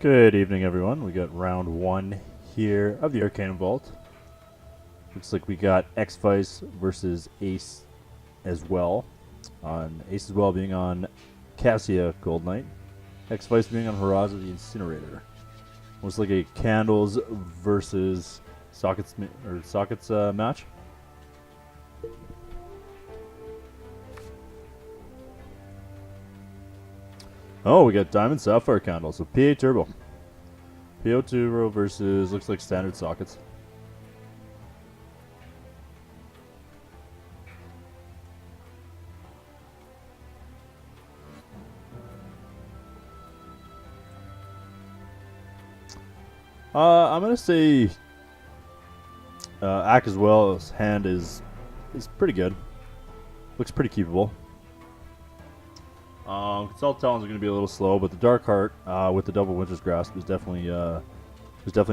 Good evening, everyone. We got round one here of the Arcanum Vault. Looks like we got X-Vice versus Ace as well. On Ace as well being on Cassia Gold Knight. X-Vice being on Haraza the Incinerator. Looks like a Candles versus Sockets match. Oh, we got Diamond Sapphire Candles, so PA Turbo. PO Turbo versus, looks like standard sockets. I'm going to say Ack as well. His hand is pretty good. Looks pretty keepable. Consult Talons are going to be a little slow, but the Dark Heart with the double Winter's Grasp is definitely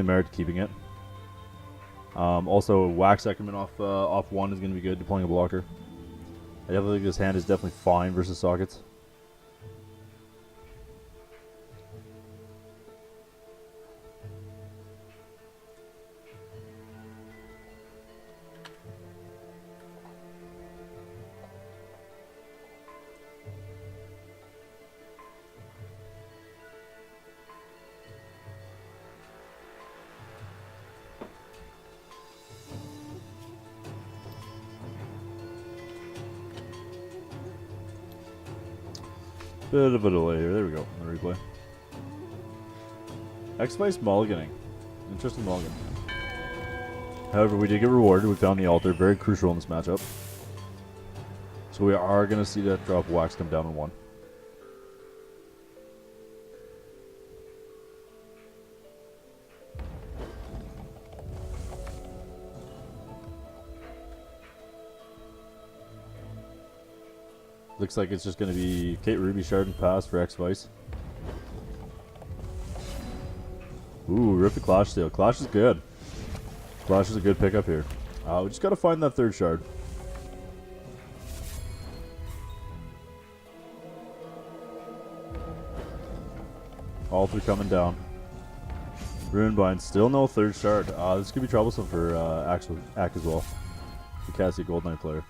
merit to keeping it. Also, Wax Ekerman off one is going to be good, deploying a blocker. I definitely think this hand is definitely fine versus sockets. Bit of a delay here. There we go. On the replay. X-Vice mulliganing. Interesting mulligan. However, we did get rewarded. We found the altar. Very crucial in this matchup. So we are going to see that drop Wax come down in one. Looks like it's just going to be Kate Ruby Shard and pass for X-Vice. Ooh, rip the Clash Steel. Clash is good. Clash is a good pickup here. We just got to find that third shard. All three coming down. Runebind, still no third shard. This could be troublesome for Ack as well. The Cassia Gold Knight player.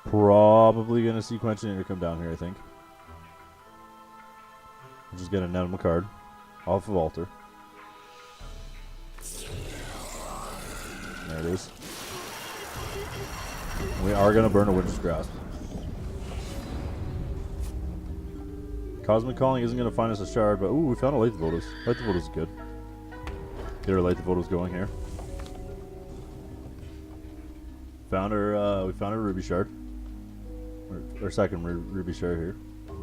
Probably going to see Quenchinator come down here, I think. We're just going to net him a card off of altar. There it is. We are going to burn a Winter's Grasp. Cosmic Calling isn't going to find us a shard, but ooh, we found a Light the Votus. Light the Votus is good. Get our Light the Votus going here. We found our Ruby Shard. Our second Ruby Shard here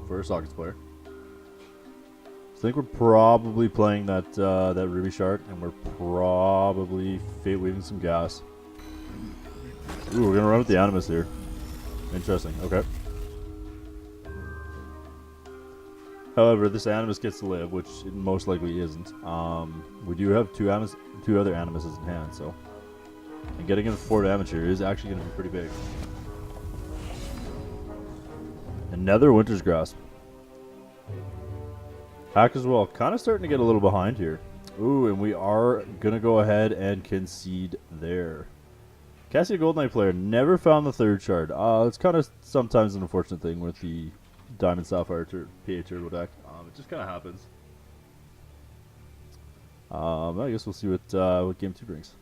for our Sockets player. I think we're probably playing that Ruby Shard, and we're probably Fate Weaving some gas. Ooh, we're gonna run with the Animus here. Interesting. Okay. However, this Animus gets to live, which it most likely isn't. We do have two other Animuses in hand, so and getting in 4 damage here is actually gonna be pretty big. Another Winter's Grasp. Hack as well. Kind of starting to get a little behind here. Ooh, and we are going to go ahead and concede there. Cassia Gold Knight player never found the third shard. It's kind of sometimes an unfortunate thing with the Diamond Sapphire PA Turbo deck. It just kind of happens. I guess we'll see what Game 2 brings.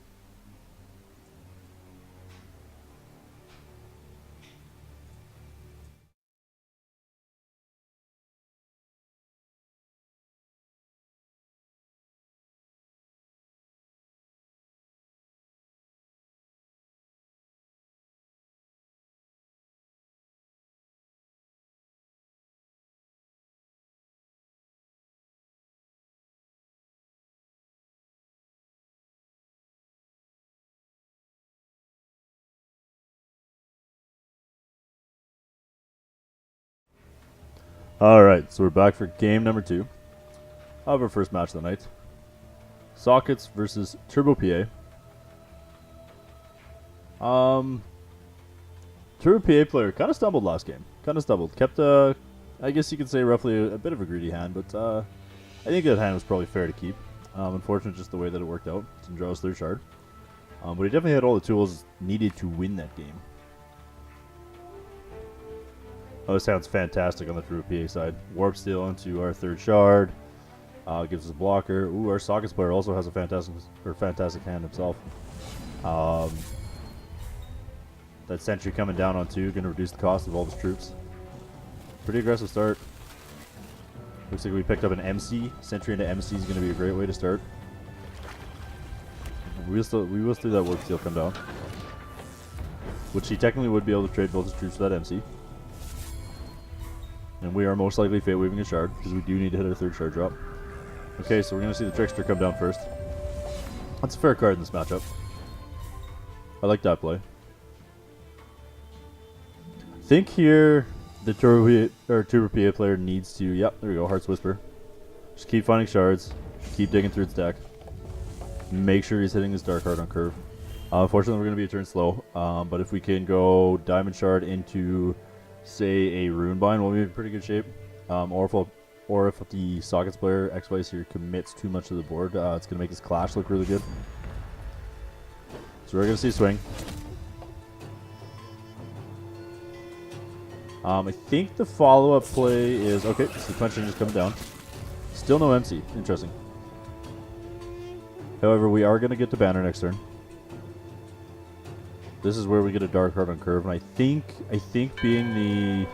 Alright, so we're back for game number 2 of our first match of the night. Sockets versus Turbo PA. Turbo PA player kind of stumbled last game. Kept I guess you could say roughly a bit of a greedy hand, but I think that hand was probably fair to keep. Unfortunate just the way that it worked out. Didn't draw his third shard. But he definitely had all the tools needed to win that game. Oh, this sounds fantastic on the True PA side. Warp Steel into our third shard. Gives us a blocker. Ooh, our Sockets player also has a fantastic hand himself. That Sentry coming down on 2, going to reduce the cost of all his troops. Pretty aggressive start. Looks like we picked up an MC. Sentry into MC is going to be a great way to start. We will see that Warp Steel come down. Which he technically would be able to trade both his troops for that MC. And we are most likely Fate Weaving a shard, because we do need to hit our third shard drop. Okay, so we're going to see the Trickster come down first. That's a fair card in this matchup. I like that play. I think here the Turbo PA player needs to, yep, there we go, Heart's Whisper. Just keep finding shards, keep digging through its deck. Make sure he's hitting his Dark Heart on curve. Unfortunately, we're going to be a turn slow, but if we can go Diamond Shard into, say, a Rune Bind, we'll be in pretty good shape. Or if the Sockets player, X-Vice here, commits too much to the board, it's going to make his Clash look really good. So we're going to see swing. I think the follow-up play is... Okay, so the Quench Ninja is coming down. Still no MC. Interesting. However, we are going to get to Banner next turn. This is where we get a Dark Heart on curve, and I think being the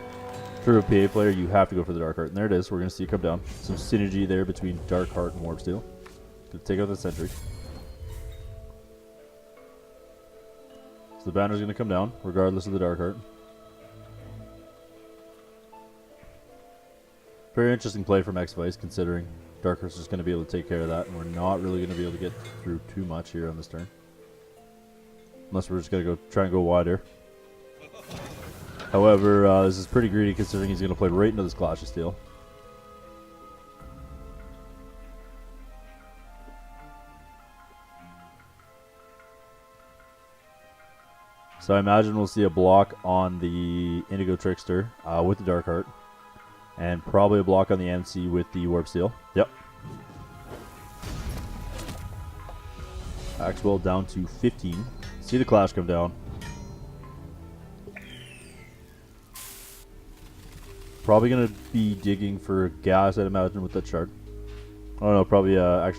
True PA player, you have to go for the Dark Heart. And there it is. We're going to see it come down. Some synergy there between Dark Heart and Warp Steel. Gonna take out the Sentry. So the Banner's going to come down, regardless of the Dark Heart. Very interesting play from X-Vice, considering Dark Heart's just going to be able to take care of that, and we're not really going to be able to get through too much here on this turn. Unless we're just going to try and go wider. However, this is pretty greedy considering he's going to play right into this Clash of Steel. So I imagine we'll see a block on the Indigo Trickster with the Dark Heart. And probably a block on the MC with the Warp Steel. Yep. Axwell down to 15. See the Clash come down. Probably going to be digging for gas, I'd imagine, with that shard. Oh no, probably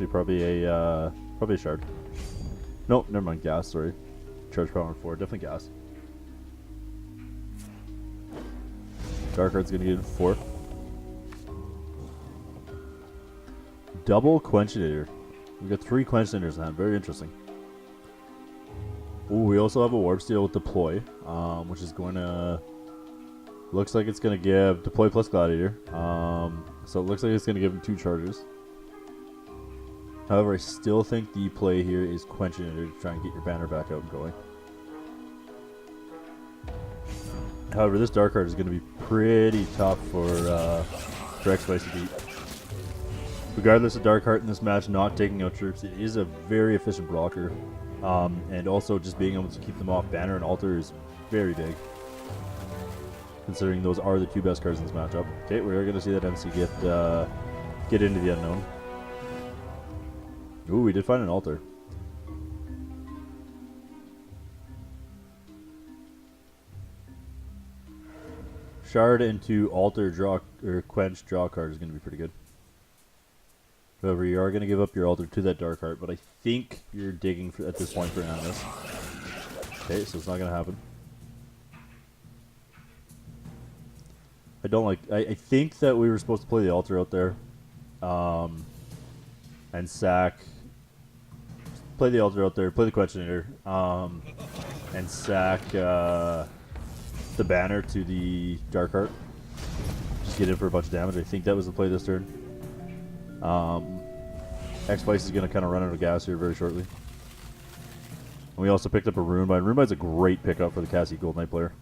probably a shard. Nope, never mind, gas, sorry. Charge power 4, definitely gas. Dark Heart's going to get 4. Double Quenchinator. We've got 3 Quenchinators in hand. Very interesting. Ooh, we also have a Warp Steel with Deploy, which is going to... Looks like it's going to give Deploy plus Gladiator. So it looks like it's going to give him 2 charges. However, I still think the play here is Quenchinator to try and get your banner back out and going. However, this Dark Heart is going to be pretty tough for X-Vice to beat. Regardless of Dark Heart in this match not taking out troops, it is a very efficient blocker. And also just being able to keep them off banner and altar is very big. Considering those are the 2 best cards in this matchup. Okay, we are going to see that MC get into the unknown. Ooh, we did find an altar. Shard into altar draw or quench draw card is going to be pretty good. However, you are going to give up your altar to that Dark Heart, but I think you're digging at this point for an Animus. Okay, so it's not going to happen. I think that we were supposed to play the altar out there. And sack. Play the altar out there, play the Quenchinator. And sack the banner to the Dark Heart. Just get in for a bunch of damage. I think that was the play this turn. X-Vice is going to kind of run out of gas here very shortly. And we also picked up a Rune Bind. Rune Bind's a great pickup for the Cassie Gold Knight player.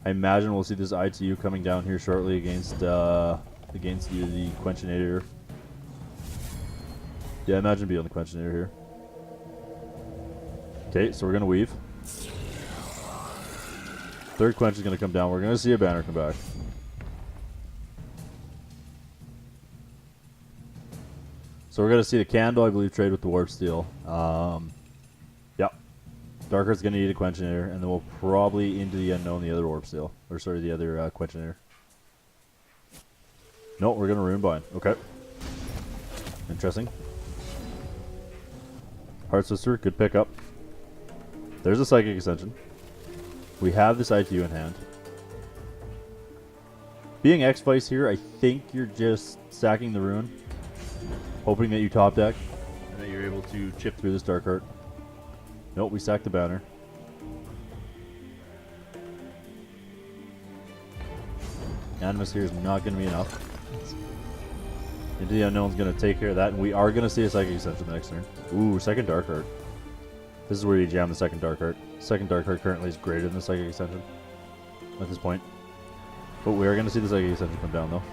I imagine we'll see this ITU coming down here shortly against the Quenchinator. Yeah, I imagine be on the Quenchinator here. Okay, so we're going to weave. Third Quench is going to come down. We're going to see a banner come back. So we're going to see the Candle, I believe, trade with the Warp Steel. Yep. Darkheart's going to need a Quenchinator, and then we'll probably into the Unknown the other Warp Steel. Or sorry, the other Quenchinator. No, we're going to Runebind. Okay. Interesting. Heart Sister, good pickup. There's a Psychic Ascension. We have this ITU in hand. Being X-Vice here, I think you're just stacking the Rune. Hoping that you top deck. And that you're able to chip through this Darkheart. Nope, we sacked the banner. Animus here is not going to be enough. Into the Unknown's going to take care of that, and we are going to see a Psychic Ascension the next turn. Ooh, second Darkheart. This is where you jam the second Darkheart. Second Darkheart currently is greater than the Psychic Ascension at this point. But we are going to see the Psychic Ascension come down, though.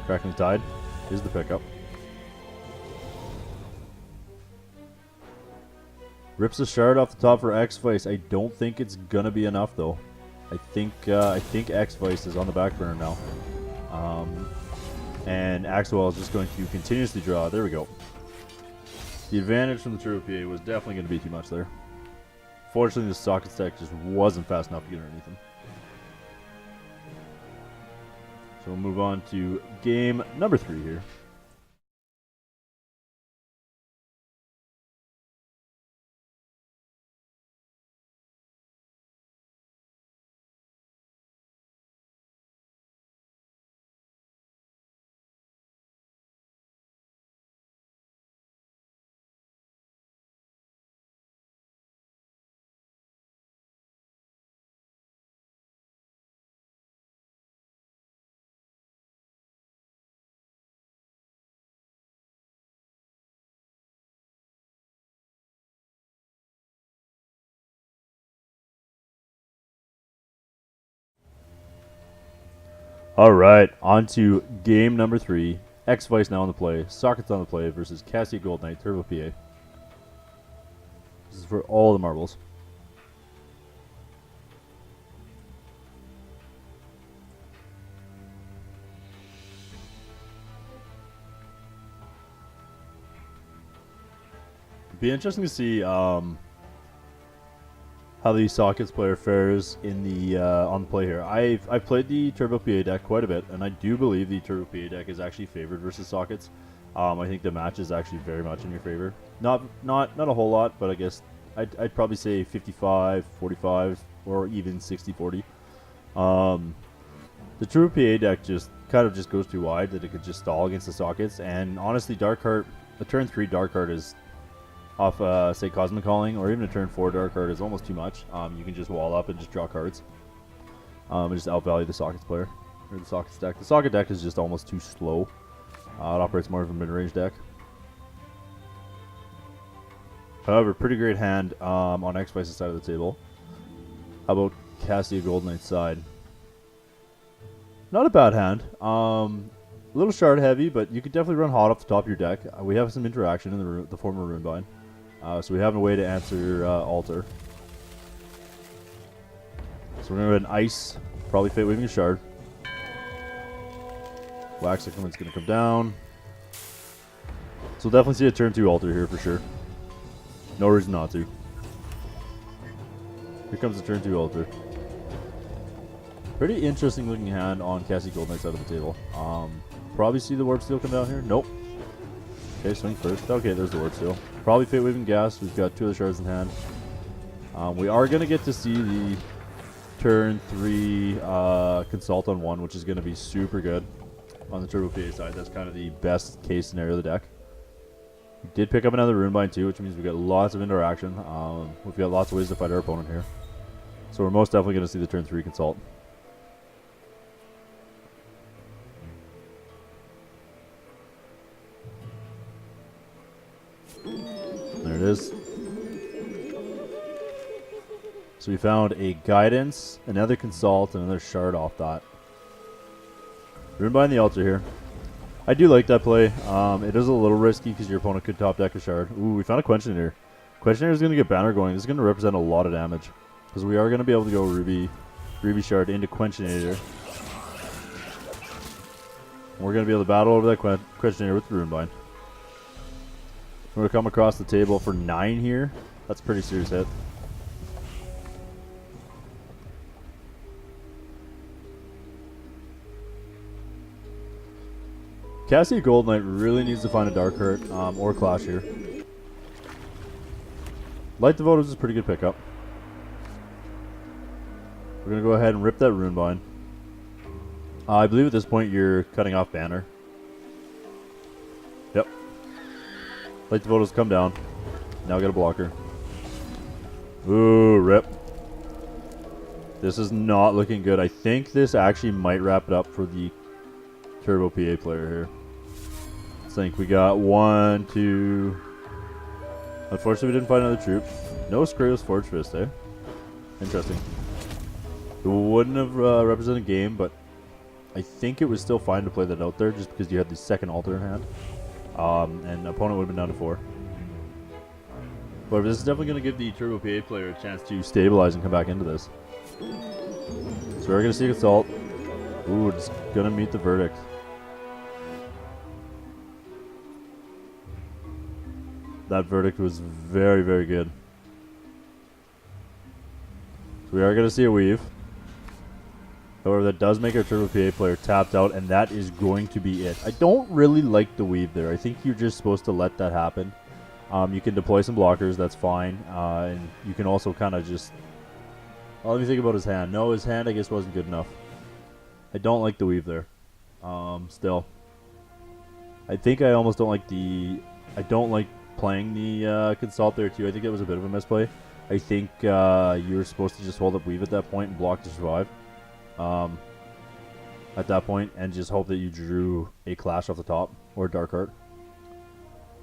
Crackling Tide is the pickup. Rips a shard off the top for X-Vice. I don't think it's going to be enough, though. I think X-Vice is on the back burner now. And Axwell is just going to continuously draw. There we go. The advantage from the Turbo PA was definitely going to be too much there. Fortunately, the Socket stack just wasn't fast enough to get underneath him. So we'll move on to game number 3 here. Alright, on to game number 3. X-Vice now on the play. Sockets on the play versus Cassia Gold Knight Turbo PA. This is for all the marbles. It'd be interesting to see how the Sockets player fares in the on the play here. I've played the Turbo PA deck quite a bit, and I do believe the Turbo PA deck is actually favored versus Sockets. I think the match is actually very much in your favor. Not a whole lot, but I guess I'd probably say 55-45 or even 60-40. The Turbo PA deck just kind of just goes too wide that it could just stall against the Sockets, and honestly, Darkheart, a turn 3 Darkheart is off, say, Cosmic Calling, or even a turn 4 Darkheart is almost too much. You can just wall up and just draw cards. And just outvalue the Sockets player, or the Sockets deck. The Socket deck is just almost too slow. It operates more of a mid-range deck. However, pretty great hand on X-Vice's side of the table. How about Cassia Gold Knight's side? Not a bad hand. A little shard heavy, but you could definitely run hot off the top of your deck. We have some interaction in the form of Runebind. So we have a way to answer Altar. So we're going to go ahead and Ice, probably Fate Weaving a Shard. Wax Increment's going to come down. So we'll definitely see a turn 2 Altar here for sure. No reason not to. Here comes the turn 2 Altar. Pretty interesting looking hand on Cassie Gold Knight's side of the table. Probably see the Warp Steel come down here. Nope. Okay, swing first. Okay, there's the Warp Steel. Probably Fate Weaving Gas. We've got 2 of the shards in hand. We are going to get to see the turn 3 Consult on 1, which is going to be super good on the Turbo PA side. That's kind of the best case scenario of the deck. We did pick up another Runebind too, which means we've got lots of interaction. We've got lots of ways to fight our opponent here. So we're most definitely going to see the turn 3 Consult. There it is. So we found a Guidance, another Consult, and another Shard off that. Runebind the Altar here. I do like that play. It is a little risky because your opponent could top deck a Shard. Ooh, we found a Quenchinator. Quenchinator is going to get Banner going. This is going to represent a lot of damage. Because we are going to be able to go Ruby Shard into Quenchinator. We're going to be able to battle over that questionnaire with the Runebind. We're going to come across the table for 9 here. That's a pretty serious hit. Cassia Gold Knight really needs to find a Dark Hurt or Clash here. Light Devoted is a pretty good pickup. We're going to go ahead and rip that Runebind. I believe at this point you're cutting off Banner. Yep. Light Devoto's come down. Now get a blocker. Ooh, rip. This is not looking good. I think this actually might wrap it up for the Turbo PA player here. I think we got 1, 2. Unfortunately, we didn't find another troop. No Skraeus Forge Fist there. Interesting. It wouldn't have represented game, but I think it was still fine to play that out there just because you had the second altar in hand. And opponent would have been down to 4. But this is definitely going to give the Turbo PA player a chance to stabilize and come back into this. So we're going to see Assault. Ooh, it's going to meet the verdict. That verdict was very, very good. So we are going to see a weave. However, that does make our Turbo PA player tapped out, and that is going to be it. I don't really like the weave there. I think you're just supposed to let that happen. You can deploy some blockers, that's fine. And you can also kind of just... Well, let me think about his hand. No, his hand, I guess, wasn't good enough. I don't like the weave there. Still. I think I almost don't like the... I don't like playing the Consult there, too. I think it was a bit of a misplay. I think you were supposed to just hold up weave at that point and block to survive. At that point, and just hope that you drew a Clash off the top or a Dark Heart.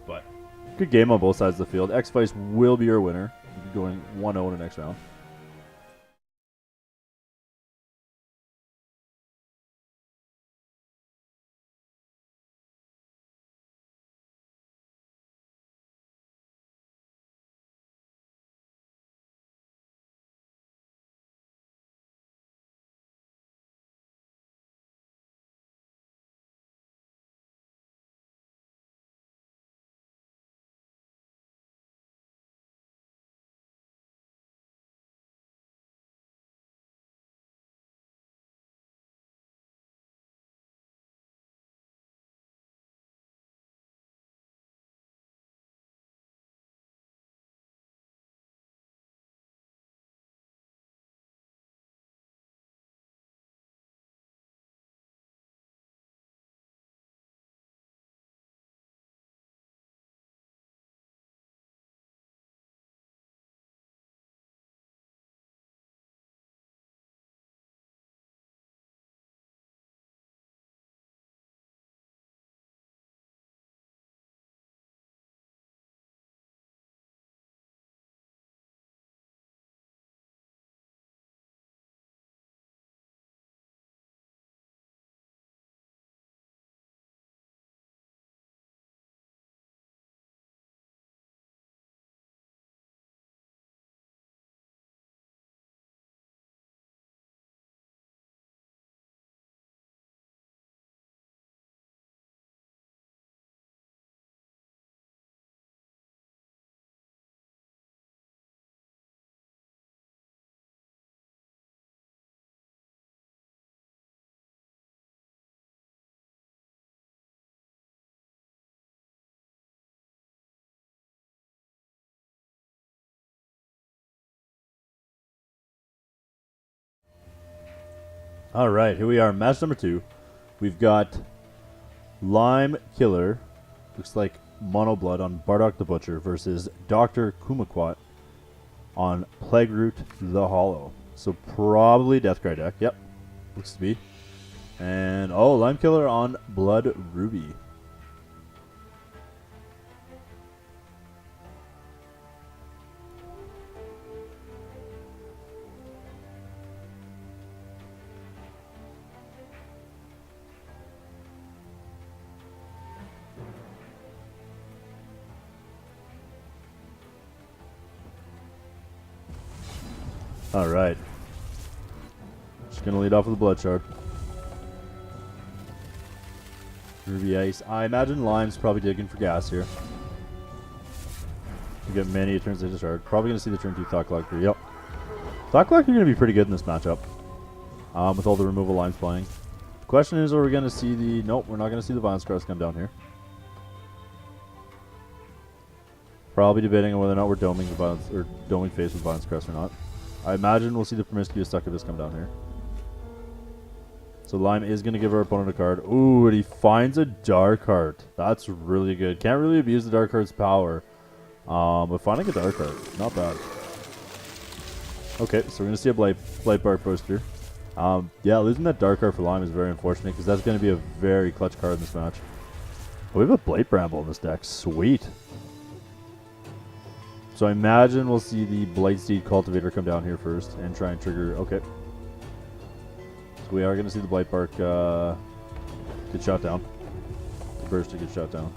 But good game on both sides of the field. X-Vice will be your winner, going 1-0 in the next round. All right, here we are, match number 2. We've got Lime Killer, looks like Mono Blood on Bardock the Butcher versus Dr. Kumaquat on Plague Root the Hollow. So probably Deathcry deck. Yep, looks to be. And oh, Lime Killer on Blood Ruby. Alright. Just gonna lead off with a Blood Shard. Ruby Ice. I imagine Lime's probably digging for gas here. We get many turns they discard. Probably going to see the turn 2 Thought Clock here. Yep. Thought Clock are going to be pretty good in this matchup. With all the removal Lime's playing. The question is, are we going to see the... Nope, we're not going to see the Violence Crest come down here. Probably debating on whether or not we're doming the Violence... or doming face with Violence Crest or not. I imagine we'll see the Promiscuous Succubus come down here. So Lime is going to give our opponent a card. Ooh, and he finds a Dark Heart. That's really good. Can't really abuse the Dark Heart's power. But finding a Dark Heart, not bad. Okay, so we're going to see a Blightbark Booster. Yeah, losing that Dark Heart for Lime is very unfortunate because that's going to be a very clutch card in this match. Oh, we have a Blight Bramble in this deck. Sweet. So I imagine we'll see the Blightsteed Cultivator come down here first and try and trigger... Okay. So we are going to see the Blightbark get shot down. The burst to get shot down.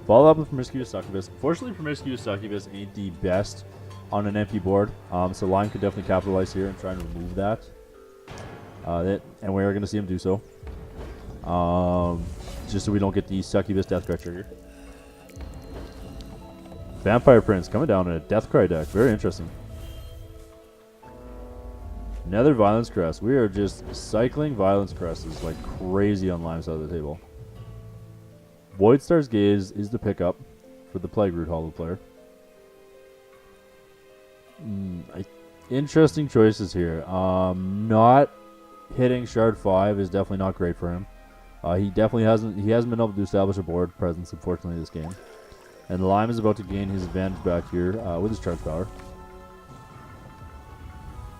Follow up with Promiscuous Succubus. Fortunately, Promiscuous Succubus ain't the best on an empty board. So Lime could definitely capitalize here and try and remove that. And we are going to see him do so. Just so we don't get the Succubus Deathcry trigger. Vampire Prince coming down in a Deathcry deck. Very interesting. Nether Violence Crest. We are just cycling Violence Crests like crazy on Lime's side of the table. Voidstar's Gaze is the pickup for the Plague Root Hollow player. Interesting choices here. Not hitting Shard 5 is definitely not great for him. He hasn't been able to establish a board presence, unfortunately, this game. And Lime is about to gain his advantage back here with his charge power.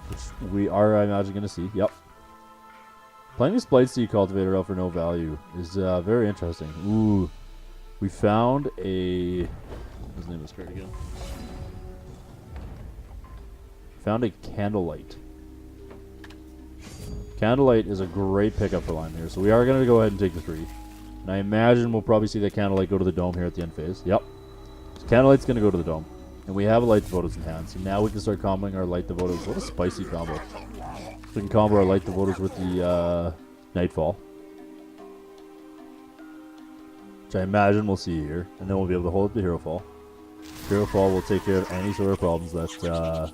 Which we are, I imagine, going to see. Yep. Playing this Blightsteed Cultivator out for no value is very interesting. Ooh. We found a... What's the name of this card again? Found a Candlelight. Candlelight is a great pickup for Lime here. So we are going to go ahead and take the 3. And I imagine we'll probably see that Candlelight go to the Dome here at the end phase. Yep. So Candlelight's going to go to the Dome. And we have a Light Devotos in hand. So now we can start comboing our Light Devotos. What a spicy combo. We can combo our Light Devotos with the Nightfall. Which I imagine we'll see here. And then we'll be able to hold up the Hero Fall. Hero Fall will take care of any sort of problems that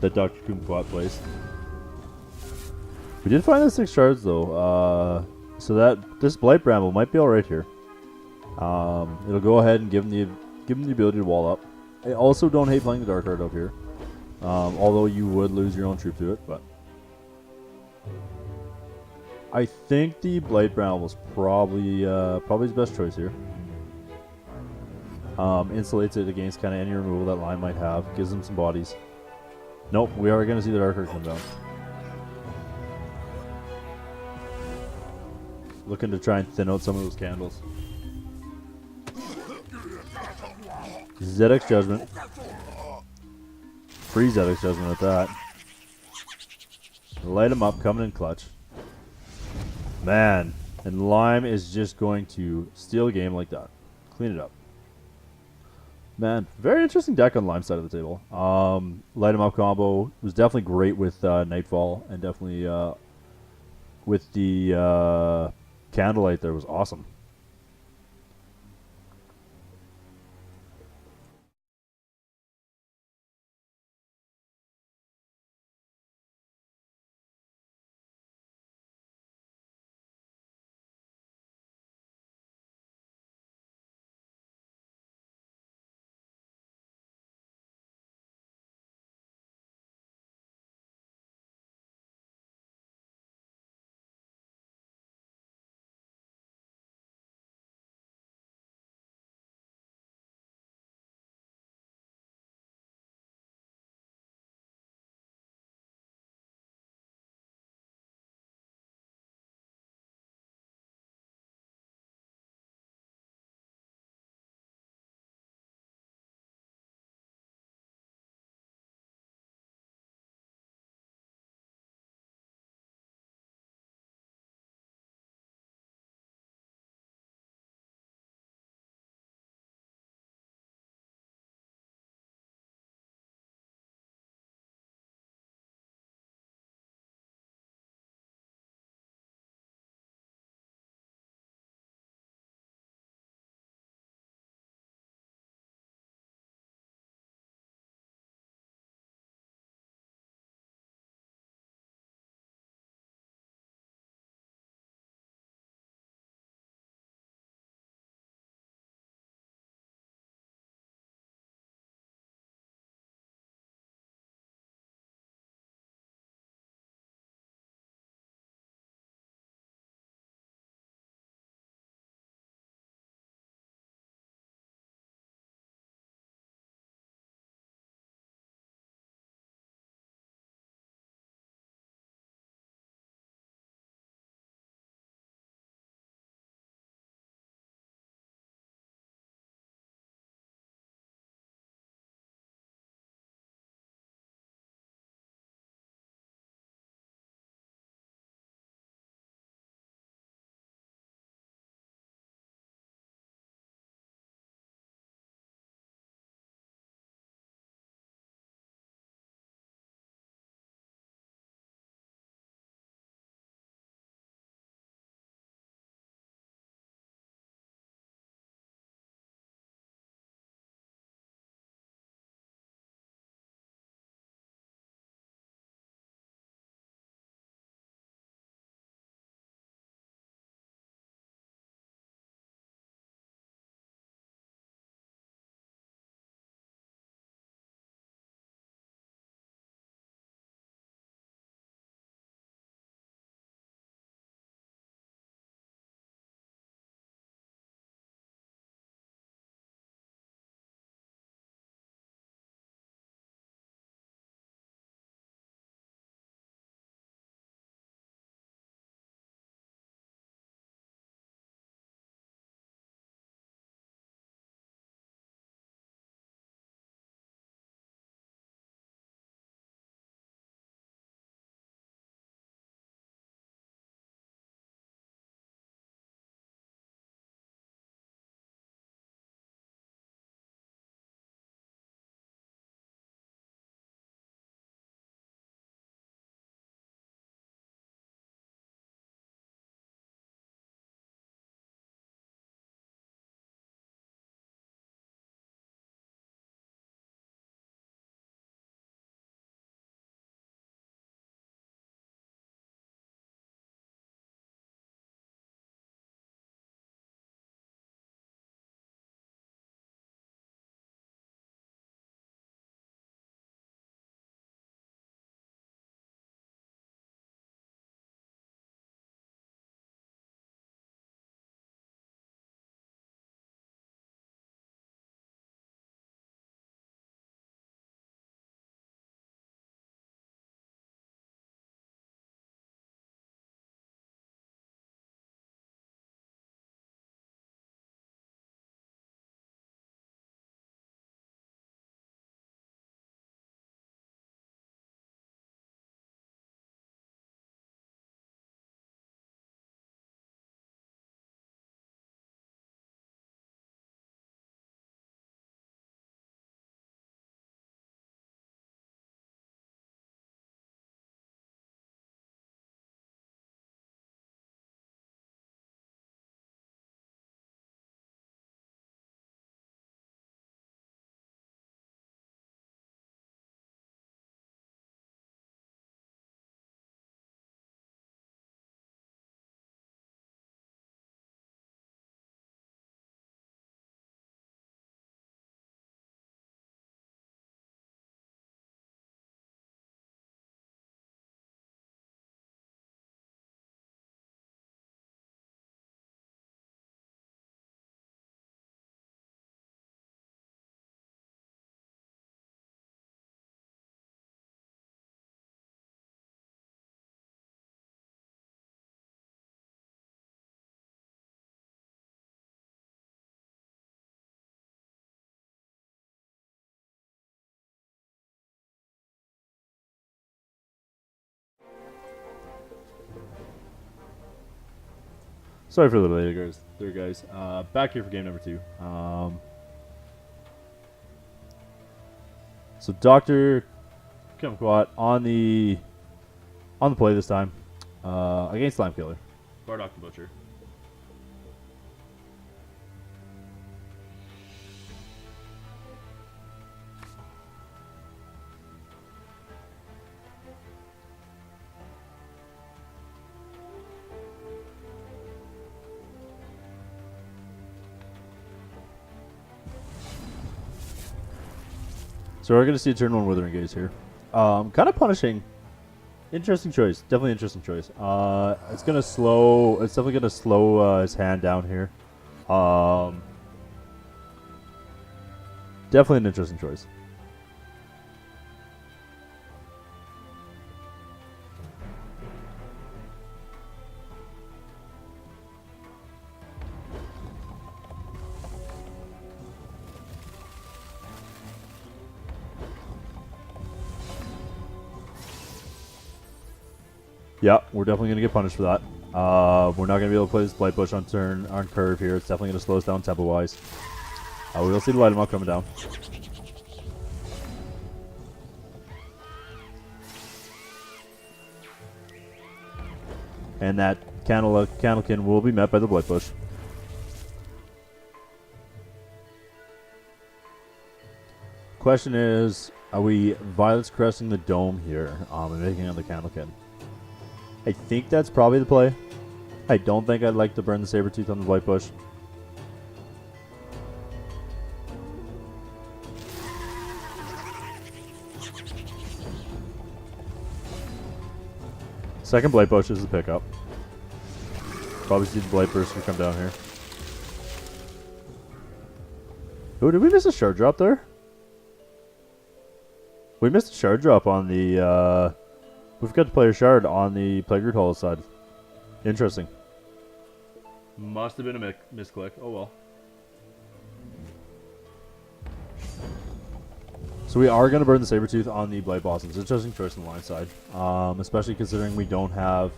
that Dr. Kumquat plays. We did find the 6 shards though. So that this Blight Bramble might be alright here. It'll go ahead and give him the ability to wall up. I also don't hate playing the Dark Heart up here. Although you would lose your own troop to it, but I think the Blight Bramble was probably his best choice here. Insulates it against kind of any removal that Lime might have. Gives him some bodies. Nope, we are going to see the Dark Heart come down. Looking to try and thin out some of those candles. Zedek's Judgment. Free Zedek's Judgment at that. Light him up, coming in clutch. Man, and Lime is just going to steal a game like that. Clean it up. Man, very interesting deck on Lime's side of the table. Light him up combo was definitely great with Nightfall, and definitely with the Candlelight there was awesome. Sorry for the delay, guys. Back here for game number 2. So Dr. Kumquat on the play this time against Slime Killer. Bardock the Butcher. So we're going to see a turn 1 Withering Gaze here. Kind of punishing. Interesting choice. Definitely interesting choice. It's going to slow... It's definitely going to slow his hand down here. Definitely an interesting choice. Yeah, we're definitely going to get punished for that. We're not going to be able to play this Blight Bush on curve here. It's definitely going to slow us down tempo-wise. We will see the Light 'em Up coming down. And that Candlekin will be met by the Blight Bush. Question is, are we Violence Cresting the Dome here and making another Candlekin? I think that's probably the play. I don't think I'd like to burn the Sabertooth on the Blight Bush. Second Blight Bush is the pickup. Probably see the Blight Burster come down here. Oh, did we miss a shard drop there? We missed a shard drop on the... we forgot to play a shard on the Plague Root Hollow side. Interesting. Must have been a misclick. Oh well. So we are going to burn the Sabertooth on the Blight Blossoms. Interesting choice on the line side. Especially considering we don't have...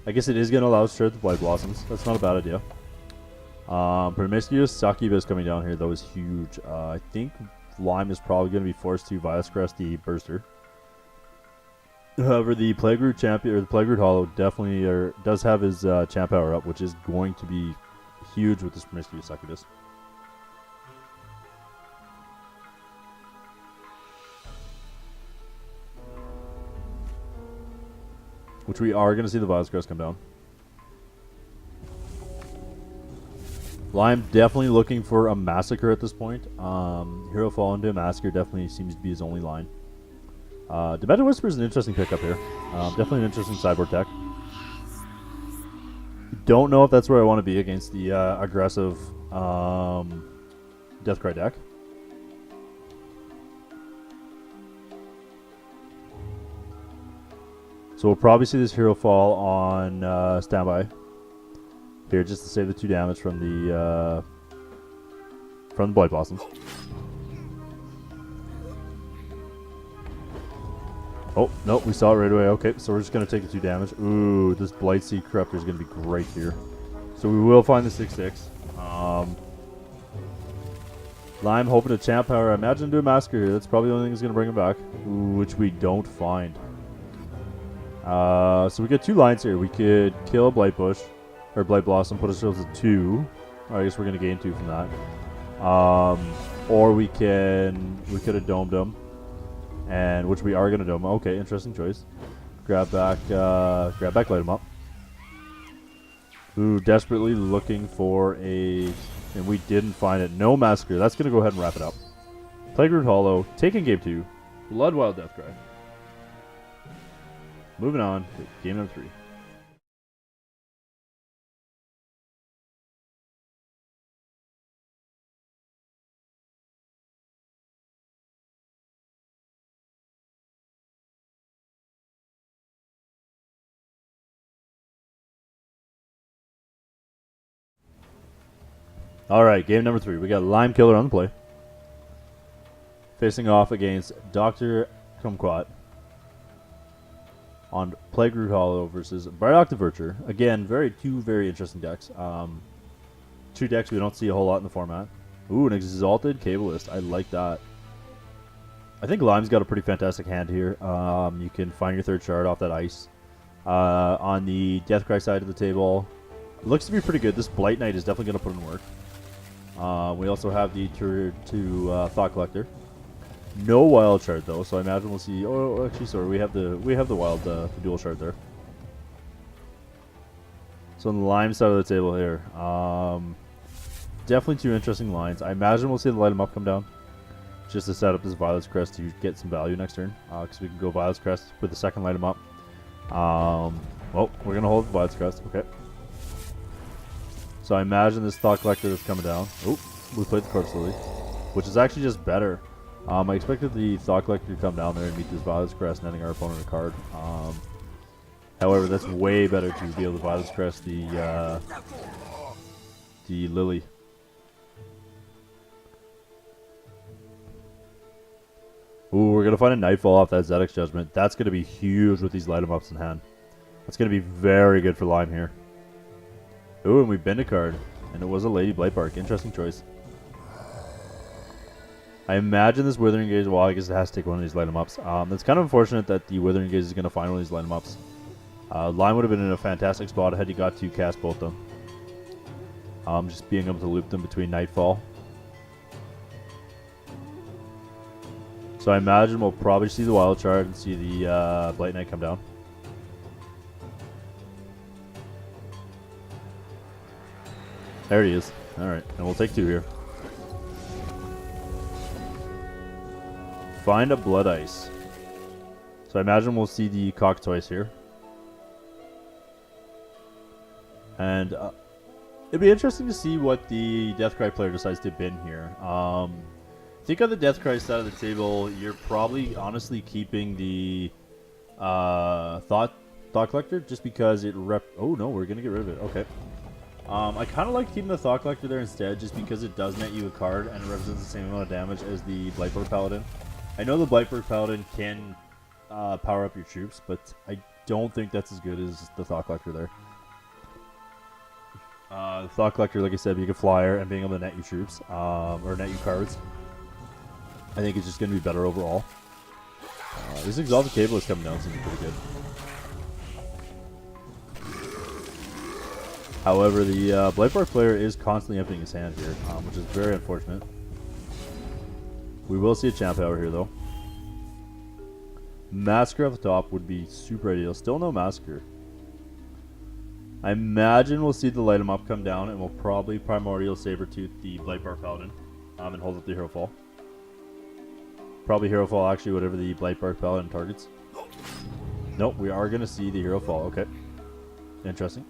I guess it is going to allow us to trade the Blight Blossoms. That's not a bad idea. Promiscuous Succubus coming down here, though, is huge. I think Lime is probably going to be forced to Violence Crest the Burster. However, the Plague Root Champion, or the Plague Root Hollow, definitely does have his champ power up, which is going to be huge with this Promiscuous Succubus. Which we are going to see the Violence Crest come down. Lime definitely looking for a Massacre at this point. Hero Fall into a Massacre definitely seems to be his only line. Demented Whisper is an interesting pickup here. Definitely an interesting sideboard tech. Don't know if that's where I want to be against the aggressive Deathcry deck. So we'll probably see this Hero Fall on standby here, just to save the 2 damage from the Blight Blossoms. Oh, no, we saw it right away. Okay, so we're just going to take the 2 damage. Ooh, this Blightseed Corruptor is going to be great here. So we will find the 6/6. Lime hoping to champ power. I imagine do a Massacre here. That's probably the only thing that's going to bring him back. Ooh, which we don't find. So we get 2 lines here. We could kill a Blight Bush, or Blight Blossom, put ourselves at 2. I guess we're going to gain 2 from that. Or we could have domed him. And which we are going to dome. Okay, interesting choice. Grab back, light him up. Ooh, desperately looking for a... And we didn't find it. No Massacre. That's going to go ahead and wrap it up. Plague Root Hollow, taking game 2. Bloodwild Deathcry. Moving on to game number 3. Alright, game number 3. We got Lime Killer on the play. Facing off against Dr. Kumquat. on Plague-Root Hollow versus Bright Octoverture. Again, two very interesting decks. Two decks we don't see a whole lot in the format. Ooh, an Exalted Cabalist. I like that. I think Lime's got a pretty fantastic hand here. You can find your third shard off that ice. On the Deathcry side of the table, it looks to be pretty good. This Blight Knight is definitely going to put in work. We also have the Thought Collector. No wild shard though, so I imagine we'll see. Oh, actually, sorry, we have the wild dual shard there. So on the Lime side of the table here, definitely two interesting lines. I imagine we'll see the Light 'em Up come down, just to set up this Violet's Crest to get some value next turn, because we can go Violet's Crest with the second Light 'em Up. Well, we're gonna hold Violet's Crest. Okay. So I imagine this Thought Collector is coming down. Oh, we played the Corpse Lily, which is actually just better. I expected the Thought Collector to come down there and meet this Violet's Crest, netting our opponent a card. However, that's way better to be able to Violet's Crest the Lily. Ooh, we're going to find a Nightfall off that Zedek's Judgment. That's going to be huge with these Light 'em Ups in hand. That's going to be very good for Lime here. Ooh, and we bend a card. And it was a Lady Blightbark. Interesting choice. I imagine this Withering Gaze, well, I guess it has to take one of these Light 'em Ups. It's kind of unfortunate that the Withering Gaze is going to find one of these Light 'em Ups. Lime would have been in a fantastic spot had he got to cast both of them. Just being able to loop them between Nightfall. So I imagine we'll probably see the Wild Shard and see the Blight Knight come down. There he is. Alright, and we'll take two here. Find a Blood Ice. So I imagine we'll see the Cockatrice here. And it'd be interesting to see what the Deathcry player decides to bin here. I think on the Deathcry side of the table, you're probably honestly keeping the Thought Collector just because it oh no, we're gonna get rid of it. Okay. I kind of like keeping the Thought Collector there instead, just because it does net you a card and it represents the same amount of damage as the Blightburg Paladin. I know the Blightburg Paladin can power up your troops, but I don't think that's as good as the Thought Collector there. The Thought Collector, like I said, being a flyer and being able to net you troops, or net you cards, I think it's just going to be better overall. This Exalted Cable is coming down, seems pretty good. However, the Blightbark player is constantly emptying his hand here, which is very unfortunate. We will see a Champ Power here, though. Massacre at the top would be super ideal. Still no Massacre. I imagine we'll see the Light 'em Up come down, and we'll probably Primordial Sabertooth the Blightbark Paladin, and hold up the Hero Fall. Probably Hero Fall, actually, whatever the Blightbark Paladin targets. Nope, we are going to see the Hero Fall. Okay. Interesting.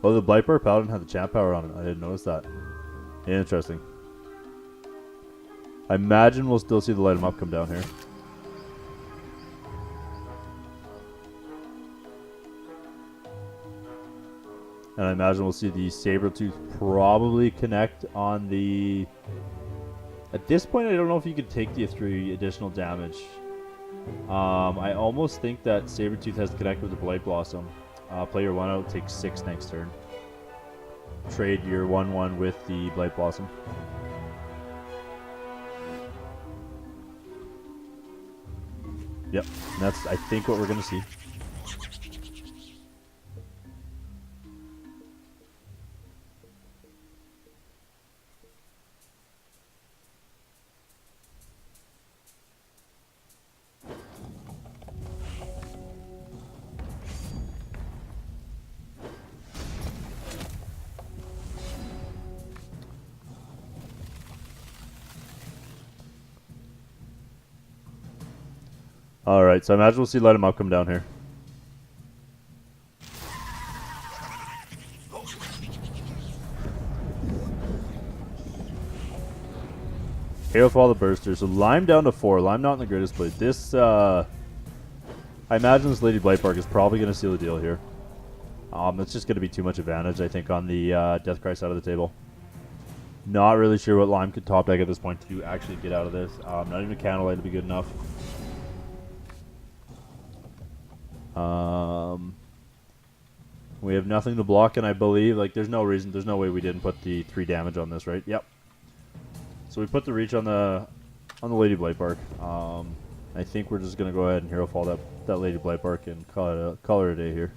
Oh, the Blightbark Paladin had the Champ Power on it. I didn't notice that. Interesting. I imagine we'll still see the Light 'em Up come down here. And I imagine we'll see the Sabertooth probably connect on the... At this point, I don't know if you could take the 3 additional damage. I almost think that Sabertooth has to connect with the Blight Blossom. Play your 1 out, take 6 next turn. Trade your 1/1 with the Blight Blossom. Yep, and that's, I think, what we're going to see. Alright, so I imagine we'll see Light 'em Up come down here. Hero Fall the Burster. So Lime down to 4. Lime not in the greatest place. This, I imagine this Lady Blightbark is probably going to seal the deal here. It's just going to be too much advantage, I think, on the Deathcry side of the table. Not really sure what Lime could top deck at this point to actually get out of this. Not even a Candlelight would be good enough. We have nothing to block, and I believe, like, there's no way we didn't put the 3 damage on this, right? Yep. So we put the reach on the Lady Blightbark. I think we're just gonna go ahead and hero fall that Lady Blightbark and call her a day here.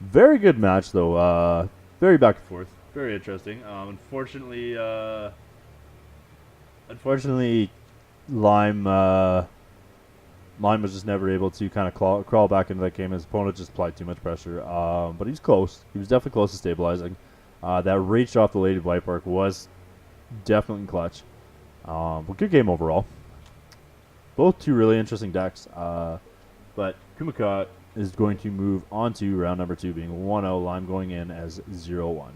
Very good match though. Very back and forth. Very interesting. Unfortunately, Lime was just never able to kind of crawl back into that game. His opponent just applied too much pressure. But he's close. He was definitely close to stabilizing. That reach off the Lady Blightbark was definitely clutch. But good game overall. Both two really interesting decks. But Kumaka is going to move on to round number 2, being 1-0. Lime going in as 0-1.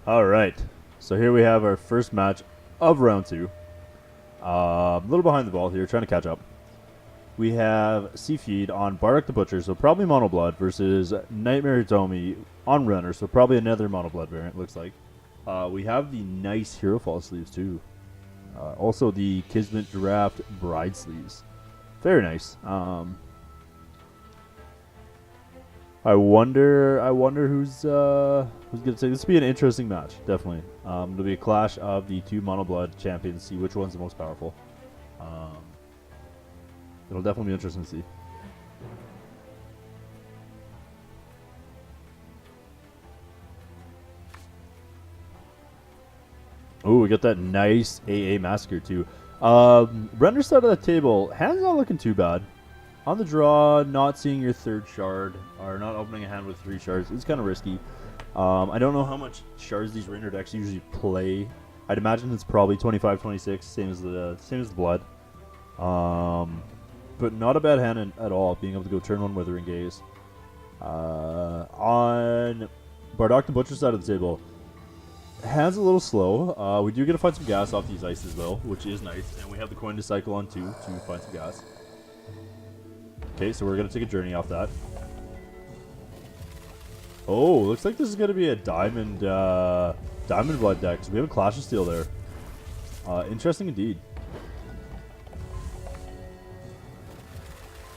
All right, so here we have our first match of round 2. A little behind the ball here, trying to catch up. We have Seafeed on Bardock the Butcher, so probably Mono Blood, versus Nightmare Hitomi on Runner, so probably another Mono Blood variant, looks like. We have the nice Hero Fall sleeves, too. Also, the Kismet Draft Bride sleeves. Very nice. I wonder who's gonna take this. Will be an interesting match, definitely. It'll be a clash of the 2 Mono Blood champions. See which one's the most powerful. It'll definitely be interesting to see. Oh, we got that nice AA Massacre too. Render side of the table, hand's not looking too bad. On the draw, not seeing your 3rd shard, or not opening a hand with 3 shards, is kind of risky. I don't know how much shards these Render decks usually play. I'd imagine it's probably 25, 26, same as the Blood. But not a bad hand at all, being able to go turn 1 Withering Gaze. On Bardock the Butcher side of the table, hand's a little slow. We do get to find some gas off these ices though, which is nice, and we have the coin to cycle on too to find some gas. Okay, so we're gonna take a journey off that. Oh, looks like this is gonna be a diamond blood deck. So we have a Clash of Steel there. Interesting indeed.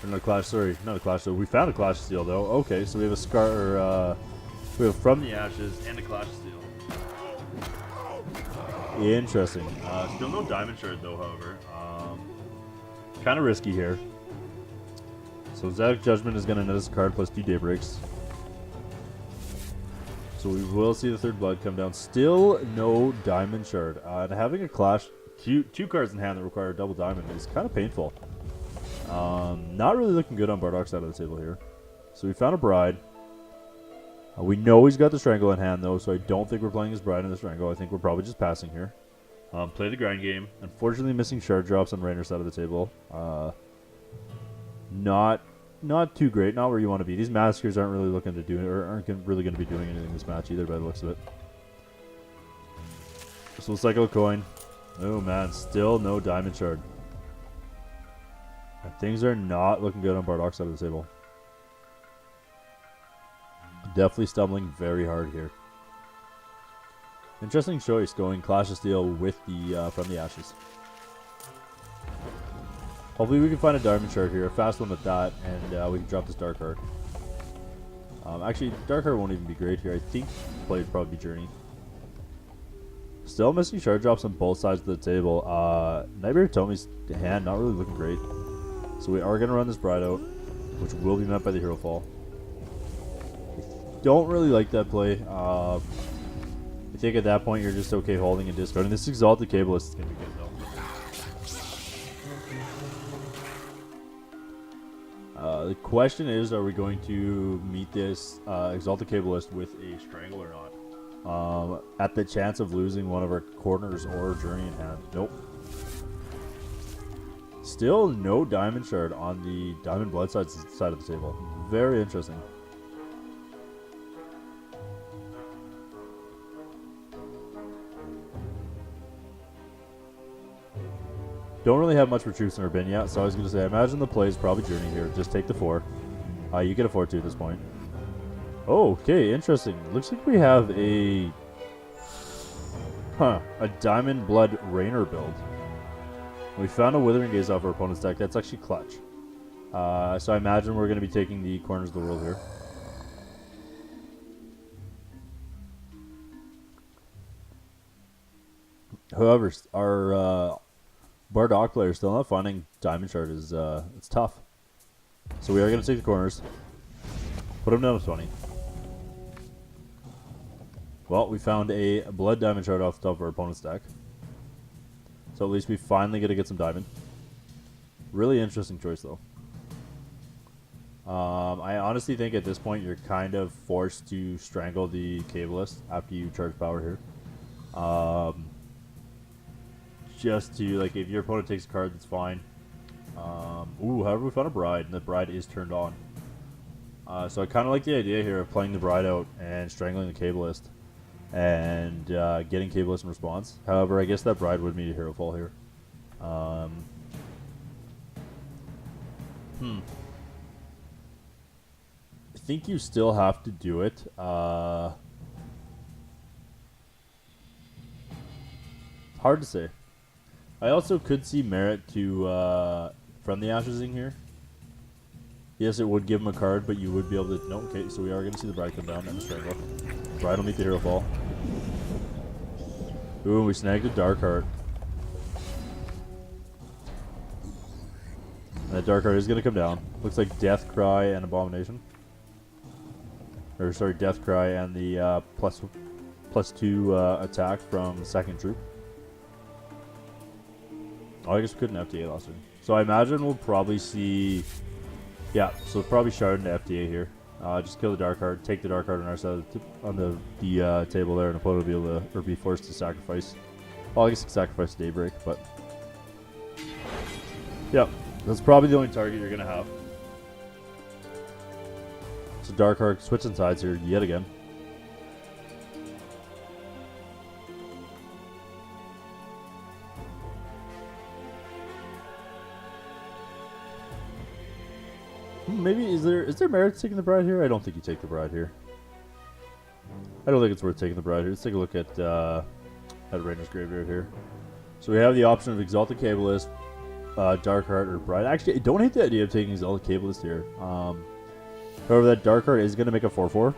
Or not a Clash, sorry, not a Clash. So we found a Clash of Steel though. Okay, so we have a Scar. We have From the Ashes and a Clash of Steel. Interesting. Still no Diamond Shard though, however. Kind of risky here. So Zealot's Judgment is going to net us a card plus 2 Daybreaks. So we will see the 3rd Blood come down. Still no Diamond Shard. And having a Clash, two cards in hand that require a double Diamond is kind of painful. Not really looking good on Bardock's side of the table here. So we found a Bride. We know he's got the Strangle in hand though, so I don't think we're playing his Bride in the Strangle. I think we're probably just passing here. Play the grind game. Unfortunately missing Shard drops on Rainer's side of the table. Not too great, not where you want to be. These Massacres aren't really looking to do, or aren't really going to be doing anything this match either by the looks of it. So we'll cycle a coin. Oh man, still no Diamond Shard. Things are not looking good on Bardock's side of the table. Definitely stumbling very hard here. Interesting choice going Clash of Steel with the from the Ashes. Hopefully we can find a Diamond Shard here, a fast one at that, and we can drop this Dark Heart. Actually, Dark Heart won't even be great here. I think play would probably be Journey. Still missing shard drops on both sides of the table. Nightmare Tommy's hand not really looking great. So we are going to run this Bride out, which will be met by the Hero Fall. Don't really like that play. I think at that point you're just okay holding and discarding. This Exalted Cabalist is going to be good though. The question is, are we going to meet this Exalted Cabalist with a Strangle or not? At the chance of losing one of our corners or Journey in hand. Nope. Still no Diamond Shard on the Diamond Blood side of the table. Very interesting. Don't really have much for troops in our bin yet, so I was going to say, I imagine the play is probably Journey here. Just take the 4. You get a 4-2 at this point. Oh, okay, interesting. Looks like we have a Diamond Blood Rainer build. We found a Withering Gaze off our opponent's deck. That's actually clutch. So I imagine we're going to be taking the corners of the world here. However, our Bardock player still not finding Diamond Shard is it's tough. So we are going to take the corners. Put him down to 20. Well, we found a Blood Diamond Shard off the top of our opponent's deck. So at least we finally get to get some diamond. Really interesting choice though. I honestly think at this point you're kind of forced to strangle the Cabalist after you charge power here. Just to, like, if your opponent takes a card, that's fine. However, we found a Bride, and the Bride is turned on. So I kind of like the idea here of playing the Bride out and strangling the Cabalist. And getting Cabalist in response. However, I guess that Bride would meet a Hero Fall here. I think you still have to do it. Hard to say. I also could see merit to from the Ashes in here. Yes, it would give him a card, but you would be able to... No, okay, so we are going to see the Bride come down and strangle. Bride will meet the Hero Fall. Ooh, we snagged a Dark Heart. And that Dark Heart is going to come down. Looks like Death Cry and Abomination. Or, sorry, Death Cry and the +2 attack from the second troop. Oh, I guess we couldn't FTA last turn. So I imagine we'll probably see... Yeah, so we'll probably shard into FTA here. Just kill the Dark Heart, take the Dark Heart on our side on the table there, and opponent will be able to, or be forced to sacrifice. Well, I guess sacrifice Daybreak, but yeah, that's probably the only target you're gonna have. So Dark Heart switching sides here yet again. Maybe is there merit to taking the Bride here? I don't think you take the Bride here. I don't think it's worth taking the Bride here. Let's take a look at Rainer's Graveyard here. So we have the option of Exalted Cabalist, Dark Heart, or Bride. Actually, I don't hate the idea of taking Exalted Cabalist here. However, that Dark Heart is going to make a 4/4.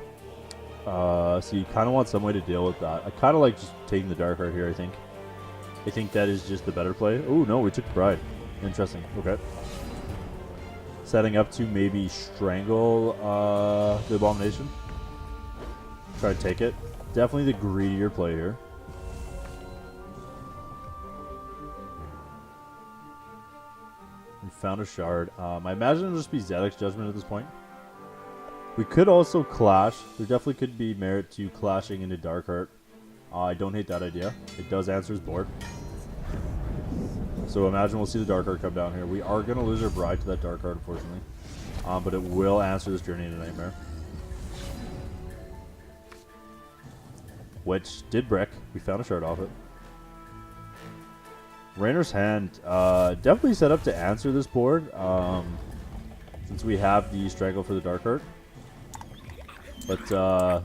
So you kind of want some way to deal with that. I kind of like just taking the Dark Heart here, I think. I think that is just the better play. Oh, no, we took the Bride. Interesting. Okay. Setting up to maybe strangle the Abomination. Try to take it. Definitely the greedier play here. We found a shard. I imagine it'll just be Zedek's Judgment at this point. We could also clash. There definitely could be merit to clashing into Dark Heart. I don't hate that idea. It does answer his board. So imagine we'll see the Dark Heart come down here. We are going to lose our Bride to that Dark Heart, unfortunately. But it will answer this Journey into Nightmare. Which did brick. We found a shard off it. Rainer's Hand, definitely set up to answer this board, since we have the Strangle for the Dark Heart. But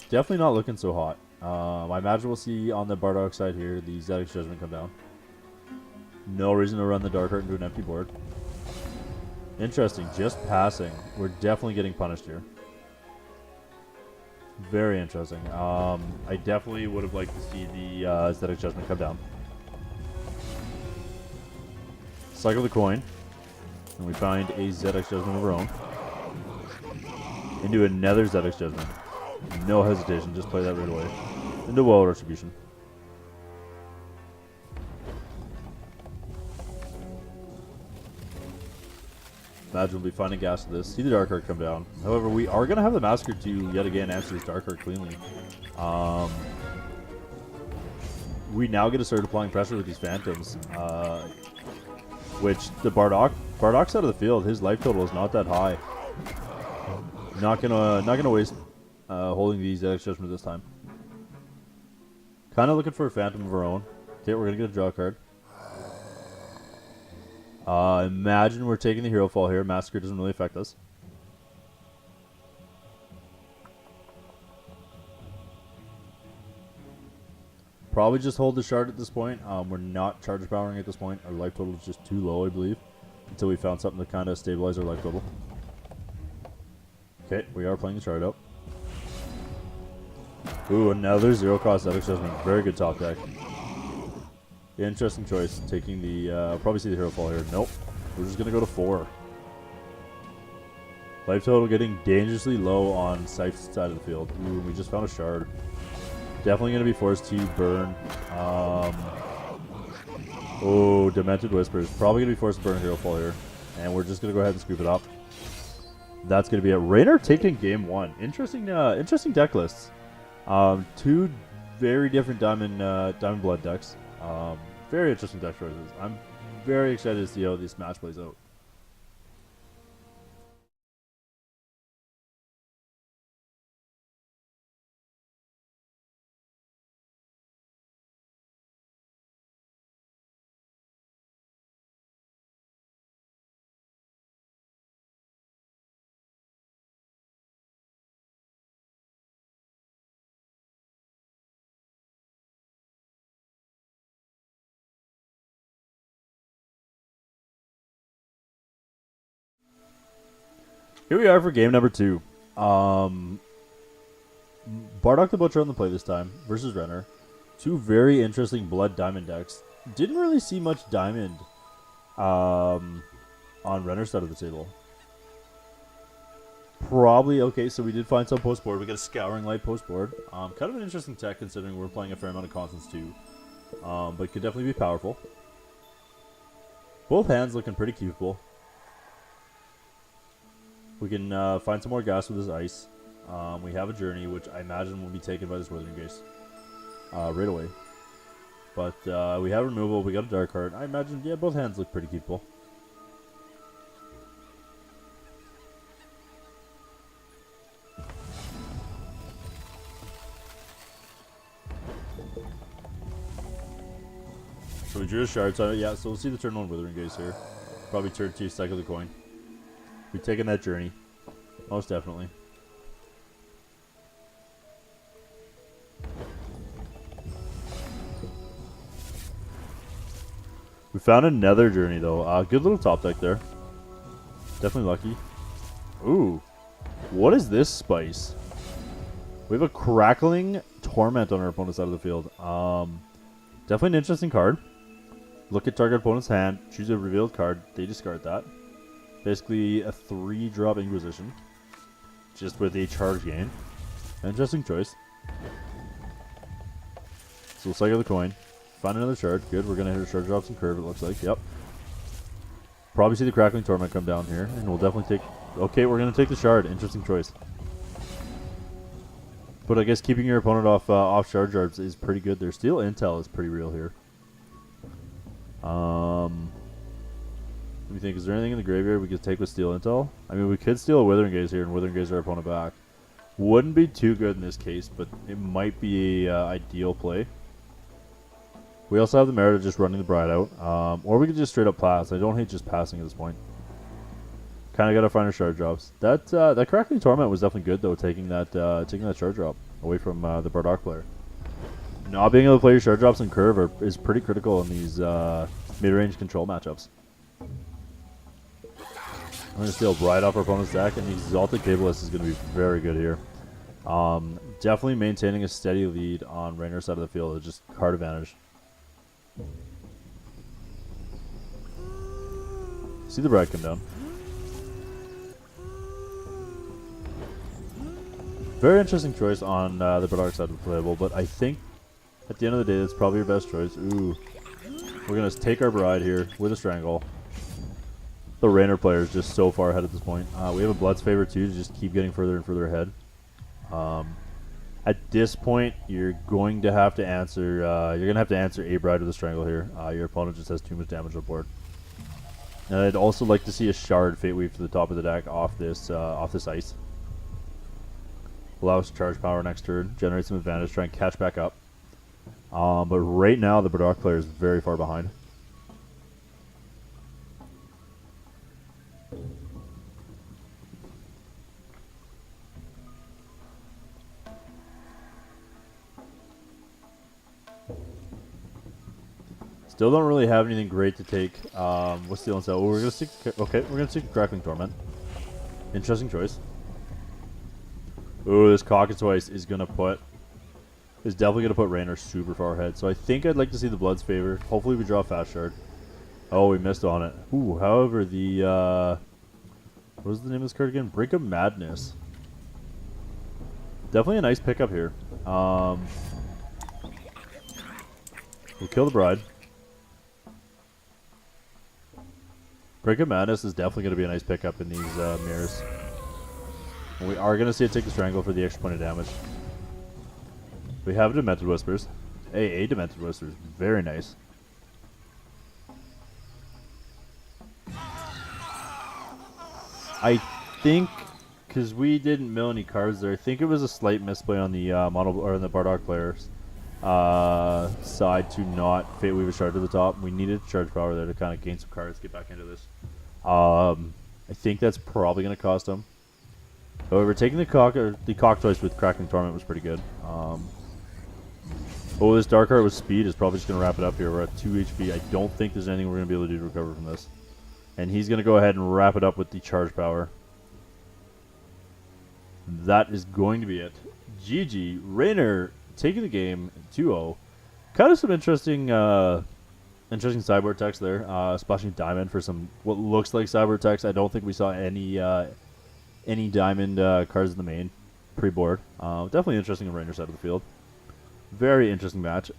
definitely not looking so hot. I imagine we'll see on the Bardock side here the Zedek's Judgment come down. No reason to run the Dark Heart into an empty board. Interesting, just passing. We're definitely getting punished here. Very interesting. I definitely would have liked to see the Zedek's Judgment come down. Cycle the coin, and we find a Zedek's Judgment of our own. Into another Zedek's Judgment. No hesitation, just play that right away. Into Well Retribution. Imagine we'll be finding gas to this. See the Dark Heart come down. However, we are going to have the Massacre to yet again answer this Dark Heart cleanly. We now get to start applying pressure with these Phantoms. Which the Bardock's out of the field. His life total is not that high. Not gonna waste holding these Zedek's Judgment this time. Kind of looking for a Phantom of our own. Okay, we're gonna get a draw card. Imagine we're taking the Hero Fall here. Massacre doesn't really affect us. Probably just hold the shard at this point. We're not charge powering at this point. Our life total is just too low, I believe, until we found something to kind of stabilize our life total. Okay, we are playing the shard out. Ooh, another zero cost Zedek's Judgment. Very good top deck. Interesting choice. Taking the, probably see the Hero Fall here. Nope. We're just going to go to 4. Life total getting dangerously low on Scythe's side of the field. Ooh, we just found a shard. Definitely going to be forced to burn. Oh, Demented Whispers. Probably going to be forced to burn Hero Fall here. And we're just going to go ahead and scoop it up. That's going to be it. Raynor taking game 1. Interesting deck lists. 2 very different Diamond Blood decks. Very interesting deck choices. I'm very excited to see how this match plays out. Here we are for game number 2. Bardock the Butcher on the play this time versus Renner. 2 very interesting Blood Diamond decks. Didn't really see much Diamond on Renner's side of the table. Probably, okay, so we did find some post board. We got a Scouring Light post board. Kind of an interesting tech considering we're playing a fair amount of Constants too. But could definitely be powerful. Both hands looking pretty keepable. We can find some more gas with this ice. We have a Journey, which I imagine will be taken by this Withering Gaze right away. But we have removal. We got a Dark Heart. I imagine, yeah, both hands look pretty keepable. So we drew a shard. So yeah, so we'll see the turn 1 Withering Gaze here. Probably turn 2 cycle the coin. We've taken that Journey. Most definitely. We found another Journey though. Good little top deck there. Definitely lucky. Ooh. What is this spice? We have a Crackling Torment on our opponent's side of the field. Definitely an interesting card. Look at target opponent's hand. Choose a revealed card. They discard that. Basically a 3-drop Inquisition. Just with a charge gain. Interesting choice. So we'll cycle the coin. Find another shard. Good. We're going to hit a shard drops and curve, it looks like. Yep. Probably see the Crackling Torment come down here. And we'll definitely take... Okay, we're going to take the shard. Interesting choice. But I guess keeping your opponent off shard jarbs is pretty good. Their Steel Intel is pretty real here. Let me think, is there anything in the graveyard we could take with Steel Intel? I mean, we could steal a Withering Gaze here and Withering Gaze our opponent back. Wouldn't be too good in this case, but it might be a ideal play. We also have the merit of just running the bride out. Or we could just straight up pass. I don't hate just passing at this point. Kind of got to find our shard drops. That Crackling Torment was definitely good though, taking that shard drop away from the Bardock player. Not being able to play your shard drops in curve is pretty critical in these mid-range control matchups. I'm going to steal Bride off our opponent's deck, and the Exalted Cabalist is going to be very good here. Definitely maintaining a steady lead on Rainer's side of the field. It's just card advantage. See the Bride come down. Very interesting choice on the Bardock side of the playable, but I think at the end of the day, that's probably your best choice. Ooh. We're going to take our Bride here with a Strangle. The Raynor player is just so far ahead at this point. We have a Blood's Favor too to just keep getting further and further ahead. At this point, you're going to have to answer a Bride with a Strangle here. Your opponent just has too much damage on board. And I'd also like to see a Shard Fate Weave to the top of the deck off this ice. Allow us to charge power next turn, generate some advantage, try and catch back up. But right now, the Bardock player is very far behind. Still don't really have anything great to take. What's the answer? Oh, we're gonna stick. Okay, we're gonna stick Crackling Torment. Interesting choice. Ooh, this Cockatrice is definitely gonna put Raynor super far ahead. So I think I'd like to see the Blood's Favor. Hopefully we draw a Fast Shard. Oh, we missed on it. Ooh, however, the what was the name of this card again? Brink of Madness. Definitely a nice pickup here. We'll kill the Bride. Brink of Madness is definitely going to be a nice pickup in these mirrors. And we are going to see it take the Strangle for the extra point of damage. We have Demented Whispers. A Demented Whispers. Very nice. I think, because we didn't mill any cards there, I think it was a slight misplay on the the Bardock players side to not Fate Weave a Shard to the top. We needed charge power there to kind of gain some cards, get back into this. I think that's probably going to cost them. However, taking the Cockatrice with Crackling Torment was pretty good. Oh, this Dark Heart with speed is probably just going to wrap it up here. We're at 2 HP. I don't think there's anything we're going to be able to do to recover from this. And he's going to go ahead and wrap it up with the charge power. That is going to be it. GG. Raynor taking the game 2-0. Kind of some interesting sideboard text there. Splashing Diamond for some what looks like sideboard text. I don't think we saw any Diamond cards in the main pre-board. Definitely interesting on Rainer's side of the field. Very interesting match.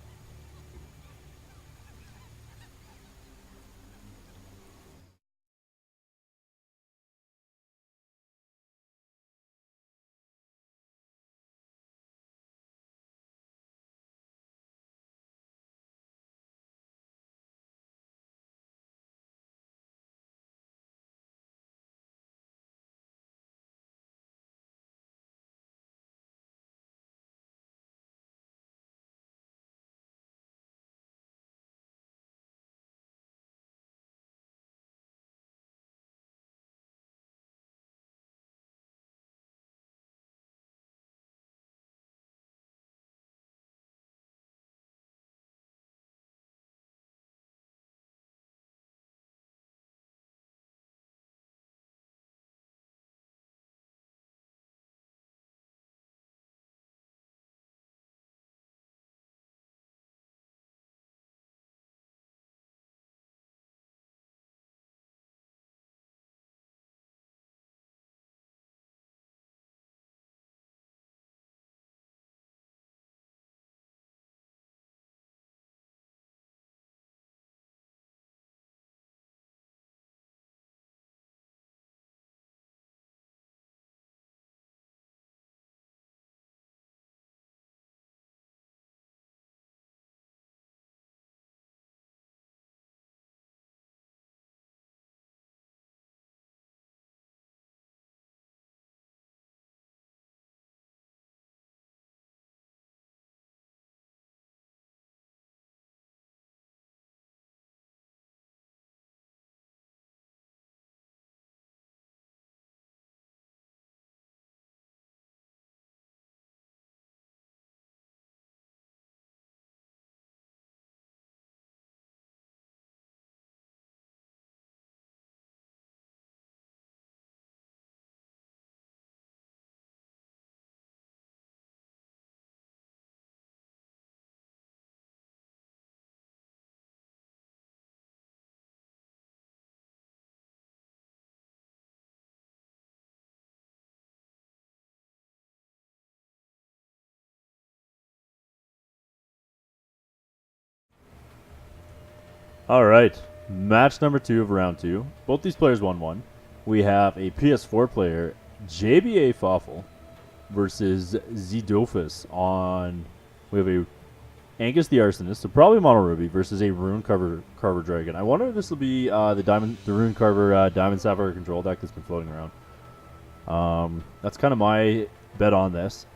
All right, match number 2 of round 2. Both these players won one. We have a PS4 player, JBA Fawful, versus Zidofus on. We have a Angus the Arsonist, so probably Mono Ruby versus a Rune Carver Dragon. I wonder if this will be the Rune Carver Diamond Sapphire control deck that's been floating around. That's kind of my bet on this.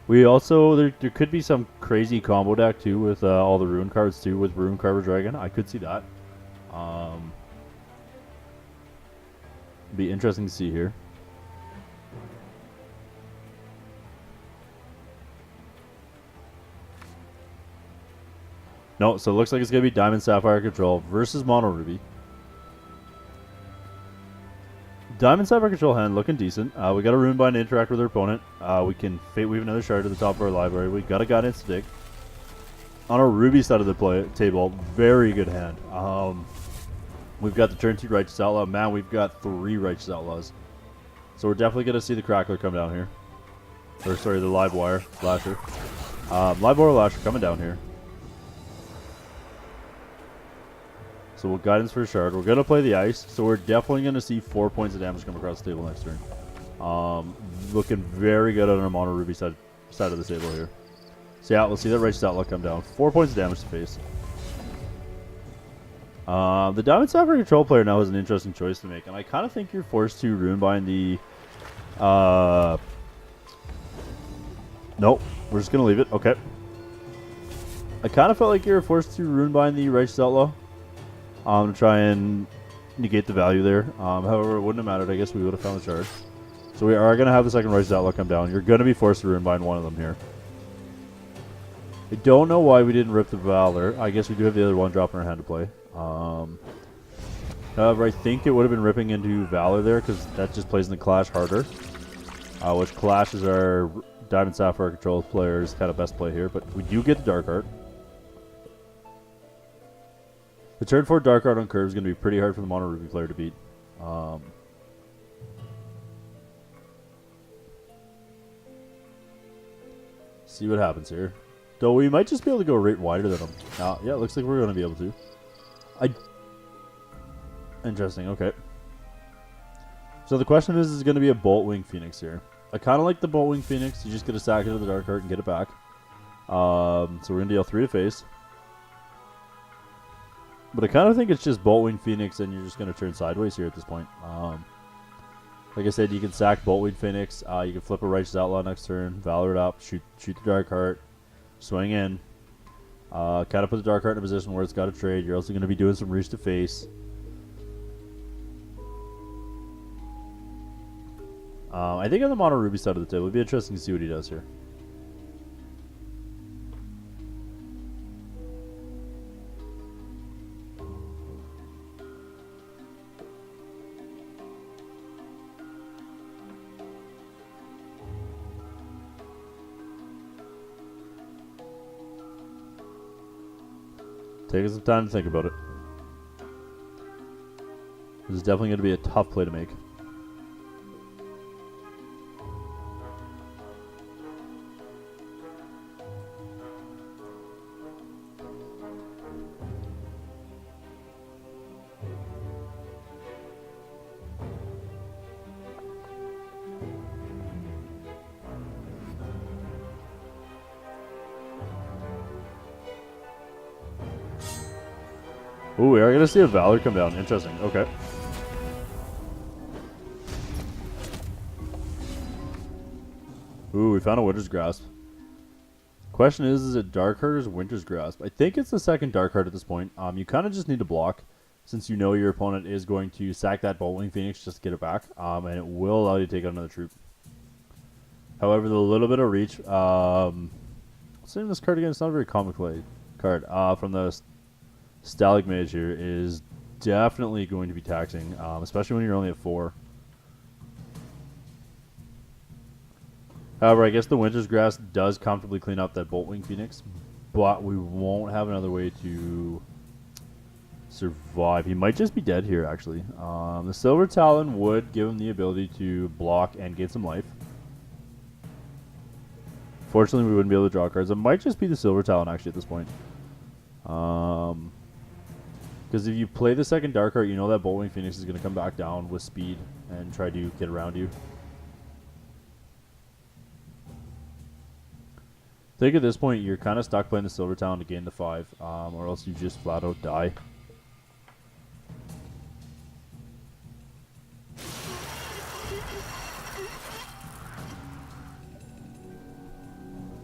We also there could be some crazy combo deck too with all the Rune cards too with Rune Carver Dragon. I could see that. Be interesting to see here. No, so it looks like it's going to be Diamond Sapphire Control versus Mono Ruby. Diamond Sapphire Control hand looking decent. We got a Rune Bind to interact with our opponent. We can Fate Weave another shard to the top of our library. We got a Guidance Stick. On our Ruby side of the table, very good hand. We've got the turn 2 Righteous Outlaw. Man, we've got 3 Righteous Outlaws. So we're definitely going to see the Crackler come down here. Or sorry, the Live Wire Lasher. Live Wire Lasher coming down here. So we'll Guidance for a shard. We're going to play the Ice, so we're definitely going to see 4 points of damage come across the table next turn. Looking very good on our Mono Ruby side of the table here. So yeah, we'll see that Righteous Outlaw come down. 4 points of damage to face. The Diamond Sapphire Control player now has an interesting choice to make, and I kind of think you're forced to Runebind the... Nope, we're just going to leave it. Okay. I kind of felt like you were forced to Runebind the Righteous Outlaw. To try and negate the value there. However, it wouldn't have mattered. I guess we would have found the charge. So we are going to have the second Righteous Outlaw come down. You're going to be forced to Runebind one of them here. I don't know why we didn't rip the Valor. I guess we do have the other one drop in our hand to play. However, I think it would have been ripping into Valor there because that just plays in the Clash harder. Which Clash is our Diamond Sapphire Control player's kind of best play here. But we do get the Dark Art. The turn 4 Dark Art on curve is going to be pretty hard for the Mono Ruby player to beat. See what happens here. Though we might just be able to go right wider than him. Yeah, it looks like we're going to be able to. Interesting, okay. So the question is going to be a Boltwing Phoenix here. I kind of like the Boltwing Phoenix. You just get a sack into the Dark Art and get it back. So we're going to deal 3 to face. But I kind of think it's just Boltwing Phoenix and you're just going to turn sideways here at this point. Like I said, you can sack Boltwing Phoenix. You can flip a Righteous Outlaw next turn, Valor it up, shoot the Dark Heart, swing in. Kind of put the Dark Heart in a position where it's got to trade. You're also going to be doing some reach to face. I think on the Mono Ruby side of the table, it'd be interesting to see what he does here. Taking some time to think about it. This is definitely going to be a tough play to make. Ooh, we are going to see a Valor come down. Interesting. Okay. Ooh, we found a Winter's Grasp. Question is it Dark Heart or Winter's Grasp? I think it's the second Dark Heart at this point. You kind of just need to block since you know your opponent is going to sack that Boltwing Phoenix just to get it back. And it will allow you to take out another troop. However, the little bit of reach. What's the name of this card again? It's not a very common play card. From the Stalagmage here is definitely going to be taxing, especially when you're only at 4. However, I guess the Winter's Grasp does comfortably clean up that Boltwing Phoenix, but we won't have another way to survive. He might just be dead here, actually. The Silver Talon would give him the ability to block and gain some life. Fortunately, we wouldn't be able to draw cards. It might just be the Silver Talon, actually, at this point. Because if you play the second Dark Heart, you know that Boltwing Phoenix is going to come back down with speed and try to get around you. I think at this point you're kind of stuck playing the Silver Talon to gain the 5, or else you just flat out die.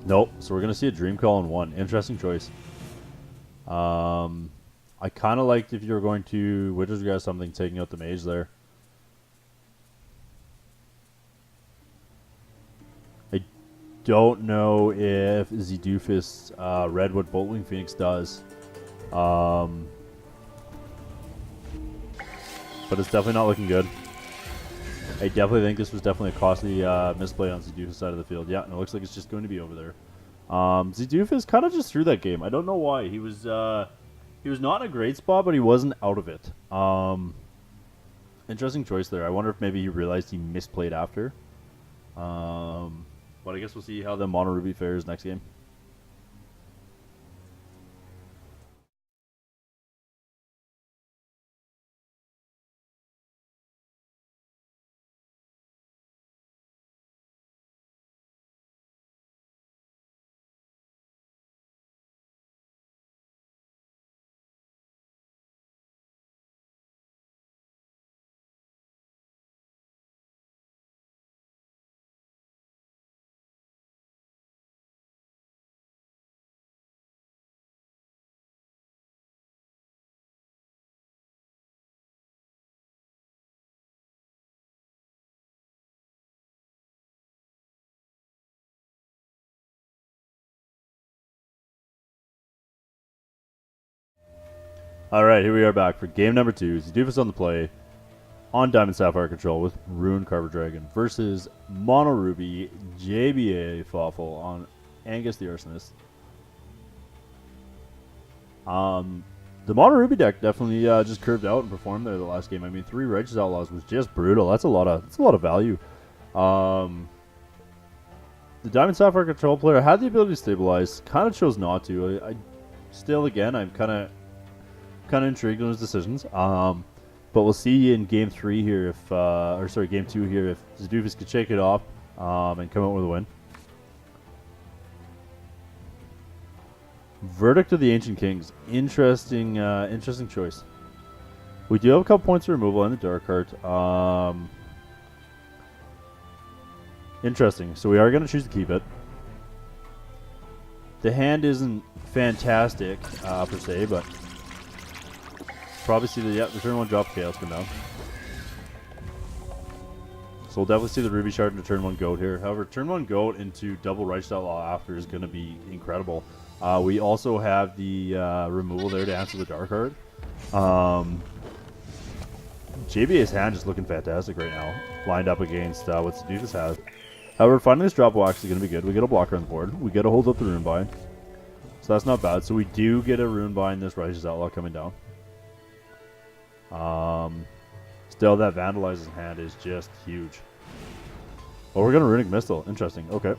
Nope. So we're gonna see a Dream Call in 1. Interesting choice. I kind of liked if you were going to Witcher's Grasp something, taking out the mage there. I don't know if Zidufus read what Boltwing Phoenix does. But it's definitely not looking good. I definitely think this was definitely a costly misplay on Zidufus' side of the field. Yeah, and it looks like it's just going to be over there. Zidufus kind of just threw that game. I don't know why. He was not in a great spot, but he wasn't out of it. Interesting choice there. I wonder if maybe he realized he misplayed after. But I guess we'll see how the Mono Ruby fares next game. Alright, here we are back for game number 2. Zidufus on the play on Diamond Sapphire control with Rune Carver Dragon versus Mono Ruby JBA Fawful on Angus the Arsonist. The Mono Ruby deck definitely just curved out and performed there the last game. I mean, 3 Righteous Outlaws was just brutal. That's a lot of value. The Diamond Sapphire control player had the ability to stabilize, kind of chose not to. I still, again, I'm kind of intrigued on his decisions. But we'll see in game 3 here if, game 2 here, if Zidufus could shake it off and come out with a win. Verdict of the Ancient Kings. Interesting choice. We do have a couple points of removal in the Dark Heart. Interesting. So we are going to choose to keep it. The hand isn't fantastic per se, but probably see the turn 1 drop Chaos come down. So we'll definitely see the Ruby Shard into turn 1 Goat here. However, turn 1 Goat into double Righteous Outlaw after is going to be incredible. We also have the removal there to answer the Dark Heart. JBA's hand is looking fantastic right now, lined up against what Zidufus has. However, finding this drop will actually going to be good. We get a blocker on the board. We get to hold up the Rune Bind. So that's not bad. So we do get a Rune Bind, this Righteous Outlaw coming down. Still, that Vandalizes hand is just huge. Oh, we're going to Runic Missile. Interesting. Okay.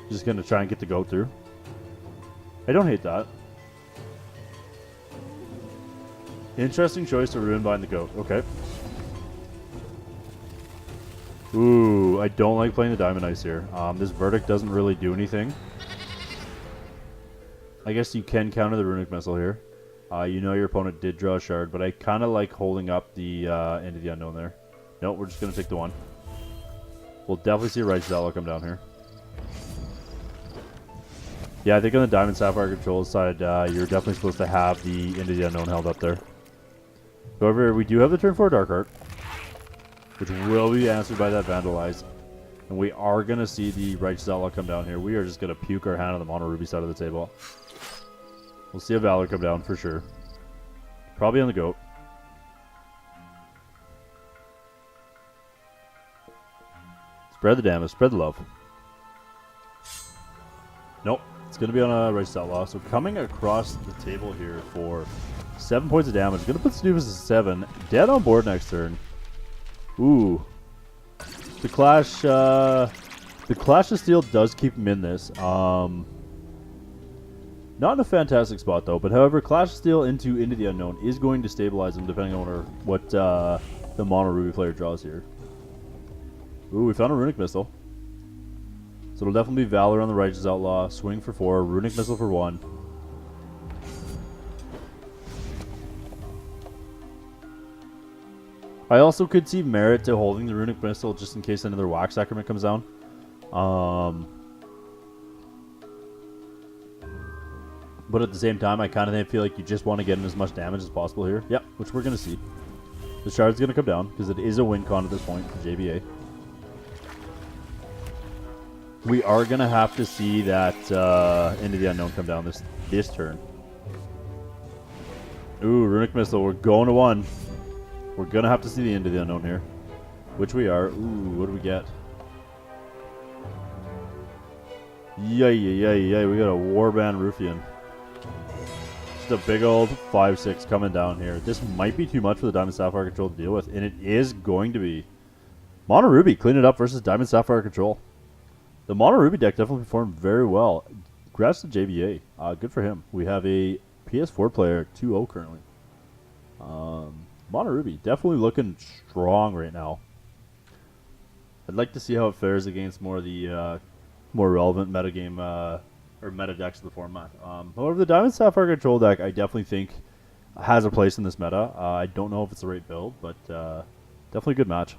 Just going to try and get the Goat through. I don't hate that. Interesting choice to Rune Bind the Goat. Okay. Ooh, I don't like playing the Diamond Ice here. This Verdict doesn't really do anything. I guess you can counter the Runic Missile here. You know your opponent did draw a shard, but I kind of like holding up the End of the Unknown there. Nope, we're just going to take the 1. We'll definitely see a Righteous Outlaw come down here. Yeah, I think on the Diamond Sapphire control side, you're definitely supposed to have the End of the Unknown held up there. However, we do have the turn 4 Dark Heart, which will be answered by that Vandalize. And we are going to see the Righteous Outlaw come down here. We are just going to puke our hand on the Mono Ruby side of the table. We'll see a Valor come down for sure. Probably on the Goat. Spread the damage, spread the love. Nope, it's going to be on a Righteous Outlaw. So coming across the table here for 7 points of damage. Going to put Zidufus at 7. Dead on board next turn. Ooh. The Clash of Steel does keep him in this. Not in a fantastic spot though, but however, Clash of Steel into the Unknown is going to stabilize him depending on what the Mono Ruby player draws here. Ooh, we found a Runic Missile. So it'll definitely be Valor on the Righteous Outlaw, Swing for 4, Runic Missile for 1. I also could see merit to holding the Runic Missile just in case another Wax Sacrament comes down. But at the same time, I kind of feel like you just want to get in as much damage as possible here. Yep, which we're going to see. The Shard's going to come down because it is a win con at this point for JBA. We are going to have to see that Into the Unknown come down this turn. Ooh, Runic Missile. We're going to 1. We're going to have to see the Into the Unknown here. Which we are. Ooh, what do we get? Yay. We got a Warband Ruffian. Just a big old 5/6 coming down here. This might be too much for the Diamond Sapphire Control to deal with, and it is going to be. Mono Ruby clean it up versus Diamond Sapphire Control. The Mono Ruby deck definitely performed very well. Congrats to JBA. Good for him. We have a PS4 player 2-0 currently. Mono Ruby definitely looking strong right now. I'd like to see how it fares against more of the more relevant metagame or meta decks of the format. However, the Diamond Sapphire Control deck I definitely think has a place in this meta. I don't know if it's the right build, but definitely a good match.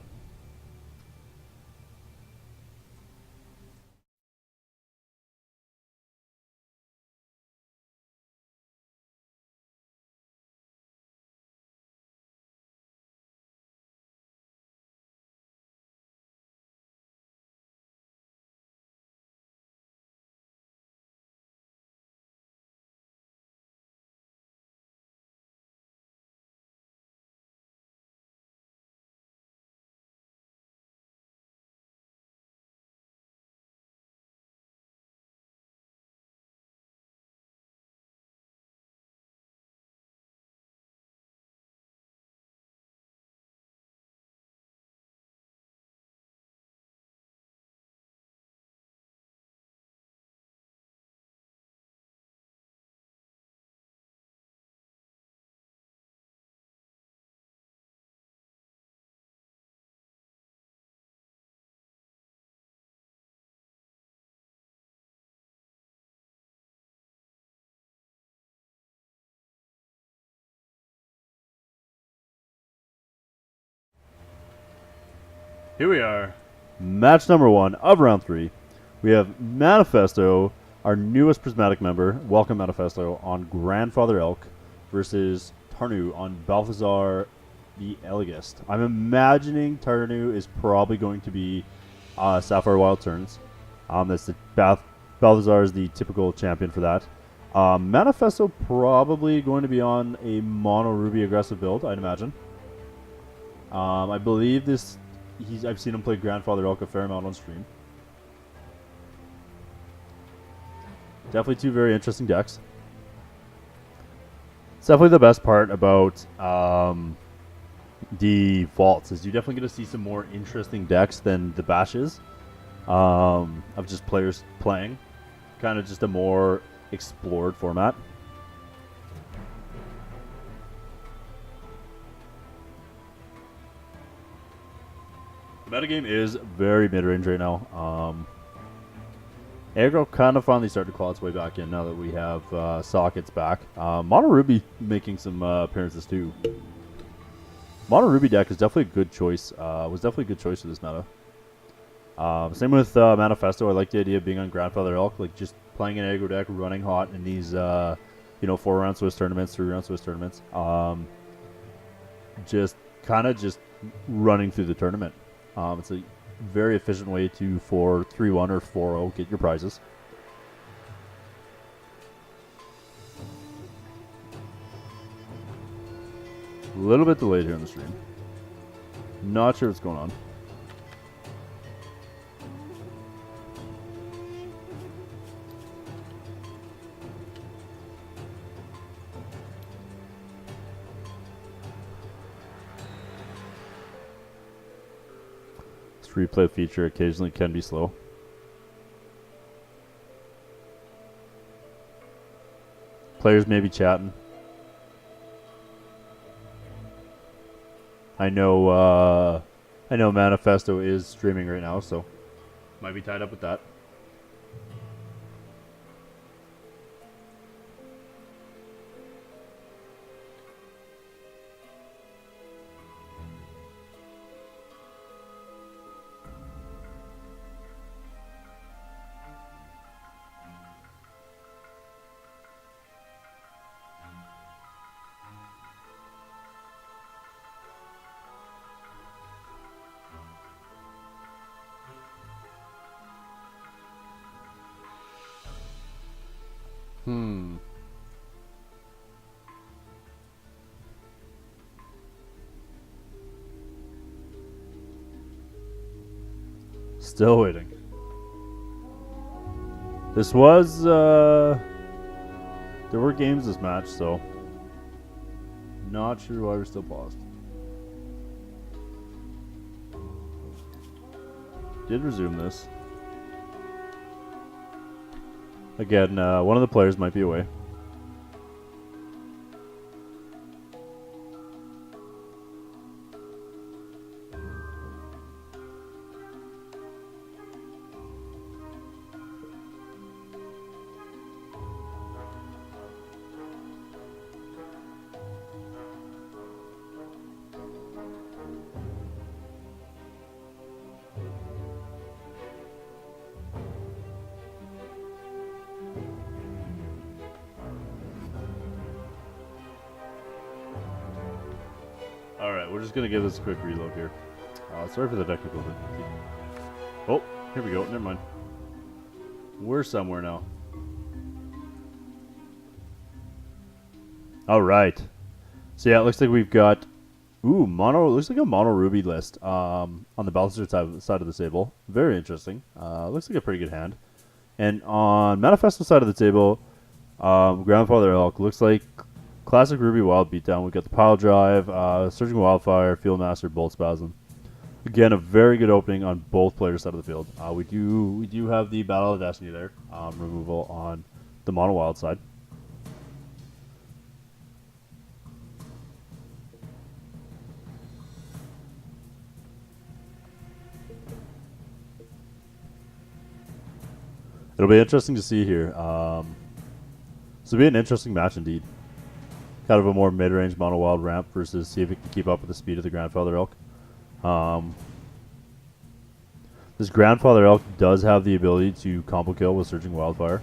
Here we are. Match number 1 of round 3. We have Manifesto, our newest Prismatic member. Welcome, Manifesto, on Grandfather Elk versus Tarnu on Balthazar the Elegist. I'm imagining Tarnu is probably going to be Sapphire Wild Turns. That's the Balthazar is the typical champion for that. Manifesto probably going to be on a Mono Ruby aggressive build, I'd imagine. I believe this... I've seen him play Grandfather Elk a fair amount on stream. Definitely two very interesting decks. It's definitely the best part about the vaults is you definitely get to see some more interesting decks than the bashes of just players playing. Kind of just a more explored format. The metagame is very mid-range right now. Aggro kind of finally started to claw its way back in now that we have Sockets back. Mono Ruby making some appearances too. Mono Ruby deck is definitely a good choice. Was definitely a good choice for this meta. Same with Manifesto. I like the idea of being on Grandfather Elk, like just playing an aggro deck, running hot in these 4-round Swiss tournaments, 3-round Swiss tournaments. Just running through the tournament. It's a very efficient way to, for 3-1 or 4-0, get your prizes. A little bit delayed here on the stream. Not sure what's going on. Replay feature occasionally can be slow. players may be chatting. I know Manifesto is streaming right now, so might be tied up with that. Still waiting. This was, there were games this match, so not sure why we're still paused. Did resume this. Again, one of the players might be away. Alright, we're just going to give this a quick reload here. Sorry for the technical difficulty. Oh, here we go. Never mind. We're somewhere now. Alright. So yeah, it looks like we've got... Ooh, looks like a mono ruby list on the balancer side of the table. Very interesting. Looks like a pretty good hand. And on Manifesto side of the table, Grandfather Elk looks like classic Ruby Wild Beatdown. We've got the Pile Drive, Surging Wildfire, Field Master, Bolt Spasm. Again, a very good opening on both players' side of the field. We do have the Battle of Destiny there, removal on the Mono Wild side. It'll be interesting to see here. This will be an interesting match indeed. Kind of a more mid-range Mono Wild ramp versus see if it can keep up with the speed of the Grandfather Elk. This Grandfather Elk does have the ability to combo kill with Surging Wildfire.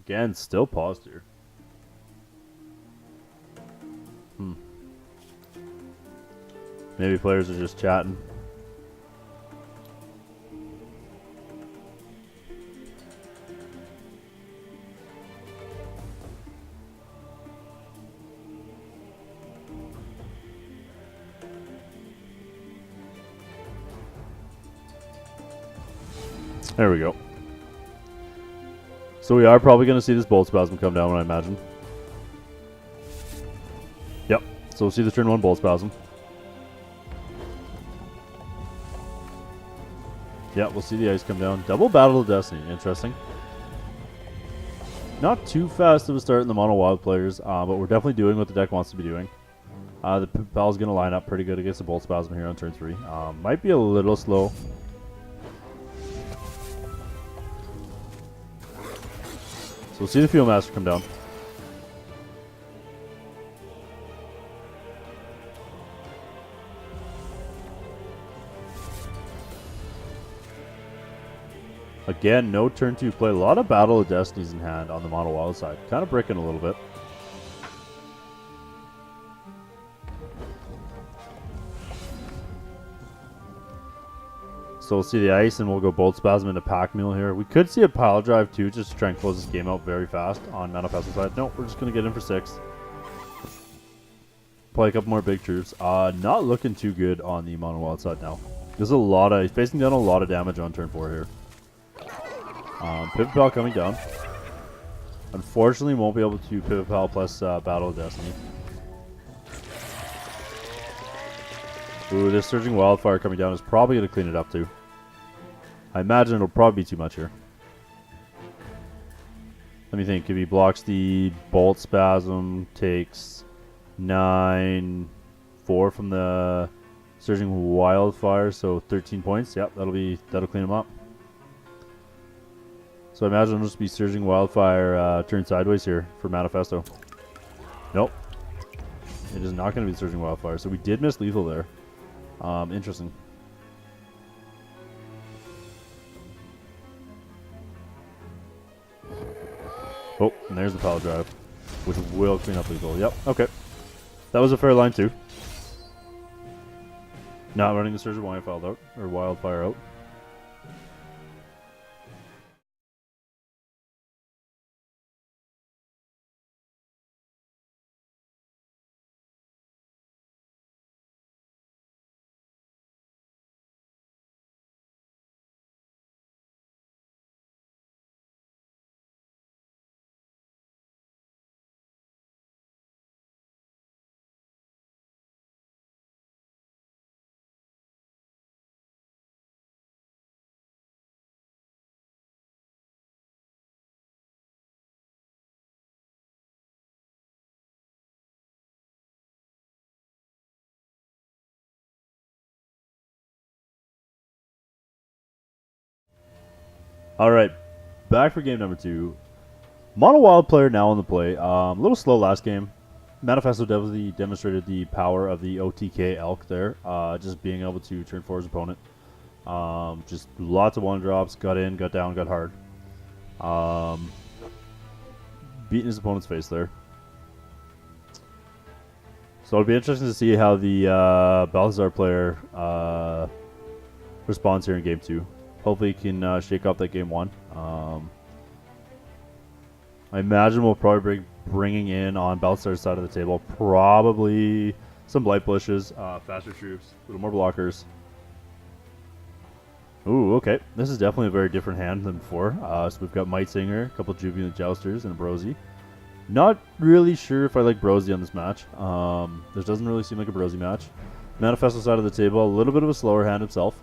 Again, still paused here. Maybe players are just chatting. There we go. So we are probably going to see this Bolt Spasm come down, I imagine. Yep. So we'll see the turn 1 Bolt Spasm. Yeah, we'll see the ice come down. Double Battle of Destiny. Interesting. Not too fast of a start in the Mono Wild players, but we're definitely doing what the deck wants to be doing. The Pal's going to line up pretty good against the Bolt Spasm here on turn 3. Might be a little slow. So we'll see the Field Master come down. Again, no turn 2 play. A lot of Battle of Destinies in hand on the Mono Wild side. Kind of bricking a little bit. So we'll see the ice, and we'll go Bolt Spasm into Pack Mule here. We could see a Pile Drive too, just to try and close this game out very fast on Manifesto side. No, we're just going to get in for 6. Play a couple more big troops. Not looking too good on the Mono Wild side now. There's a lot of, he's facing down a lot of damage on turn 4 here. Pivot Pal coming down. Unfortunately, won't be able to Pivot Pal plus Battle of Destiny. Ooh, this Surging Wildfire coming down is probably going to clean it up too. I imagine it'll probably be too much here. Let me think. If he blocks the Bolt Spasm, takes 9, 4 from the Surging Wildfire, so 13 points. Yep, that'll clean him up. So I imagine it'll just be Surging Wildfire turn sideways here for Manifesto. Nope. It is not going to be Surging Wildfire, so we did miss lethal there. Interesting. Oh, and there's the Pile Drive, which will clean up lethal. Yep, okay. That was a fair line too. Not running the Surge of Wildfire out. Alright, back for game number 2. Mono Wild player now on the play. A little slow last game. Manifesto definitely demonstrated the power of the OTK Elk there. Just being able to turn 4 his opponent. Just lots of 1-drops. Got in, got down, got hard. Beating his opponent's face there. So it'll be interesting to see how the Balthazar player responds here in game 2. Hopefully he can shake off that game 1. I imagine we'll probably be bringing in on Balthazar's side of the table probably some Blight Bushes, faster troops, a little more blockers. Ooh, okay. This is definitely a very different hand than before. So we've got Might Singer, a couple Jubilant Jousters, and a Brosy. Not really sure if I like Brosy on this match. This doesn't really seem like a Brosy match. Manifesto side of the table, a little bit of a slower hand himself.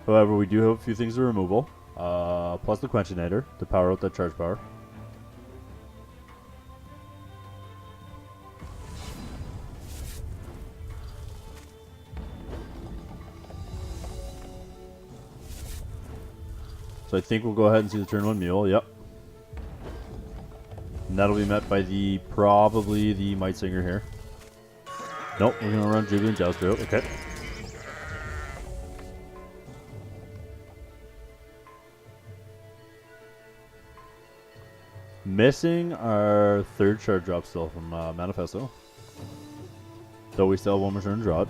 However, we do have a few things to removal, plus the Quenchinator to power out that charge power. So I think we'll go ahead and see the turn 1 Mule, yep. And that'll be met by probably the Might Singer here. Nope, we're going to run Jubilant Jouster out, okay. Missing our 3rd charge drop still from Manifesto. Though we still have 1 more turn to draw it.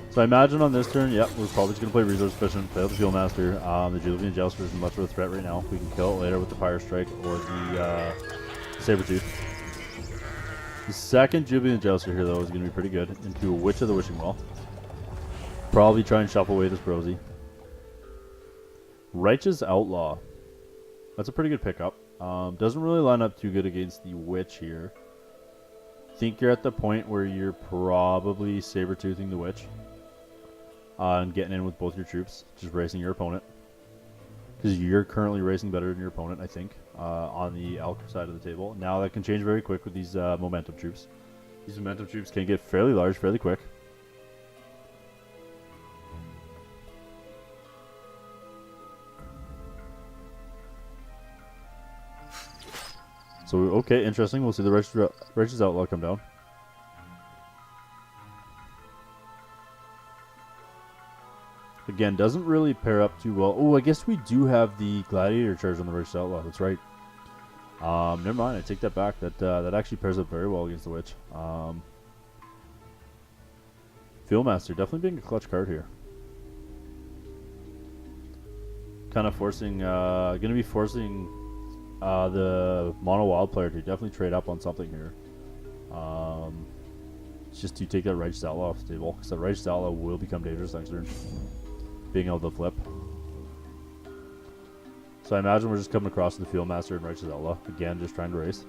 So I imagine on this turn, yep, we're probably just going to play Resource Efficient, play out the Fuel Master. The Jubilant Jouster isn't much of a threat right now. We can kill it later with the Fire Strike or the Sabertooth. The second Jubilant Jouster here, though, is going to be pretty good into Witch of the Wishing Well. Probably try and shuffle away this Brosy. Righteous Outlaw. That's a pretty good pickup. Doesn't really line up too good against the Witch here. Think you're at the point where you're probably Sabertoothing the Witch. And getting in with both your troops, just racing your opponent. Because you're currently racing better than your opponent, I think, on the Elk side of the table. Now that can change very quick with these Momentum troops. These Momentum troops can get fairly large, fairly quick. So, okay, interesting. We'll see the Righteous Outlaw come down. Again, doesn't really pair up too well. Oh, I guess we do have the Gladiator charge on the Righteous Outlaw. That's right. Never mind. I take that back. That actually pairs up very well against the Witch. Fuel Master definitely being a clutch card here. kind of forcing, going to be forcing the mono wild player to definitely trade up on something here. Just to take that Righteous Outlaw off the table, because that Righteous Outlaw will become dangerous next turn, being able to flip. So I imagine we're just coming across to the Fieldmaster and Righteous Outlaw. Again, just trying to race.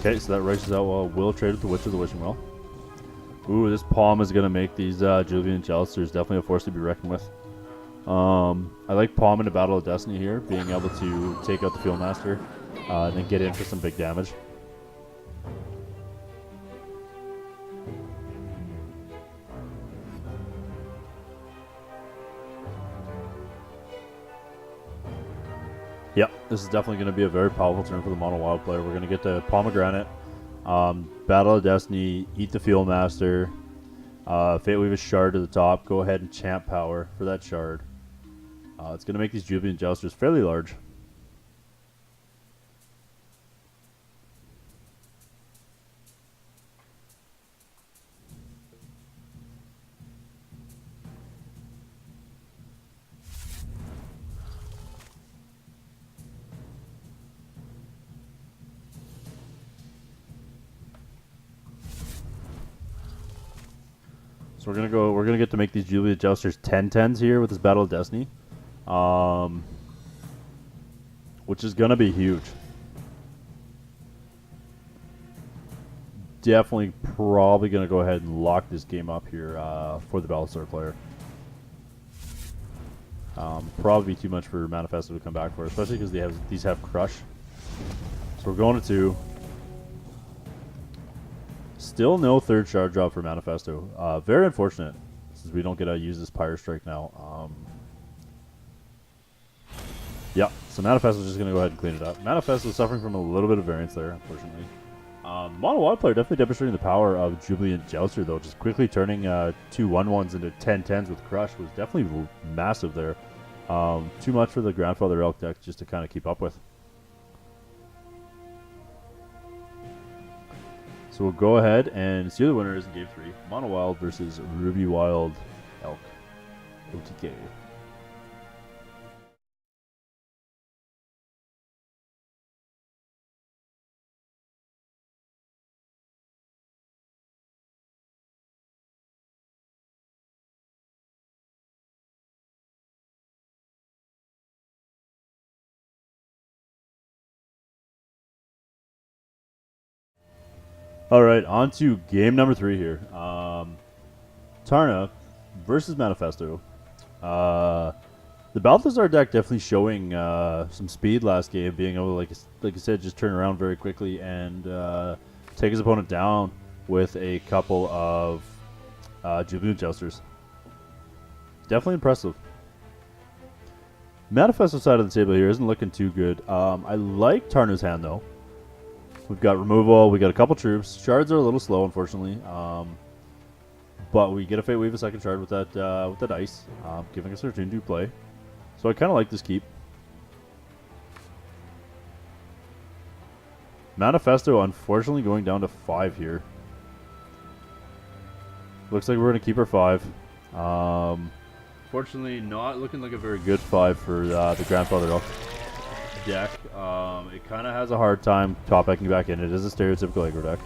Okay, so that Righteous Outlaw will trade with the Witch of the Wishing Well. Ooh, this Palm is going to make these Jubilant Jousters definitely a force to be reckoned with. I like Palm in the Battle of Destiny here, being able to take out the Fieldmaster and then get in for some big damage. Yep, this is definitely going to be a very powerful turn for the Mono Wild player. We're going to get the Pomegranate, Battle of Destiny, eat the Fieldmaster, Fate Weave a Shard to the top, go ahead and champ power for that shard. It's going to make these Jubilant Jousters fairly large. So we're gonna get to make these Jubilant Jousters 10-10s here with this Battle of Destiny. Which is gonna be huge. Definitely probably gonna go ahead and lock this game up here for the Battlestar player. Probably be too much for Manifesto to come back for, especially because these have Crush. So we're going to 2. Still no third shard drop for Manifesto. Very unfortunate, since we don't get to use this Pyre Strike now. Yeah, so Manifesto's just going to go ahead and clean it up. Manifesto's suffering from a little bit of variance there, unfortunately. Mono Wild player definitely demonstrating the power of Jubilant Jouster, though. Just quickly turning 2 1-1s into 10-10s with Crush was definitely massive there. Too much for the Grandfather Elk deck just to kind of keep up with. So we'll go ahead and see who the winner is in Game 3. Mono Wild versus Ruby Wild Elk. OTK. All right, on to game number 3 here. Tarna versus Manifesto. The Balthazar deck definitely showing some speed last game, being able to, like I said, just turn around very quickly and take his opponent down with a couple of Jubilant Jousters. Definitely impressive. Manifesto side of the table here isn't looking too good. I like Tarna's hand, though. We've got removal, we got a couple troops. Shards are a little slow, unfortunately. But we get a Fate Weave a second shard with that ice, giving us our turn to play. So I kind of like this keep. Manifesto, unfortunately, going down to 5 here. Looks like we're going to keep our 5. Fortunately, not looking like a very good 5 for the Grandfather Elk deck. It kind of has a hard time top decking back in. It is a stereotypical aggro deck.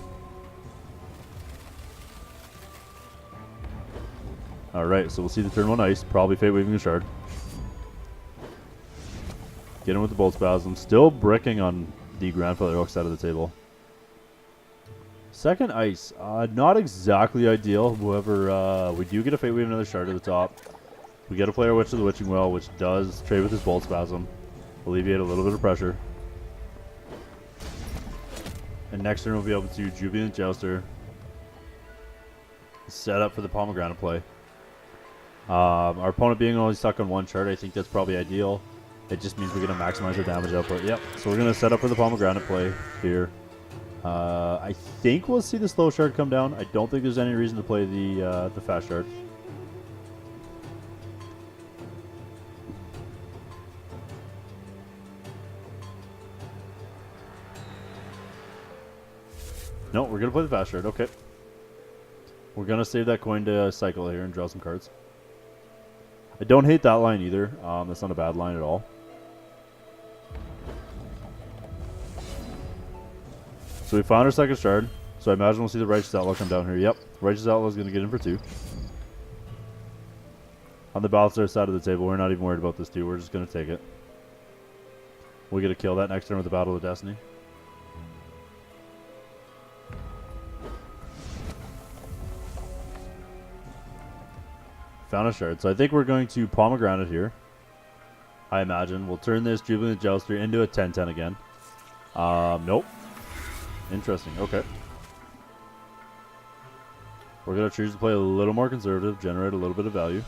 Alright, so we'll see the turn 1 ice. Probably Fate Weaving a Shard. Get in with the Bolt Spasm. Still bricking on the Grandfather Elk side of the table. Second ice. Not exactly ideal. However, we do get a Fate Weave another Shard to the top. We get a player Witch of the Witching Well, which does trade with his Bolt Spasm. Alleviate a little bit of pressure. And next turn we'll be able to Jubilant Jouster. Set up for the Pomegranate play. Our opponent being only stuck on 1 chart, I think that's probably ideal. It just means we're going to maximize our damage output. Yep, so we're going to set up for the Pomegranate play here. I think we'll see the slow shard come down. I don't think there's any reason to play the fast shard. No, we're going to play the fast shard. Okay. We're going to save that coin to cycle here and draw some cards. I don't hate that line either. That's not a bad line at all. So we found our second shard. So I imagine we'll see the Righteous Outlaw come down here. Yep. Righteous Outlaw is going to get in for 2. On the Balthazar side of the table, we're not even worried about this 2. We're just going to take it. We'll get a kill that next turn with the Battle of Destiny. Found a shard. So I think we're going to Pomegranate here. I imagine. We'll turn this Jubilant Jouster into a 10-10 again. Nope. Interesting. Okay. We're going to choose to play a little more conservative, generate a little bit of value.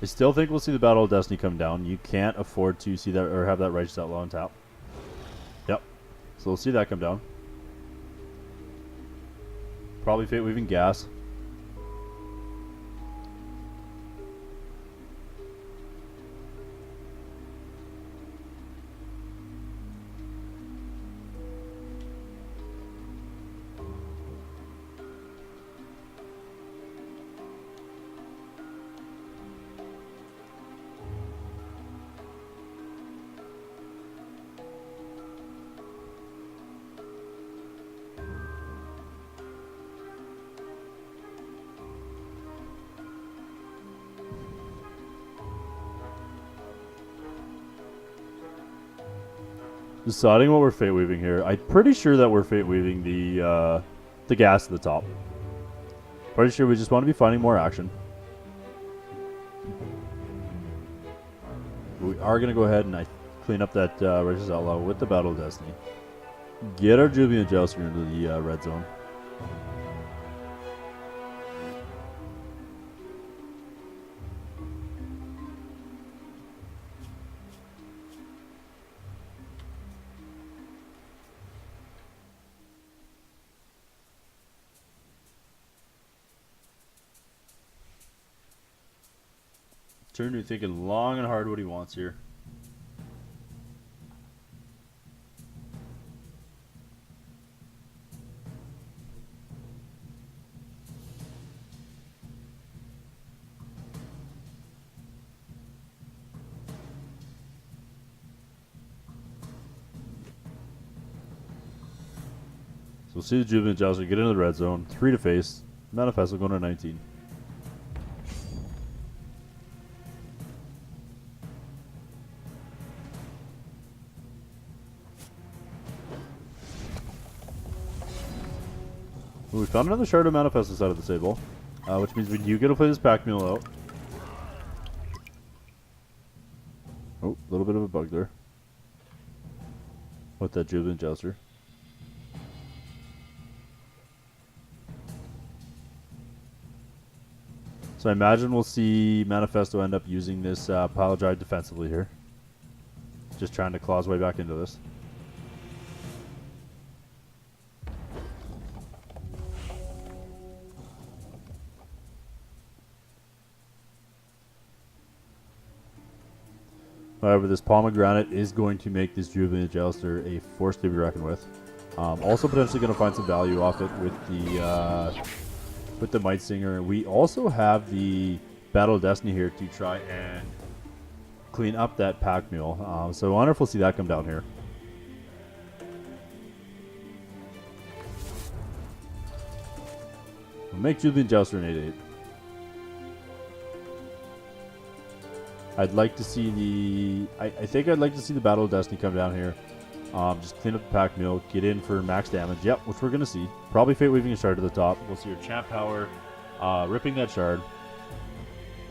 I still think we'll see the Battle of Destiny come down. You can't afford to see that or have that Righteous Outlaw on tap. Yep. So we'll see that come down. Probably Fate Weaving Gas. Deciding what we're Fate Weaving here. I'm pretty sure that we're Fate Weaving the gas at the top. Pretty sure we just want to be finding more action. We are going to go ahead and clean up that Righteous Outlaw with the Battle of Destiny. Get our Jubilant Jouster into the red zone. Turn to thinking long and hard what he wants here. So we'll see the Jubilant Jouster get into the red zone. 3 to face. Manifesto going to 19. Ooh, we found another Shard of Manifesto side of the table, which means we do get to play this pack mule out. Oh, a little bit of a bug there with that Jubilant Jouster. So I imagine we'll see Manifesto end up using this Pile Drive defensively here. Just trying to claw his way back into this. However, this Pomegranate is going to make this Jubilant Jouster a force to be reckoned with. Also potentially going to find some value off it with the Might Singer. We also have the Battle of Destiny here to try and clean up that pack mule. So I wonder if we'll see that come down here. We'll make Jubilant Jouster an 8-8. I'd like to see the... I think I'd like to see the Battle of Destiny come down here. Just clean up the pack mule, get in for max damage. Yep, which we're going to see. Probably Fate Weaving a shard to the top. We'll see your Champ Power ripping that shard,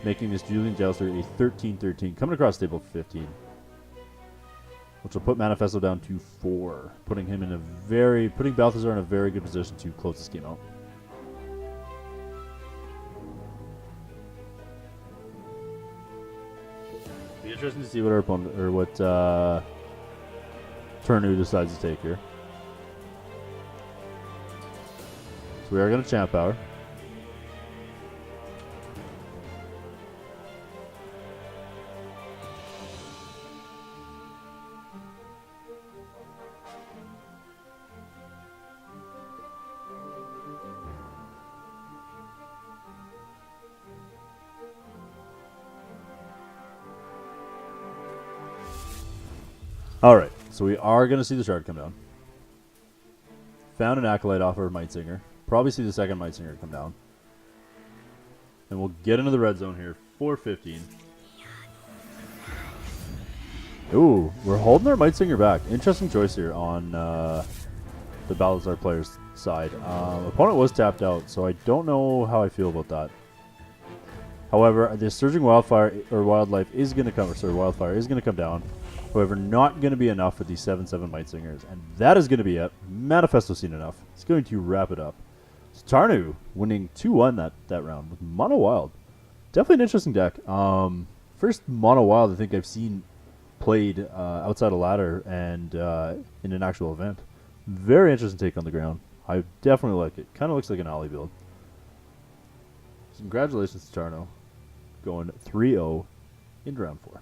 making this Jubilant Jouster a 13-13, coming across table 15. Which will put Manifesto down to 4, putting Balthazar in a very good position to close this game out. Be interesting to see what our opponent or what Turnu decides to take here. So we are going to Champ Power. Alright, so we are going to see the shard come down. Found an Acolyte off our Might Singer. Probably see the second Might Singer come down. And we'll get into the red zone here. 415. Ooh, we're holding our Might Singer back. Interesting choice here on the Balazar player's side. Opponent was tapped out, so I don't know how I feel about that. However, the Surging Wildfire or Wildlife is going to come, or sorry, Wildfire is going to come down. However, not going to be enough for these 7/7 Might Singers, and that is going to be it. Manifesto seen enough. It's going to wrap it up. So Tarnu winning 2-1 that round with Mono Wild. Definitely an interesting deck. First Mono Wild I think I've seen played outside of ladder and in an actual event. Very interesting take on the ground. I definitely like it. Kind of looks like an Ollie build. So congratulations to Tarnu, going 3-0 in round 4.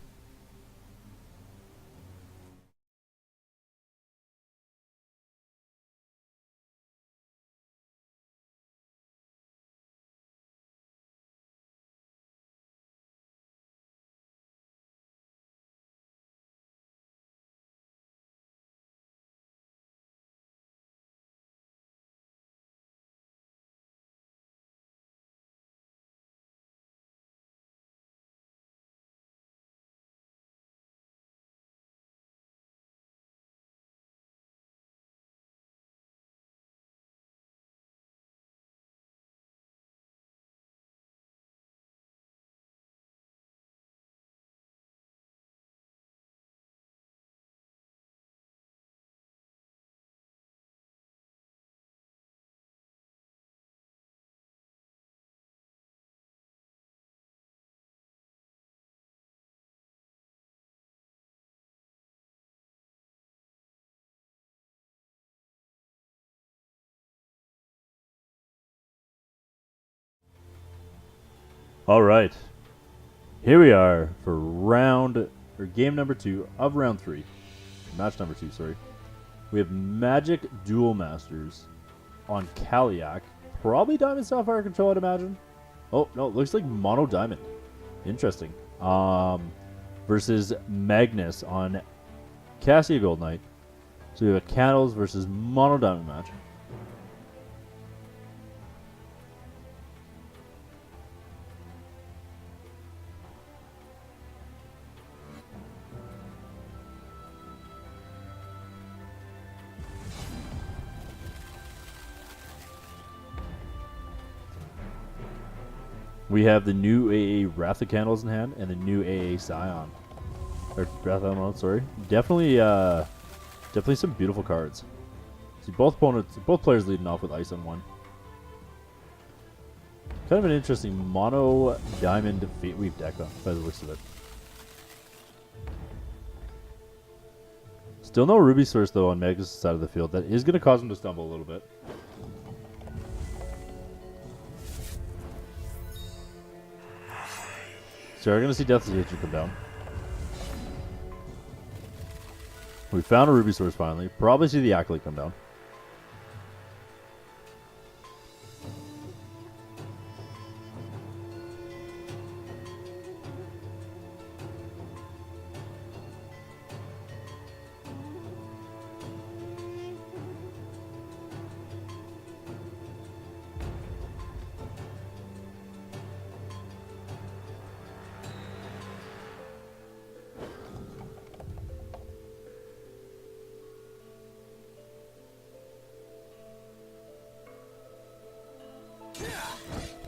All right, here we are for game number 2 of round 3, match number 2. Sorry, we have Magic Duel Masters on Kaliak, probably Diamond Sapphire control, I'd imagine. Oh no, it looks like Mono Diamond. Interesting. Versus Magnus on Cassia Gold Knight. So we have a Candles versus Mono Diamond match. We have the new AA Wrath of Candles in hand and the new AA Scion. Or Wrath of Candles, sorry. Definitely some beautiful cards. See, both players leading off with Ice on 1. Kind of an interesting Mono Diamond Fate Weave deck by the looks of it. Still no Ruby Source though on Magnus' side of the field. That is going to cause him to stumble a little bit. So we're going to see Deathless Agent come down. We found a Ruby Source finally. Probably see the Acolyte come down.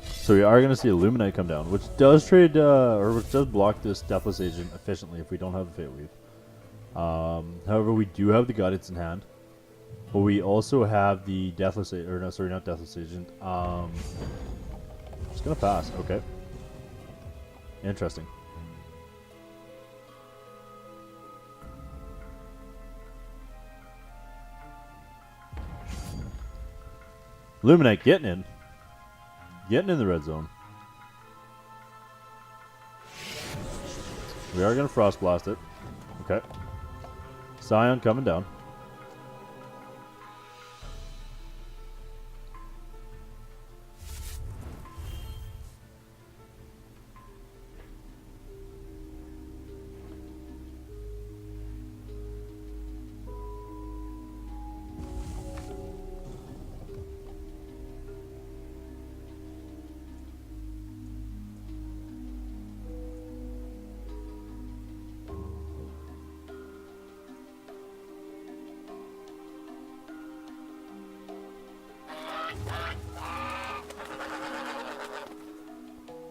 So we are going to see Illuminate come down, which does trade, or which does block this Deathless Agent efficiently if we don't have the Fate Weave. However, we do have the Guidance in hand, but we also have the Deathless Agent, or no, sorry, not Deathless Agent. Just going to pass, okay. Interesting. Illuminate getting in. Getting in the red zone. We are going to Frost Blast it. Okay. Scion coming down.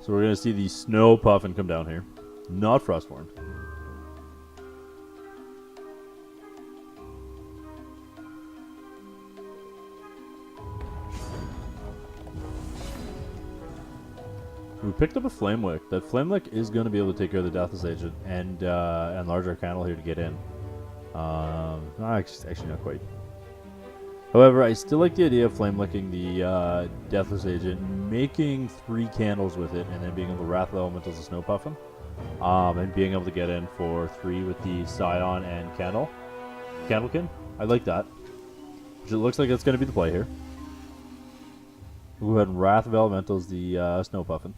So we're going to see the Snow Puffin come down here. Not Frostborn. We picked up a Flamewick. That Flamewick is going to be able to take care of the Deathless Agent and Enlarge Arcanal here to get in. Actually not quite. However, I still like the idea of Flamelicking the Deathless Agent, making 3 candles with it, and then being able to Wrath Elementals the Snow Puffin. And being able to get in for 3 with the Scion and Candlekin. I like that. Which it looks like it's going to be the play here. We'll go ahead and Wrath of Elementals the Snow Puffin.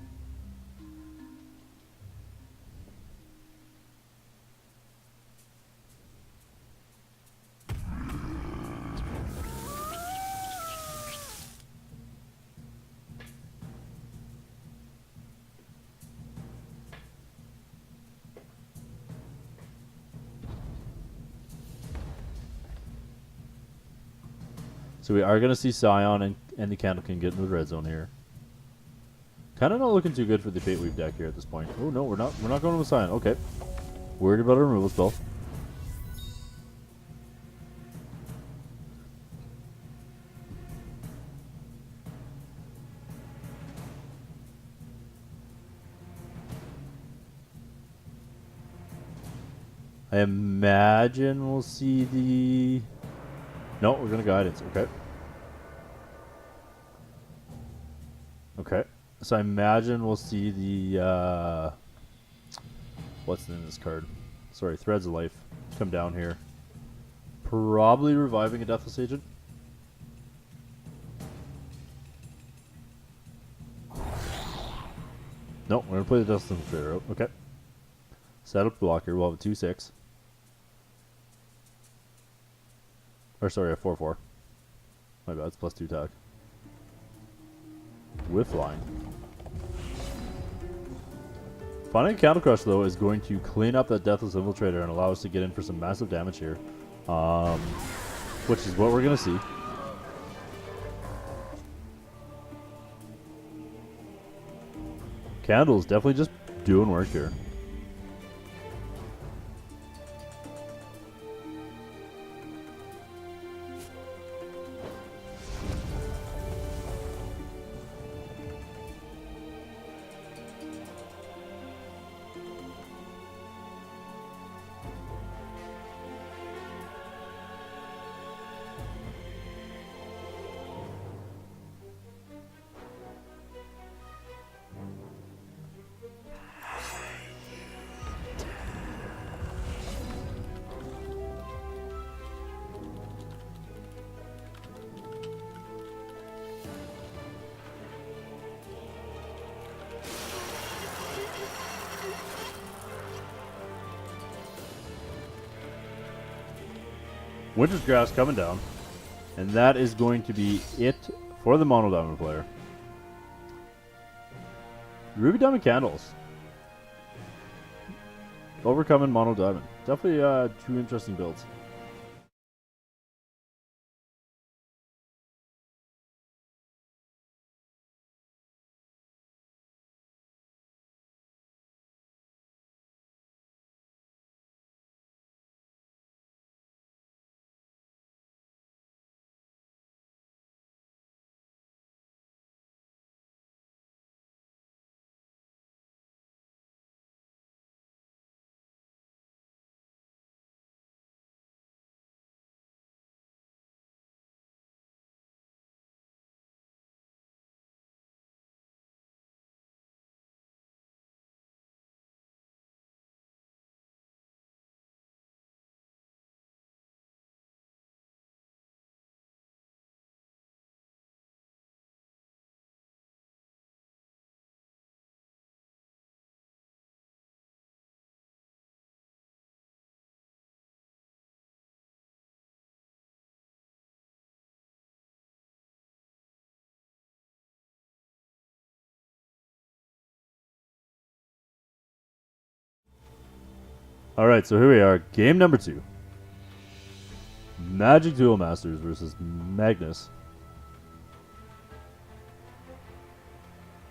So we are going to see Scion and the Candlekin get into the red zone here. Kind of not looking too good for the Fate Weave deck here at this point. Oh no, we're not going with Scion. Okay. Worried about a removal spell. I imagine we'll see the... No, we're going to Guidance. Okay. Okay. So I imagine we'll see the... what's the name of this card? Sorry, Threads of Life. Come down here. Probably reviving a Deathless Agent. No, we're going to play the Deathless Infiltrator out. Okay. Set up blocker. We'll have a 2-6. Or sorry, a 4-4. My bad, it's +2 attack. With flying. Finding a Counter Crush, though, is going to clean up that Deathless Infiltrator and allow us to get in for some massive damage here. Which is what we're going to see. Candle's definitely just doing work here. Winter's Grasp coming down. And that is going to be it for the Mono Diamond player. Ruby Diamond Candles. Overcoming Mono Diamond. Definitely 2 interesting builds. Alright, so here we are. Game number 2. Magic Duel Masters versus Magnus.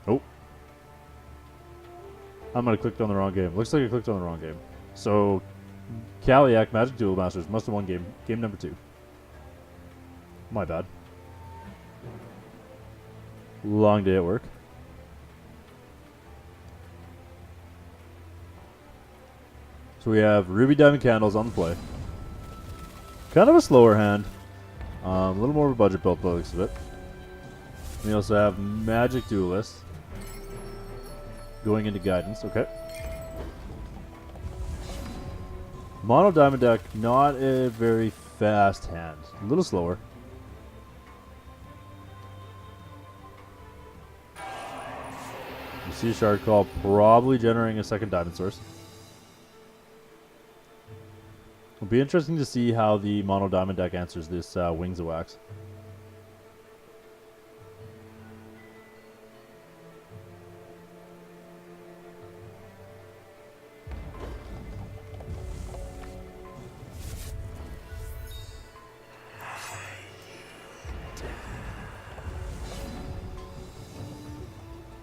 Oh. I might have clicked on the wrong game. Looks like I clicked on the wrong game. So, Kaliak Magic Duel Masters must have won game number 2. My bad. Long day at work. So we have Ruby Diamond Candles on the play. Kind of a slower hand. A little more of a budget build by the looks of it. We also have Magic Duelist going into Guidance. Okay. Mono Diamond deck, not a very fast hand. A little slower. You see a Shard Call probably generating a second Diamond Source. It'll be interesting to see how the Mono Diamond deck answers this Wings of Wax.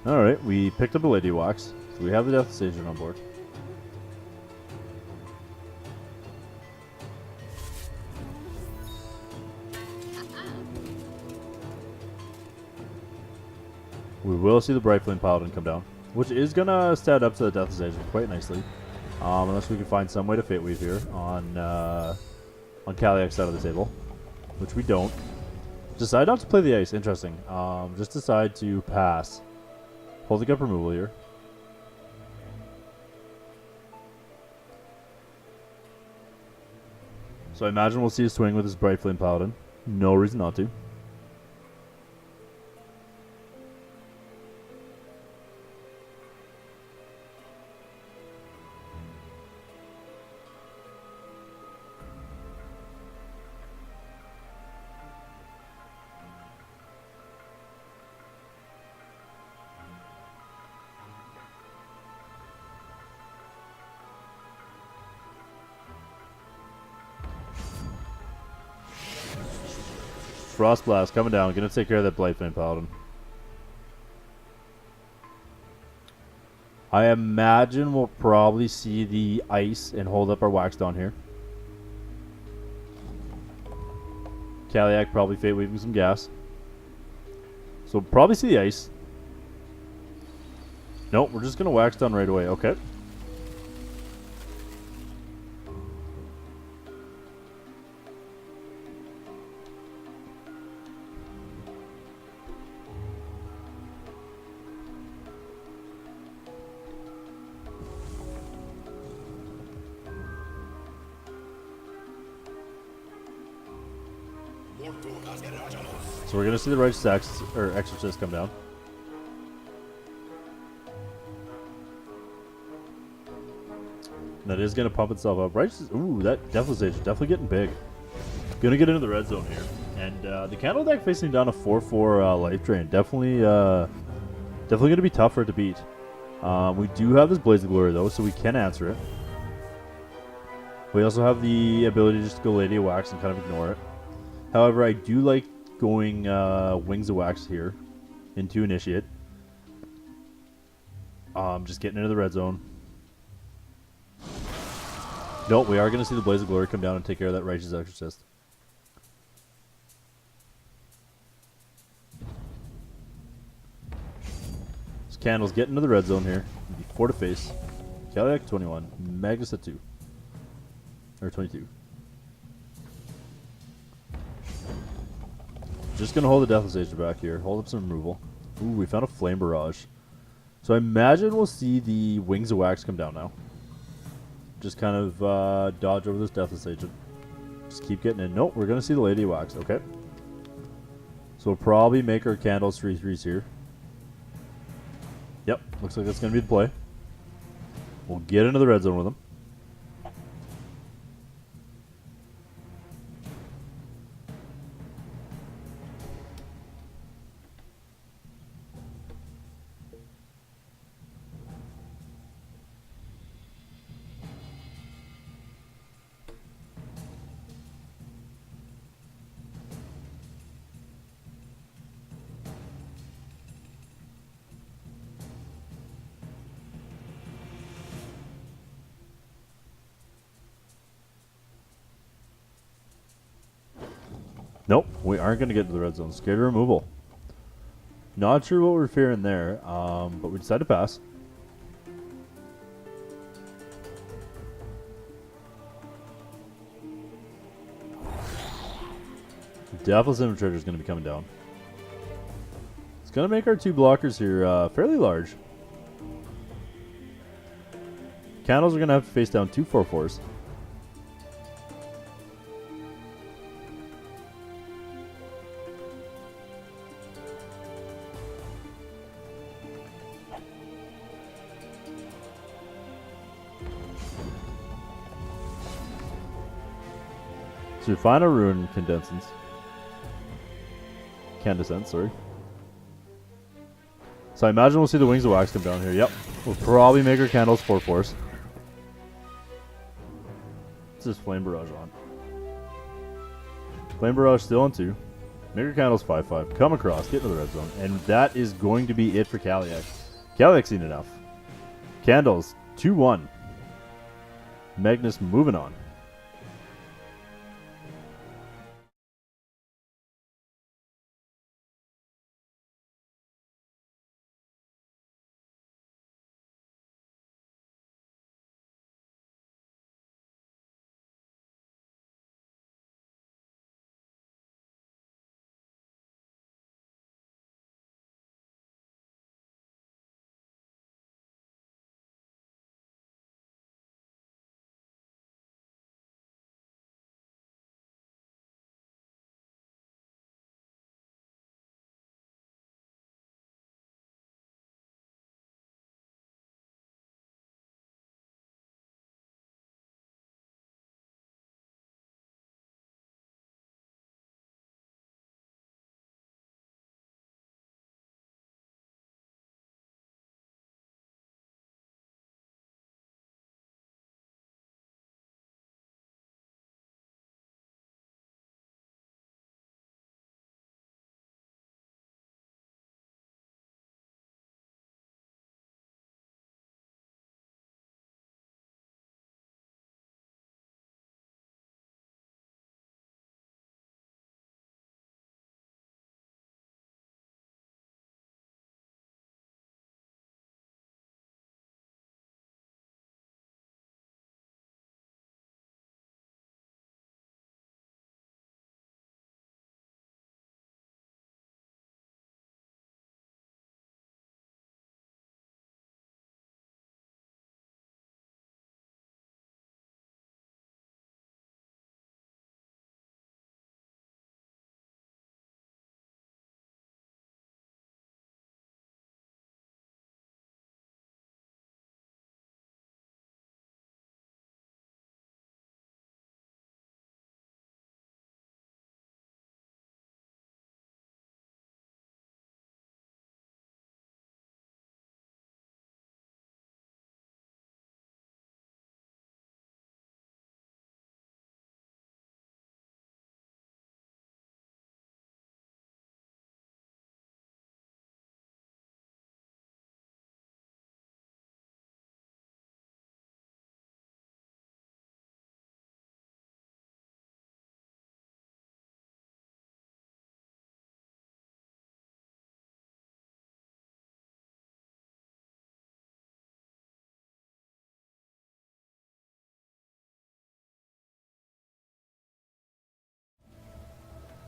Alright, we picked up a Lady Wax, so we have the Deathless Agent on board. We will see the Bright Flame Paladin come down, which is going to stand up to the Deathless Agent quite nicely. Unless we can find some way to Fate Weave here on Kaliak's side of the table, which we don't. Decide not to play the ice, interesting. Just decide to pass. Holding up removal here. So I imagine we'll see a swing with his Bright Flame Paladin. No reason not to. Frost Blast coming down. Gonna take care of that Bright Flame Paladin. I imagine we'll probably see the ice and hold up our Wax down here. Kaliak probably Fate Weaving some gas. So we'll probably see the ice. Nope, we're just gonna Wax down right away. Okay. So we're gonna see the Righteous Exorcist come down. That is gonna pump itself up. Righteous, ooh, that Deathless Agent definitely getting big. Gonna get into the red zone here, and the Candle deck facing down a 4/4 life drain. Definitely gonna be tougher to beat. We do have this Blaze of Glory though, so we can answer it. We also have the ability just to go Lady of Wax and kind of ignore it. However, I do like going Wings of Wax here into Initiate. Just getting into the red zone. Nope, we are going to see the Blaze of Glory come down and take care of that Righteous Exorcist. This Candle's getting into the red zone here. 4 to face. Kaliak 21. Magnus at 2. Or 22. Just going to hold the Deathless Agent back here. Hold up some removal. Ooh, we found a Flame Barrage. So I imagine we'll see the Wings of Wax come down now. Just kind of dodge over this Deathless Agent. Just keep getting in. Nope, we're going to see the Lady of Wax. Okay. So we'll probably make our Candles 3/3s here. Yep, looks like that's going to be the play. We'll get into the red zone with them. Nope, we aren't going to get to the red zone. Scared of removal. Not sure what we're fearing there, but we decided to pass. Deathless Infiltrator is going to be coming down. It's going to make our 2 blockers here fairly large. Candles are going to have to face down 2 4/4s. So we find our Ruin Condescence. Candescence, sorry. So I imagine we'll see the Wings of Wax come down here. Yep. We'll probably make our Candles 4/4s. Let's just Flame Barrage on. Flame Barrage still on 2. Make our Candles 5/5. Come across, get into the red zone. And that is going to be it for Kaliak. Kaliak's seen enough. Candles 2-1. Magnus moving on.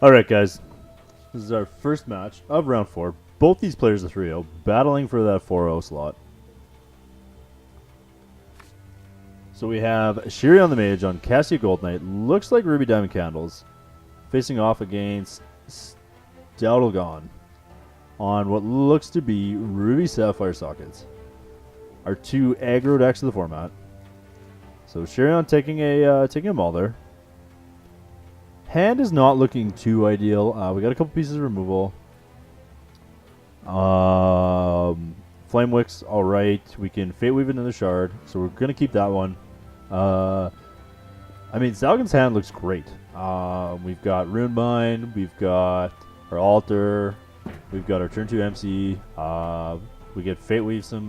Alright, guys. This is our first match of round 4. Both these players are 3-0, battling for that 4-0 slot. So we have Shirion the Mage on Cassia Gold Knight. Looks like Ruby Diamond Candles. Facing off against Stoutlegon on what looks to be Ruby Sapphire Sockets. Our 2 aggro decks of the format. So Shirion taking a maul there. Hand is not looking too ideal. We got a couple pieces of removal. Flame Wicks, alright. We can Fate Weave into the Shard, so we're going to keep that one. I mean, Stalgon's hand looks great. We've got Rune Bind, we've got our Altar, we've got our turn 2 MC. We get Fate Weave some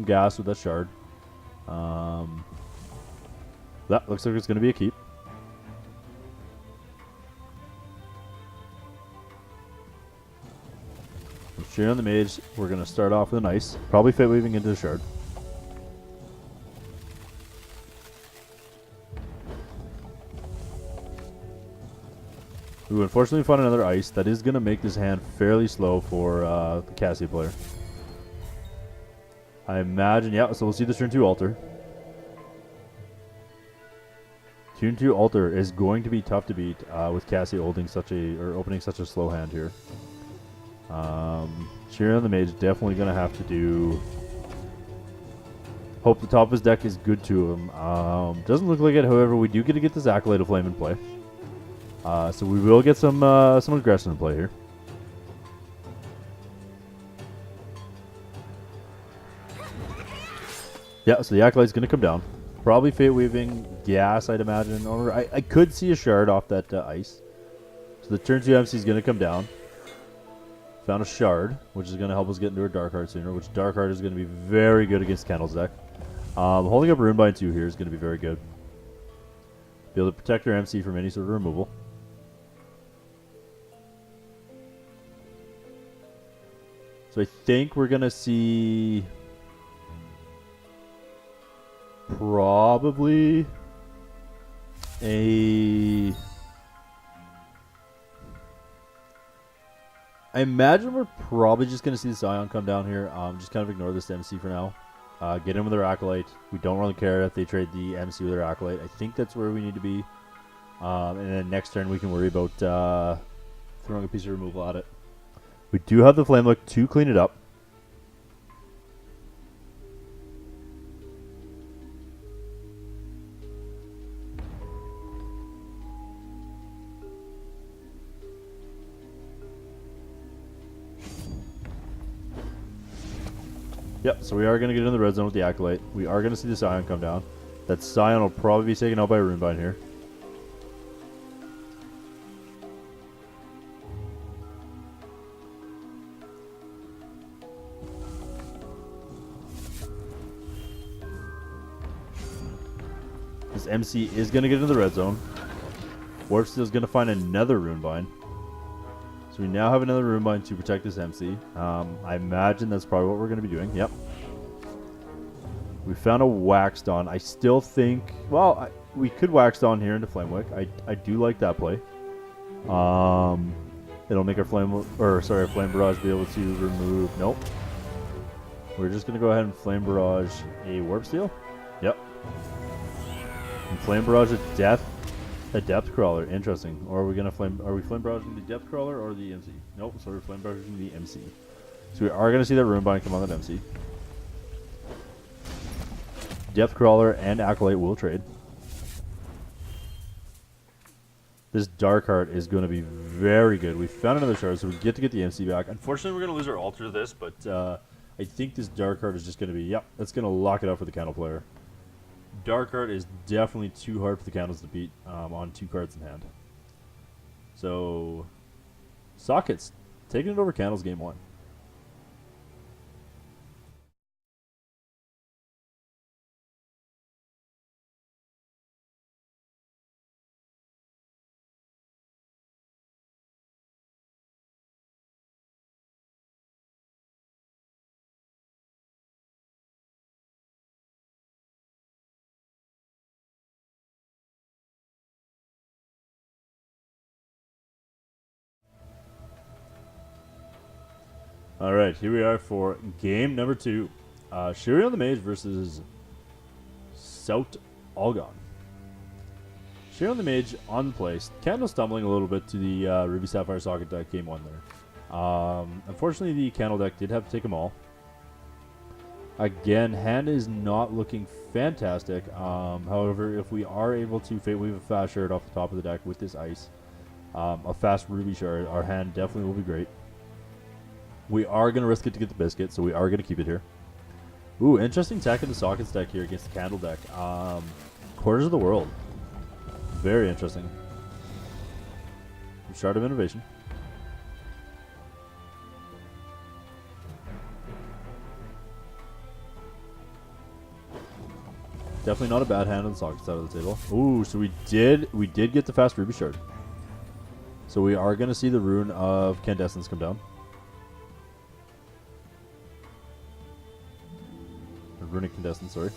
gas with that Shard. That looks like it's going to be a keep. Shurion the Mage, we're going to start off with an ice. Probably Fate Weaving into the Shard. Ooh, unfortunately we found another ice. That is going to make this hand fairly slow for the Cassia player. I imagine, yeah, so we'll see the turn 2 altar. Turn 2 altar is going to be tough to beat with Cassia holding opening such a slow hand here. Shurion the Mage definitely going to have to do. Hope the top of his deck is good to him. Doesn't look like it, however, we do get to get this Acolyte of Flame in play. So we will get some aggression in play here. Yeah, so the Acolyte's going to come down. Probably Fate Weaving, Gas, I'd imagine. Or I could see a Shard off that ice. So the turn 2 MC is going to come down. Found a Shard, which is going to help us get into our Dark Heart sooner, which Dark Heart is going to be very good against Candle's deck. Holding up Runebind 2 here is going to be very good. Be able to protect our MC from any sort of removal. So I think we're going to see probably a... I imagine we're probably just going to see the Scion come down here. Just kind of ignore this MC for now. Get in with their Acolyte. We don't really care if they trade the MC with their Acolyte. I think that's where we need to be. And then next turn we can worry about throwing a piece of removal at it. We do have the Flame Look to clean it up. Yep, so we are going to get in the red zone with the Acolyte. We are going to see the Scion come down. That Scion will probably be taken out by a Runebind here. This MC is going to get into the red zone. Warp Steel is going to find another Runebind. So we now have another Runebind to protect this MC. I imagine that's probably what we're going to be doing. Yep. We found a Wax Dawn. I still think... Well, we could Wax Dawn here into Flamewick. I do like that play. It'll make our Flame Barrage be able to remove... Nope. We're just going to go ahead and Flame Barrage a Warp Steel. Yep. And Flame Barrage a Depth Crawler. Interesting. Or are we gonna Flame Barraging the Depth Crawler or the MC? Nope, so we're Flame Barraging the MC. So we are gonna see that Runebind come on that MC. Depth Crawler and Acolyte will trade. This Dark Heart is going to be very good. We found another Shard, so we get to get the MC back. Unfortunately, we're going to lose our altar to this, but I think this Dark Heart is just going to be, yep, that's going to lock it up for the Candle player. Dark Heart is definitely too hard for the Candles to beat on 2 cards in hand. So, Sockets, taking it over Candles game 1. Alright, here we are for game number 2. Shurion the Mage versus Sout Algon. Shurion the Mage on place. Candle stumbling a little bit to the Ruby Sapphire Socket deck game 1 there. Unfortunately, the Candle deck did have to take them all. Again, hand is not looking fantastic. However, if we are able to Fate Weave a fast shard off the top of the deck with this ice, a fast Ruby shard, our hand definitely will be great. We are going to risk it to get the biscuit, so we are going to keep it here. Ooh, interesting tech in the Sockets deck here against the Candle deck. Quarters of the World. Very interesting. Shard of Innovation. Definitely not a bad hand on the Socket side of the table. Ooh, so we did get the fast Ruby shard. So we are going to see the Rune of Candescence come down. Runic Contestant, sorry.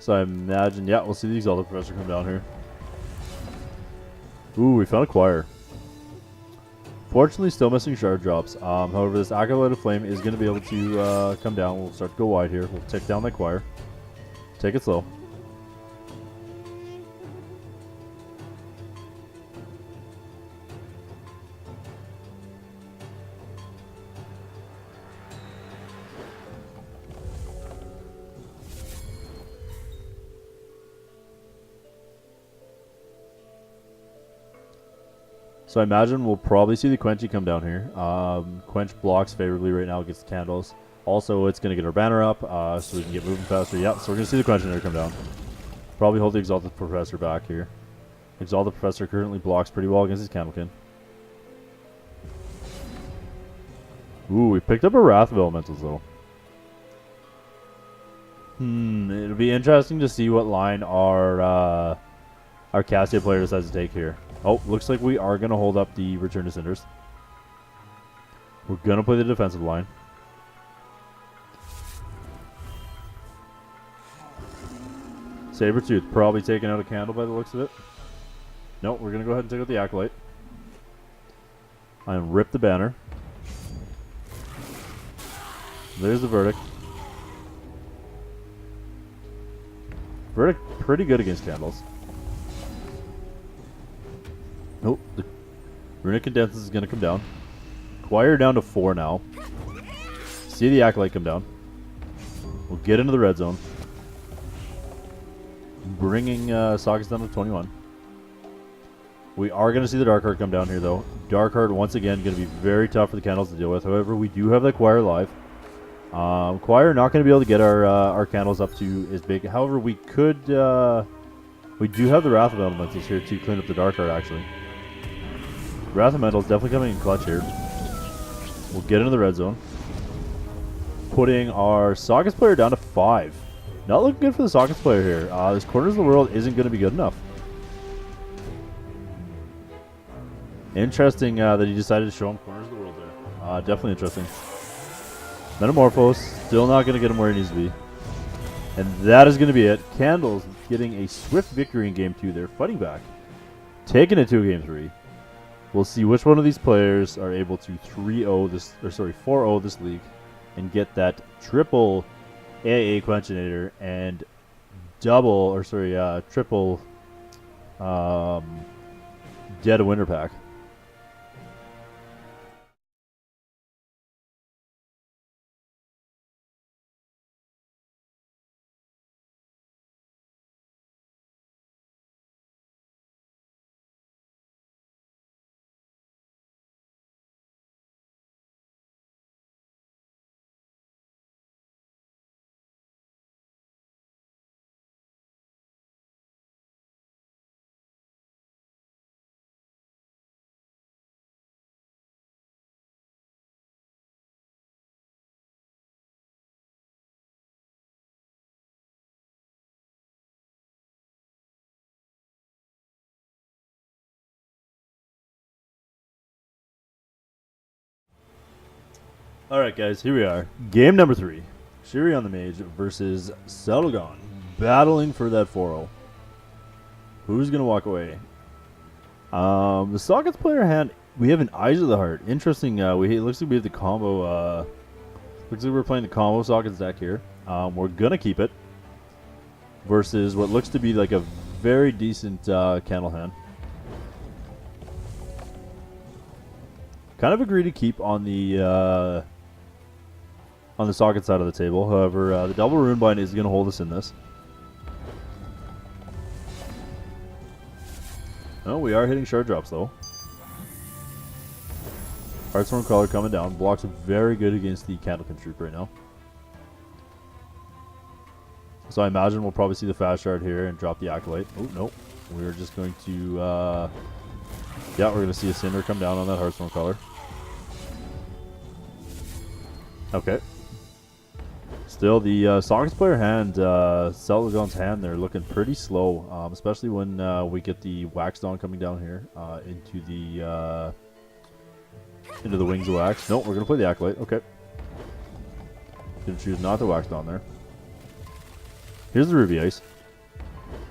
So I imagine, yeah, we'll see the Exalted Professor come down here. Ooh, we found a Choir. Fortunately, still missing shard drops. However, this Acolyte of Flame is going to be able to come down. We'll start to go wide here. We'll take down that Choir. Take it slow. So I imagine we'll probably see the Quenchy come down here. Quench blocks favorably right now against the candles. Also, it's going to get our banner up so we can get moving faster. Yep, so we're going to see the Quenchinator come down. Probably hold the Exalted Professor back here. Exalted Professor currently blocks pretty well against his Candlekin. Ooh, we picked up a Wrath of Elementals though. It'll be interesting to see what line our Cassia player decides to take here. Oh, looks like we are going to hold up the Return to Cinders. We're going to play the defensive line. Sabretooth probably taking out a candle by the looks of it. Nope, we're going to go ahead and take out the Acolyte. And rip the banner. There's the Verdict. Verdict pretty good against candles. Nope, the Runic Condensance is going to come down. Choir down to 4 now. See the Acolyte come down. We'll get into the red zone. Bringing Sockets down to 21. We are going to see the Darkheart come down here, though. Darkheart, once again, going to be very tough for the candles to deal with. However, we do have that Choir live. Choir not going to be able to get our candles up to as big. However, we could... we do have the Wrath of Elementals here to clean up the Darkheart, actually. Wrath of Elementals definitely coming in clutch here. We'll get into the red zone. Putting our Sockets player down to 5. Not looking good for the Sockets player here. This Corners of the World isn't going to be good enough. Interesting that he decided to show him Corners of the World there. Definitely interesting. Metamorphose, still not going to get him where he needs to be. And that is going to be it. Candles getting a swift victory in Game 2 there, fighting back. Taking it to Game 3. We'll see which one of these players are able to 3-0 this, or sorry, 4-0 this league and get that triple AA Quenchinator and double, or sorry, triple Dead of Winter pack. Alright guys, here we are. Game number 3. Shirion the Mage versus Celadon. Battling for that 4-0. Who's going to walk away? The Sockets player hand, we have an Eyes of the Heart. Interesting, it looks like we have the combo, looks like we're playing the combo Sockets deck here. We're going to keep it. Versus what looks to be like a very decent candle hand. Kind of agree to keep on the Socket side of the table. However, the double Runebind is going to hold us in this. Oh, we are hitting shard drops though. Heartstorm Color coming down. Blocks very good against the Candlekin Troop right now. So I imagine we'll probably see the fast shard here and drop the Acolyte. Oh, no. We're just going to... yeah, we're going to see a Cinder come down on that Heartstorm Color. Okay. Still, the Sockets player hand, Selvagon's hand, they're looking pretty slow, especially when we get the Wax Dawn coming down here into the Wings of Wax. No, we're gonna play the Acolyte. Okay. Gonna choose not to Wax Dawn there. Here's the Ruby Ice.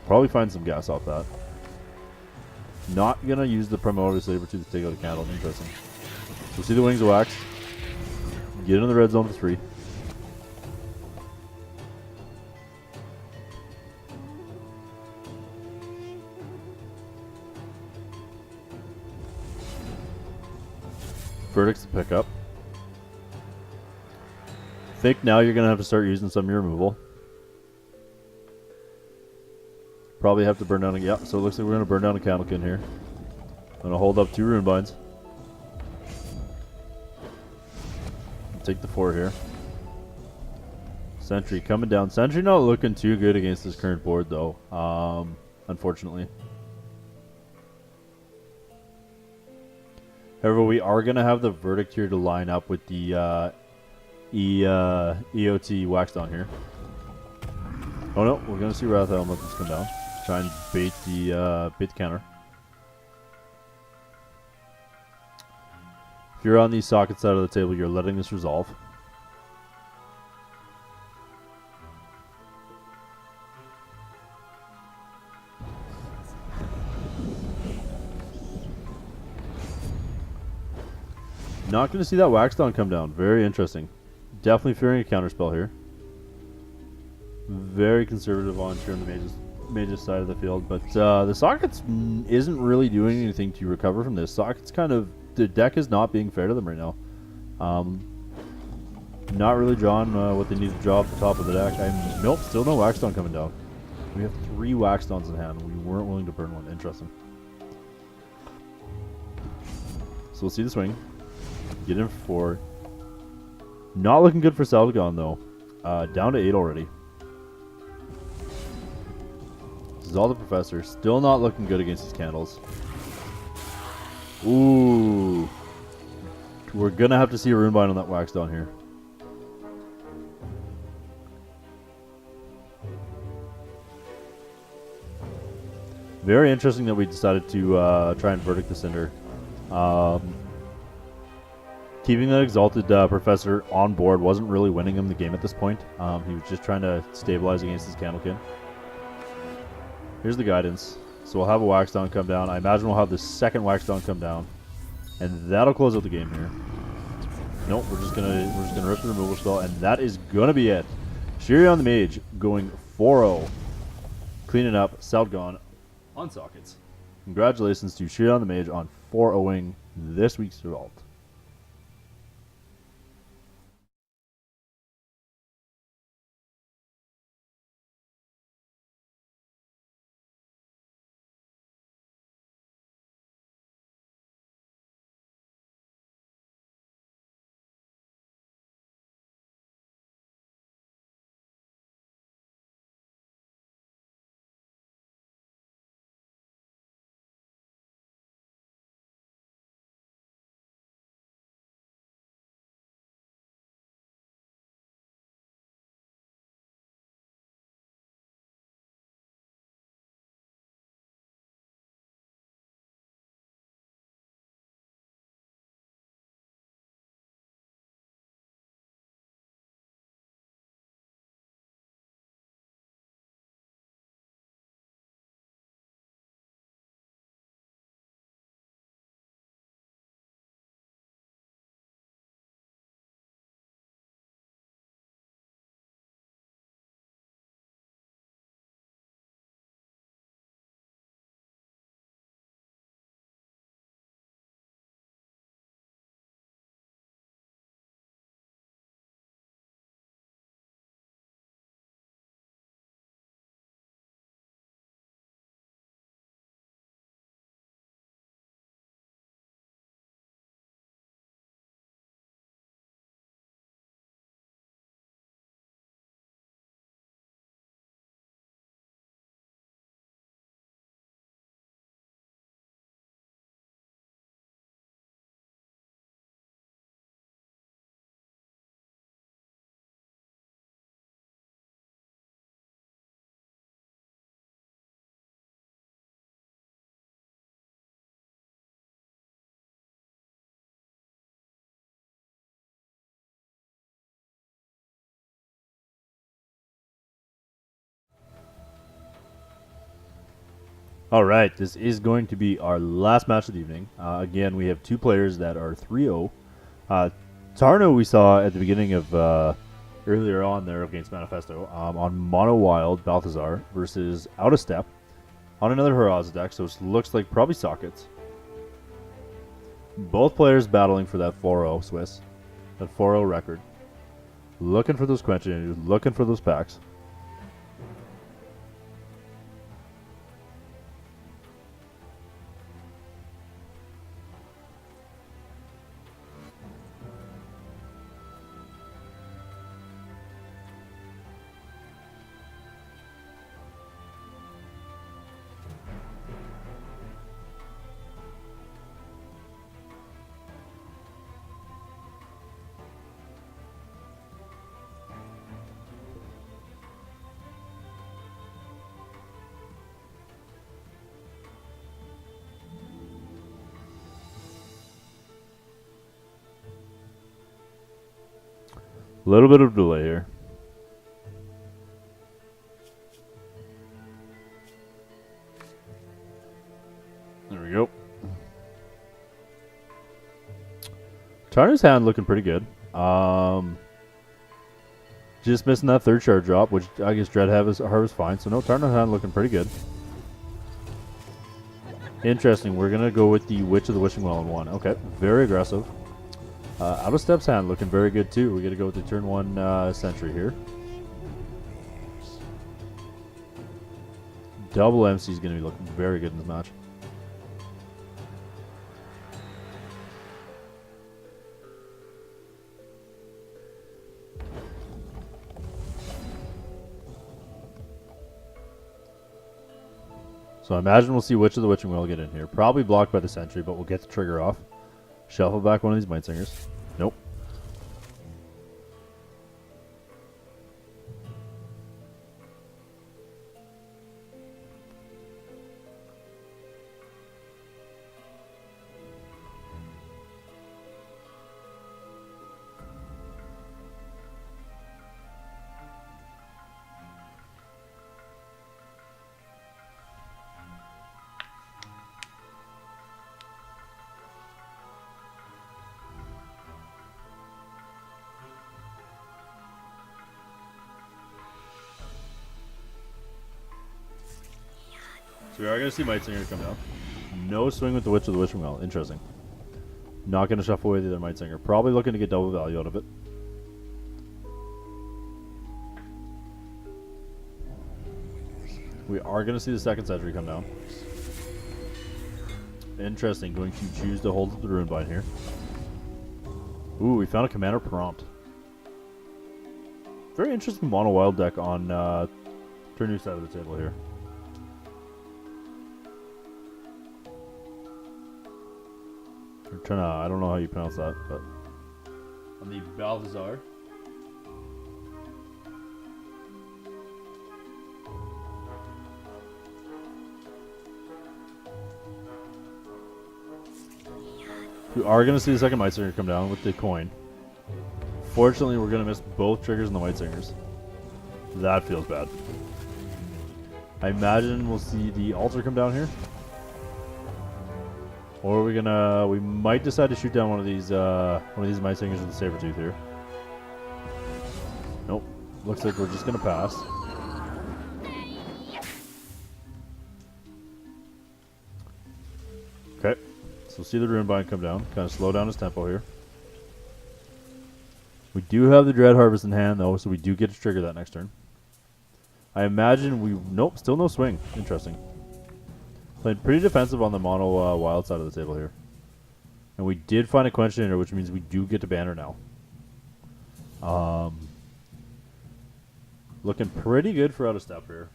Probably find some gas off that. Not gonna use the Primordial Sabertooth to take out a candle. Interesting. So see the Wings of Wax. Get in the red zone for 3. Verdicts to pick up. Think now you're gonna have to start using some of your removal. Probably have to burn down a... Yeah, so it looks like we're gonna burn down a Candlekin here. I'm gonna hold up 2 Rune Binds. Take the 4 here. Sentry coming down. Sentry not looking too good against this current board though, unfortunately. However, we are going to have the Verdict here to line up with the EOT Wax Dawn here. Oh no, we're going to see Wrath Elementals come down. Try and bait the counter. If you're on the socket side of the table, you're letting this resolve. Not going to see that Wax Dawn come down. Very interesting. Definitely fearing a counterspell here. Very conservative on cheering the mage's side of the field, but the Sockets isn't really doing anything to recover from this. Sockets kind of... The deck is not being fair to them right now. Not really drawing what they need to draw off the top of the deck. Nope, still no Wax Dawn coming down. We have 3 Wax Dawns in hand. We weren't willing to burn one. Interesting. So we'll see the swing. Get in for 4. Not looking good for Selvagon though. Down to 8 already. This is all the Professor. Still not looking good against these candles. Ooh. We're going to have to see a Runebind on that Wax Dawn here. Very interesting that we decided to try and Verdict the Cinder. Keeping that Exalted Professor on board wasn't really winning him the game at this point. He was just trying to stabilize against his Candlekin. Here's the Guidance. So we'll have a Wax Dawn come down. I imagine we'll have the second Wax Dawn come down. And that'll close out the game here. Nope, we're just gonna rip the removal spell, and that is gonna be it. Shirion the Mage going 4-0. Cleaning up Selvagon on Sockets. Congratulations to Shirion the Mage on 4-0ing this week's result. All right, this is going to be our last match of the evening. Again, we have two players that are 3-0. Tarno we saw at the beginning of earlier on there against Manifesto on Mono Wild Balthazar versus Out of Step on another Haraza deck, so it looks like probably Sockets. Both players battling for that 4-0 Swiss, that 4-0 record. Looking for those quench energies, looking for those packs. A little bit of delay here. There we go. Tarno's hand looking pretty good. Just missing that third shard drop, which I guess Dread Harvest fine. So no, Tarno's hand looking pretty good. Interesting. We're gonna go with the Witch of the Wishing Well in one. Okay, very aggressive. Out of Step's hand looking very good too. We're gonna go with the turn one Sentry here. Double MC is gonna be looking very good in this match. So I imagine we'll see Witch of the Witching Well get in here. Probably blocked by the Sentry, but we'll get the trigger off. Shuffle back one of these Might Singers. Nope. So we are going to see Might Singer come down. No swing with the Witch of the Wishing Well. Interesting. Not going to shuffle away the other Might Singer. Probably looking to get double value out of it. We are going to see the second Sentry come down. Interesting. Going to choose to hold the Runebind here. Ooh, we found a Commander Prompt. Very interesting mono wild deck on turn new side of the table here. I don't know how you pronounce that, but on the Balthazar. We are going to see the second Might Singer come down with the coin. Fortunately, we're going to miss both triggers in the Might Singers. That feels bad. I imagine we'll see the altar come down here. Or we might decide to shoot down one of these Might Singers with the Sabertooth here. Nope. Looks like we're just gonna pass. Okay. So see the Runebind come down. Kind of slow down his tempo here. We do have the Dread Harvest in hand though, so we do get to trigger that next turn. I imagine nope, still no swing. Interesting. Played pretty defensive on the mono wild side of the table here. And we did find a Quench in her, which means we do get to banner now. Looking pretty good for Out of Step here.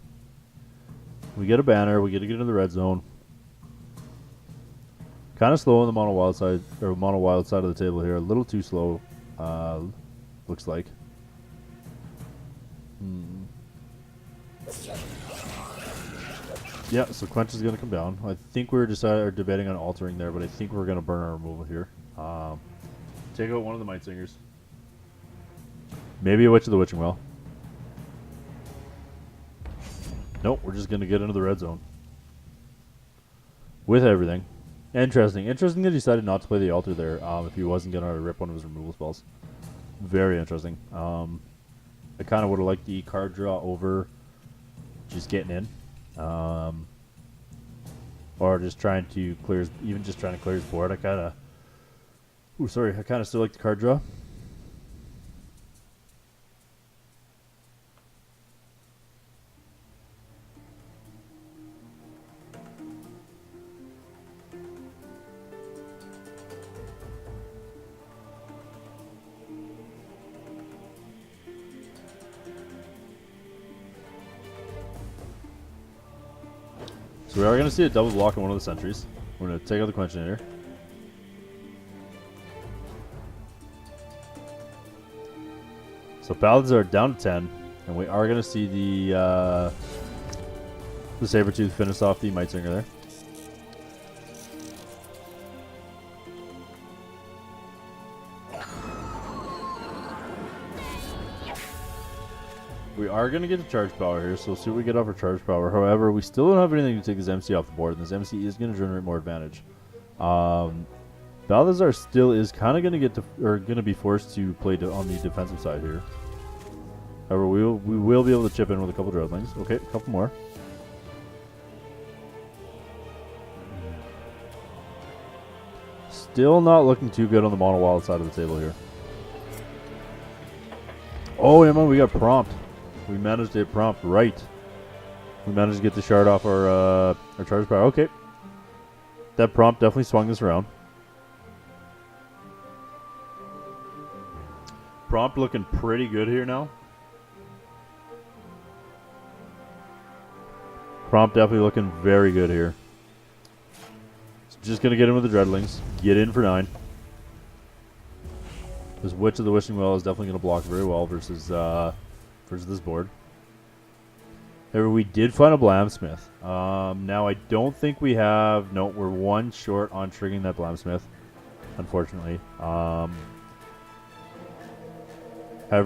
We get a banner, we get to get into the red zone. Kind of slow on the mono wild side of the table here. A little too slow, looks like. Yeah, so Quench is going to come down. I think we're debating on altering there, but I think we're going to burn our removal here. Take out one of the Might Singers. Maybe a Witch of the Witching Well. Nope, we're just going to get into the red zone. with everything. Interesting. Interesting that he decided not to play the altar there if he wasn't going to rip one of his removal spells. Very interesting. I kind of would have liked the card draw over just getting in. Or just trying to clear his, even just trying to clear his board. I kind of... Ooh, sorry. I kind of still like the card draw. So we are going to see a double block on one of the sentries. We're going to take out the Quenchinator. So Paladins are down to 10, and we are going to see the Sabertooth finish off the Mightsinger there. We are going to get a charge power here, so we'll see what we get off our charge power. However, we still don't have anything to take this MC off the board, and this MC is going to generate more advantage. Balthazar still is kind of going to get to, or going to be forced to play on the defensive side here. However, we will be able to chip in with a couple Dreadlings. Okay, a couple more. Still not looking too good on the mono wild side of the table here. Oh, yeah, man, we got prompt. We managed to hit prompt right. We managed to get the shard off our charge power. Okay. That prompt definitely swung this around. Prompt looking pretty good here now. Prompt definitely looking very good here. So just going to get in with the Dreadlings. Get in for 9. This Witch of the Wishing Well is definitely going to block very well versus this board. However, we did find a Blamsmith. Now, I don't think we have... No, we're one short on triggering that Blamsmith, unfortunately. However,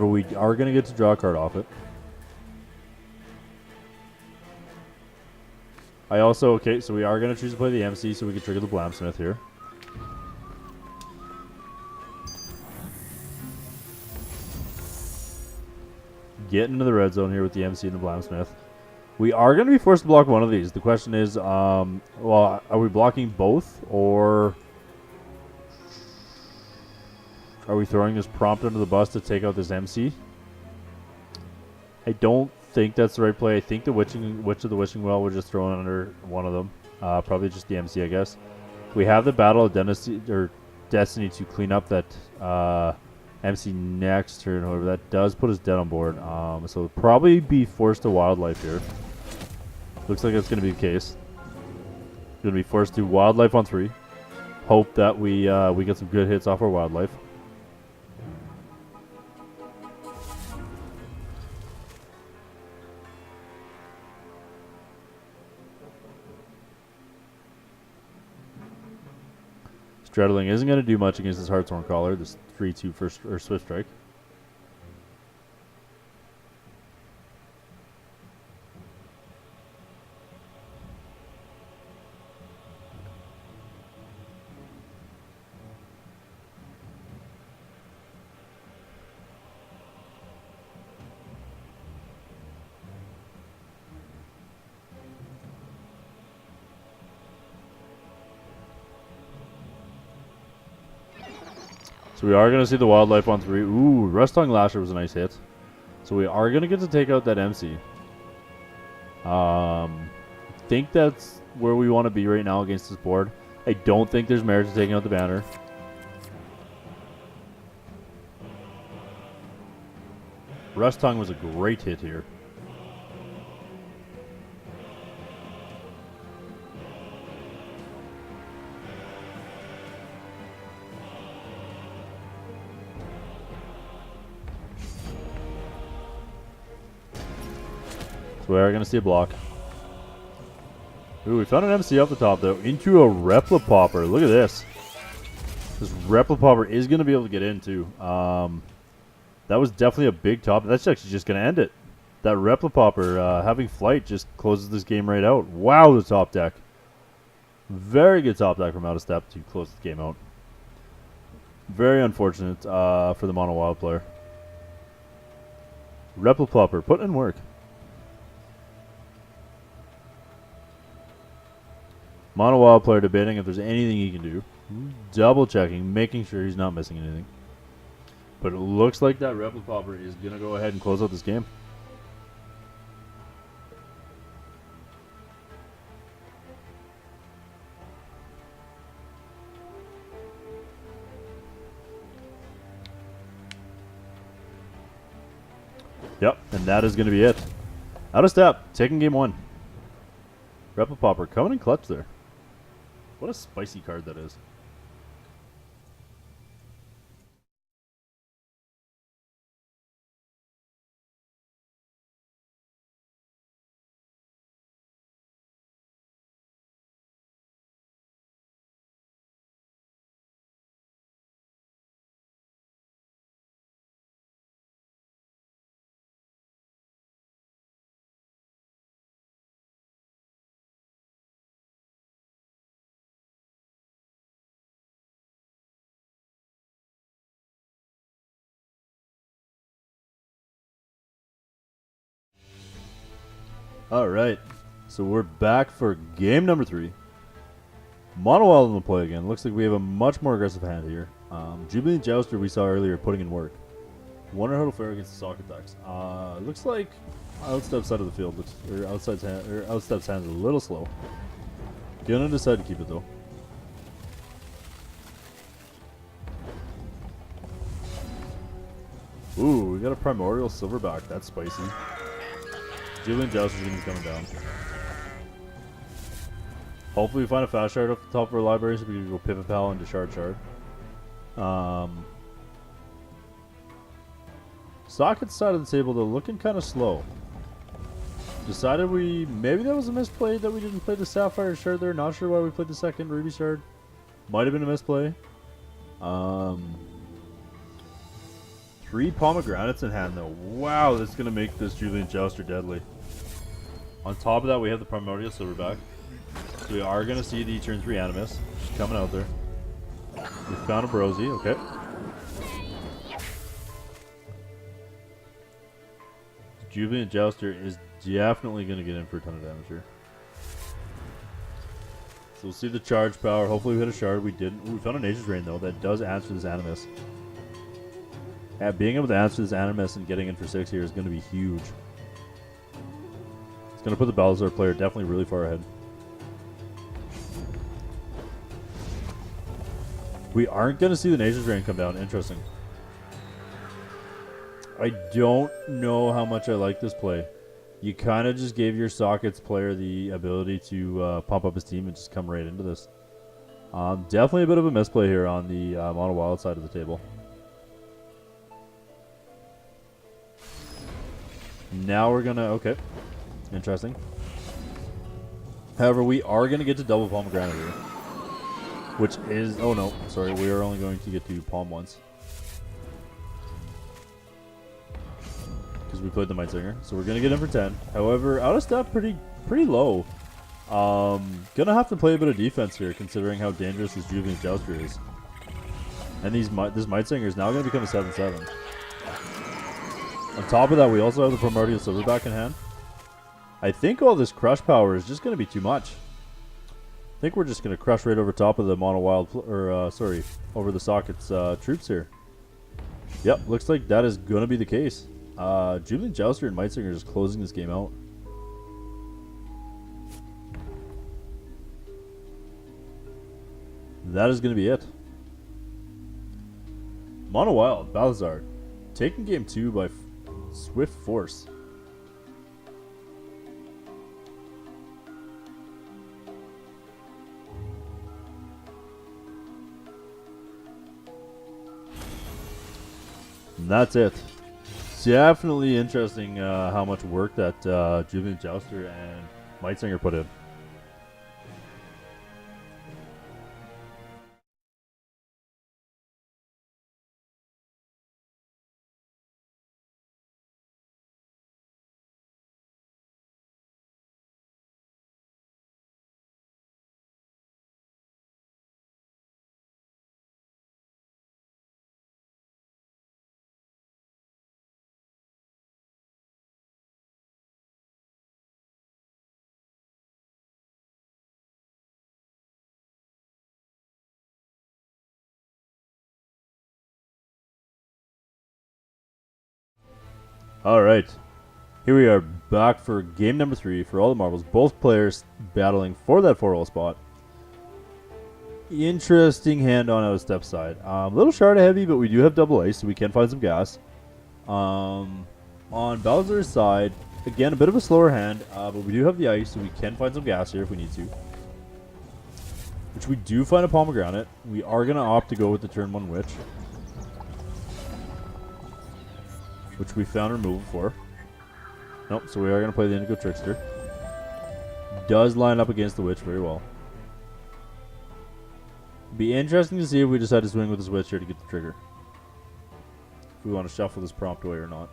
we are going to get to draw a card off it. I also... Okay, so we are going to choose to play the MC so we can trigger the Blamsmith here. Get into the red zone here with the MC and the Blamsmith. We are going to be forced to block one of these. The question is, well, are we blocking both, or are we throwing this prompt under the bus to take out this MC? I don't think that's the right play. I think the Witch of the Wishing Well, we're just throwing under one of them. Probably just the MC, I guess. We have the Battle of Destiny to clean up that MC next turn. However, that does put us dead on board. So we'll probably be forced to Wildlife here. Looks like that's going to be the case. Going to be forced to Wildlife on 3. Hope that we get some good hits off our Wildlife. Dreadling isn't going to do much against this Hearthorn Caller. This 3-2 first or Swift Strike. So we are going to see the Wildlife on 3. Ooh, Rust-Tongue Lasher was a nice hit. So we are going to get to take out that MC. I think that's where we want to be right now against this board. I don't think there's merit to taking out the banner. Rust-Tongue was a great hit here. So we are going to see a block. Ooh, we found an MC off the top, though, into a Replipopper. Look at this. This Replipopper is going to be able to get in, too. That was definitely a big top. That's actually just going to end it. That Replipopper having flight just closes this game right out. Wow, the top deck. Very good top deck from out of step to close the game out. Very unfortunate for the Mono Wild player. Repliplopper, put in work. Mono Wild player debating if there's anything he can do. Double checking, making sure he's not missing anything. But it looks like that Repliplopper is going to go ahead and close out this game. Yep, and that is going to be it. Out of step, taking game 1. Repliplopper coming in clutch there. What a spicy card that is. Alright, so we're back for game number 3. Mono Wild in the play again. Looks like we have a much more aggressive hand here. Jubilant Jouster we saw earlier putting in work. Wonder how to fare against the socket decks. Looks like Outstep's side of the field looks, or Outstep's hand is a little slow. Gonna decide to keep it though. Ooh, we got a Primordial Silverback. That's spicy. Jubilant Jouster's gonna be coming down. Hopefully we find a fast shard off the top of our library so we can go Pivot Pal into Shard. Socket's side of the table though looking kind of slow. Decided maybe that was a misplay that we didn't play the Sapphire Shard there. Not sure why we played the second Ruby Shard. Might have been a misplay. 3 Pomegranates in hand though. Wow, that's gonna make this Jubilant Jouster deadly. On top of that, we have the Primordial Silverback. So we are going to see the turn 3 Animus. She's coming out there. We found a Brosy, okay. Jubilant Jouster is definitely going to get in for a ton of damage here. So we'll see the charge power. Hopefully we hit a shard. We didn't. Ooh, we found a Nature's Rain though. That does answer this Animus. Yeah, being able to answer this Animus and getting in for 6 here is going to be huge. Going to put the Balazar player definitely really far ahead. We aren't going to see the Nature's Rain come down. Interesting. I don't know how much I like this play. You kind of just gave your Sockets player the ability to pump up his team and just come right into this. Definitely a bit of a misplay here on the Mono Wild side of the table. Now we're going to... Okay. Interesting. However, we are going to get to double Pomegranate here. Which is... Oh, no. Sorry. We are only going to get to Palm once. Because we played the Might Singer. So we're going to get in for 10. However, out of step pretty low. Gonna have to play a bit of defense here, considering how dangerous this Jubilant Jouster is. And this Might Singer is now going to become a 7/7. On top of that, we also have the Primordial Silverback in hand. I think all this crush power is just going to be too much. I think we're just going to crush right over top of the Mono Wild, over the Sockets troops here. Yep, looks like that is going to be the case. Jubilant Jouster and Might Singer are just closing this game out. That is going to be it. Mono Wild, Balazar, taking game 2 by Swift Force. And that's it. Definitely interesting how much work that Jubilant Jouster and Might Singer put in. All right. Here we are back for game number 3 for all the marbles. Both players battling for that 4-roll spot. Interesting hand on out of step side. A little shard heavy, but we do have double ice, so we can find some gas. On Bowser's side, again, a bit of a slower hand, but we do have the ice, so we can find some gas here if we need to. Which we do find a pomegranate. We are going to opt to go with the turn 1 witch. Which we found removal for. Nope, so we are going to play the Indigo Trickster. Does line up against the witch very well. Be interesting to see if we decide to swing with this witch here to get the trigger. If we want to shuffle this prompt away or not.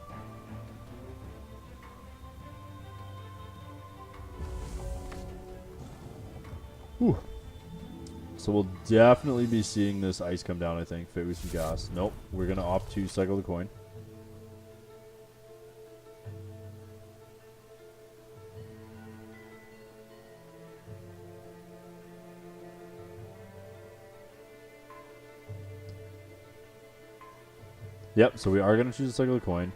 Whew. So we'll definitely be seeing this ice come down, I think. Fit with some gas. Nope, we're going to opt to cycle the coin. Yep, so we are going to choose a cycle of coin.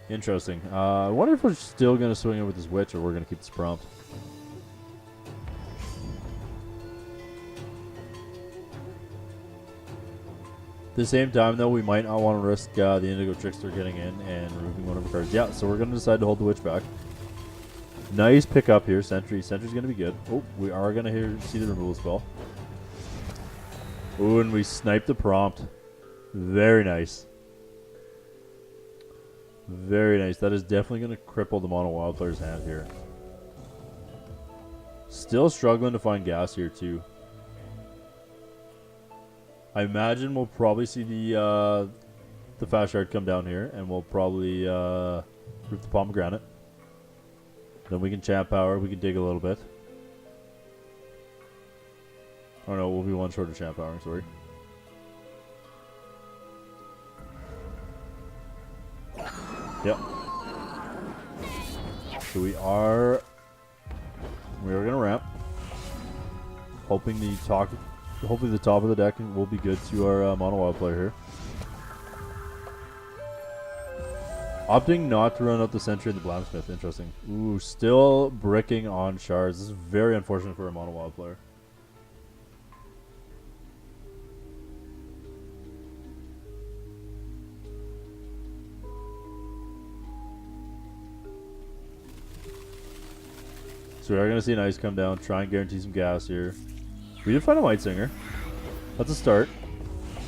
Interesting. I wonder if we're still going to swing it with this witch or we're going to keep this prompt. At the same time, though, we might not want to risk the Indigo Trickster getting in and removing one of our cards. Yeah, so we're going to decide to hold the witch back. Nice pick up here, Sentry. Sentry's going to be good. Oh, we are going to see the removal spell. Ooh, and we sniped the prompt. Very nice. Very nice. That is definitely going to cripple the Mono Wild player's hand here. Still struggling to find gas here, too. I imagine we'll probably see the fast shard come down here, and we'll probably root the pomegranate. Then we can champ power. We can dig a little bit. Oh no, we'll be one short of champ power. Sorry. Yep. So we are gonna ramp, hoping hopefully the top of the deck will be good to our Mono Wild player here. Opting not to run out the Sentry and the Blamsmith. Interesting. Ooh, still bricking on shards. This is very unfortunate for a Mono Wild player. So we are going to see an ice come down, try and guarantee some gas here. We did find a Might Singer. That's a start.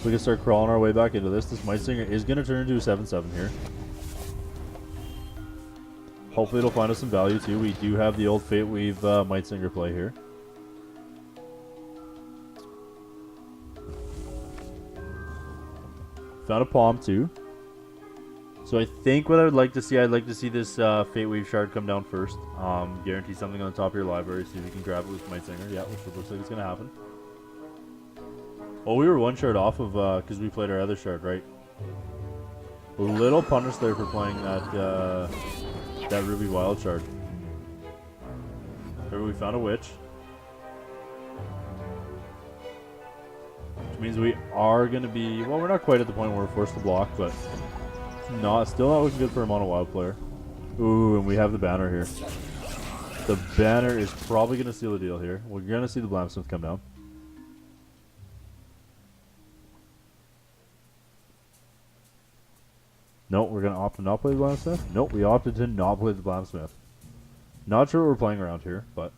We can start crawling our way back into this. This Might Singer is going to turn into a 7/7 here. Hopefully it'll find us some value too. We do have the old Fate Weave Might Singer play here. Found a Palm too. So I think what I would like to see, I'd like to see this Fate Weave shard come down first. Guarantee something on the top of your library, see if you can grab it with Might Singer. Yeah, which looks like it's going to happen. Oh, we were one shard off of, because we played our other shard, right? A little punished there for playing that, that Ruby Wild shard. Here we found a witch. Which means we are going to be, well, we're not quite at the point where we're forced to block, but still not looking good for a Mono Wild player. Ooh, and we have the banner here. The banner is probably going to seal the deal here. We're going to see the Blamsmith come down. Nope, we're going to opt to not play the Blamsmith. Nope, we opted to not play the Blamsmith. Not sure what we're playing around here, but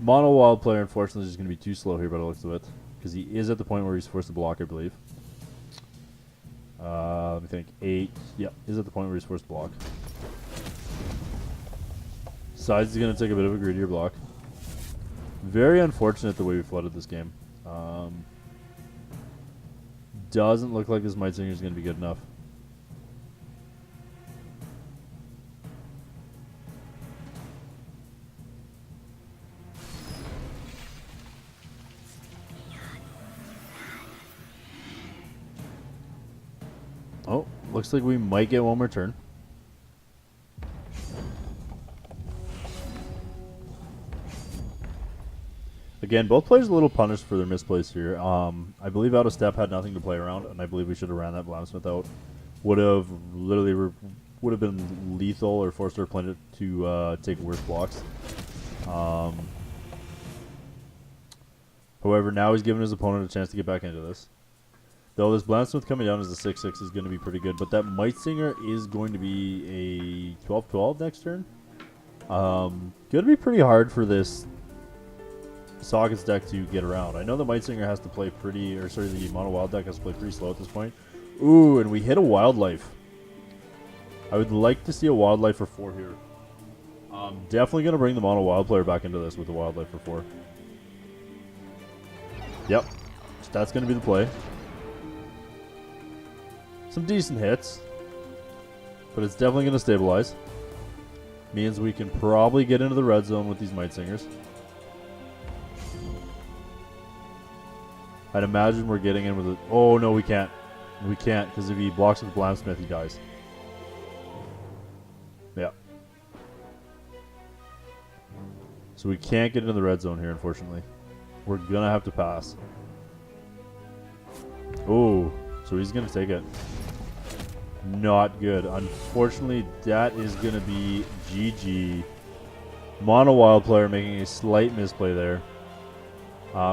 Mono Wild player, unfortunately, is just going to be too slow here by the looks of it. Because he is at the point where he's forced to block, I believe. Let me think. 8. Yep, is at the point where he's forced to block. Sides is going to take a bit of a greedier block. Very unfortunate the way we flooded this game. Doesn't look like this Might Singer is going to be good enough. Oh, looks like we might get one more turn. Again, both players a little punished for their misplays here. I believe Out of Step had nothing to play around, and I believe we should have ran that Blamsmith out. Would have literally would have been lethal or forced our opponent to take worse blocks. However, now he's giving his opponent a chance to get back into this. Though this Blamsmith coming down as a 6-6 is going to be pretty good, but that Mightsinger is going to be a 12-12 next turn. Going to be pretty hard for this Sockets deck to get around. I know the Mightsinger has to play pretty, or sorry, the Mono Wild deck has to play pretty slow at this point. Ooh, and we hit a Wildlife. I would like to see a Wildlife for 4 here. Definitely going to bring the Mono Wild player back into this with the Wildlife for 4. Yep, so that's going to be the play. Some decent hits, but it's definitely going to stabilize. Means we can probably get into the red zone with these Mightsingers. I'd imagine we're getting in with it. Oh, no, we can't. We can't, because if he blocks with Blamsmith, he dies. Yeah. So we can't get into the red zone here, unfortunately. We're going to have to pass. Oh, so he's going to take it. Not good. Unfortunately, that is going to be GG. Mono Wild player making a slight misplay there.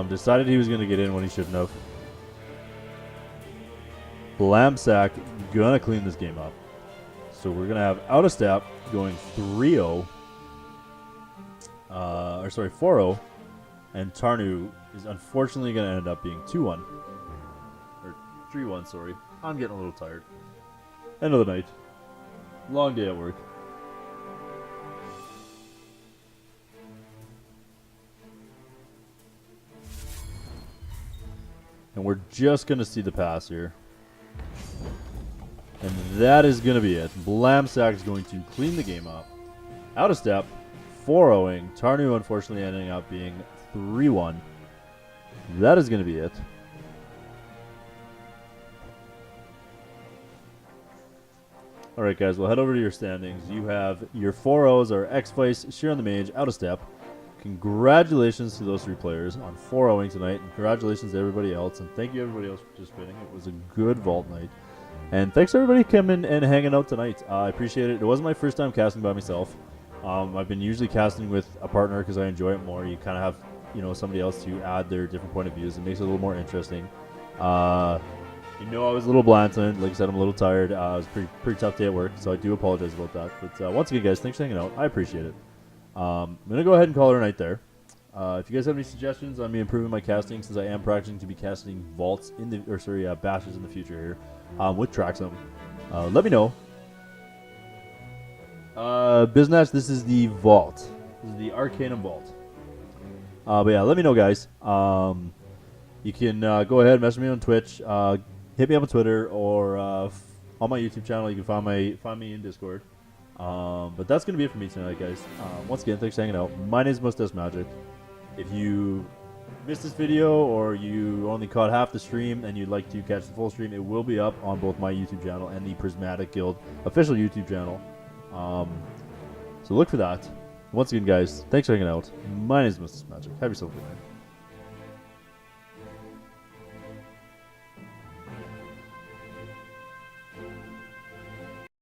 Decided he was going to get in when he shouldn't have. Blamsack going to clean this game up. So we're going to have Out of Step going 3-0. Or sorry, 4-0. And Tarnu is unfortunately going to end up being 2-1. Or 3-1, sorry. I'm getting a little tired. End of the night. Long day at work. And we're just going to see the pass here. And that is going to be it. Blamsack is going to clean the game up. Out of Step, 4-0ing. Tarnu unfortunately ending up being 3-1. That is going to be it. Alright guys, we'll head over to your standings. You have your 4-0s are X-Vice, Sheeran the Mage, Out of Step. Congratulations to those 3 players on 4-0ing tonight. And congratulations to everybody else. And thank you everybody else for participating. It was a good vault night. And thanks to everybody coming and hanging out tonight. I appreciate it. It wasn't my first time casting by myself. I've been usually casting with a partner because I enjoy it more. You kind of have, you know, somebody else to add their different point of views. It makes it a little more interesting. You know, I was a little blanted. Like I said, I'm a little tired. It was a pretty tough day at work, so I do apologize about that. But once again, guys, thanks for hanging out. I appreciate it. I'm going to go ahead and call it a night there. If you guys have any suggestions on me improving my casting, since I am practicing to be casting vaults in the, or sorry, bashes in the future here, with Traxum, let me know. Biznash, this is the vault. This is the Arcanum Vault. But yeah, let me know, guys. You can go ahead and message me on Twitch. Hit me up on Twitter or on my YouTube channel. You can find me in Discord. But that's going to be it for me tonight, guys. Once again, thanks for hanging out. My name is Mustache Magic. If you missed this video or you only caught half the stream and you'd like to catch the full stream, it will be up on both my YouTube channel and the Prismatic Guild official YouTube channel. So look for that. Once again, guys, thanks for hanging out. My name is Mustache Magic. Have yourself a good night.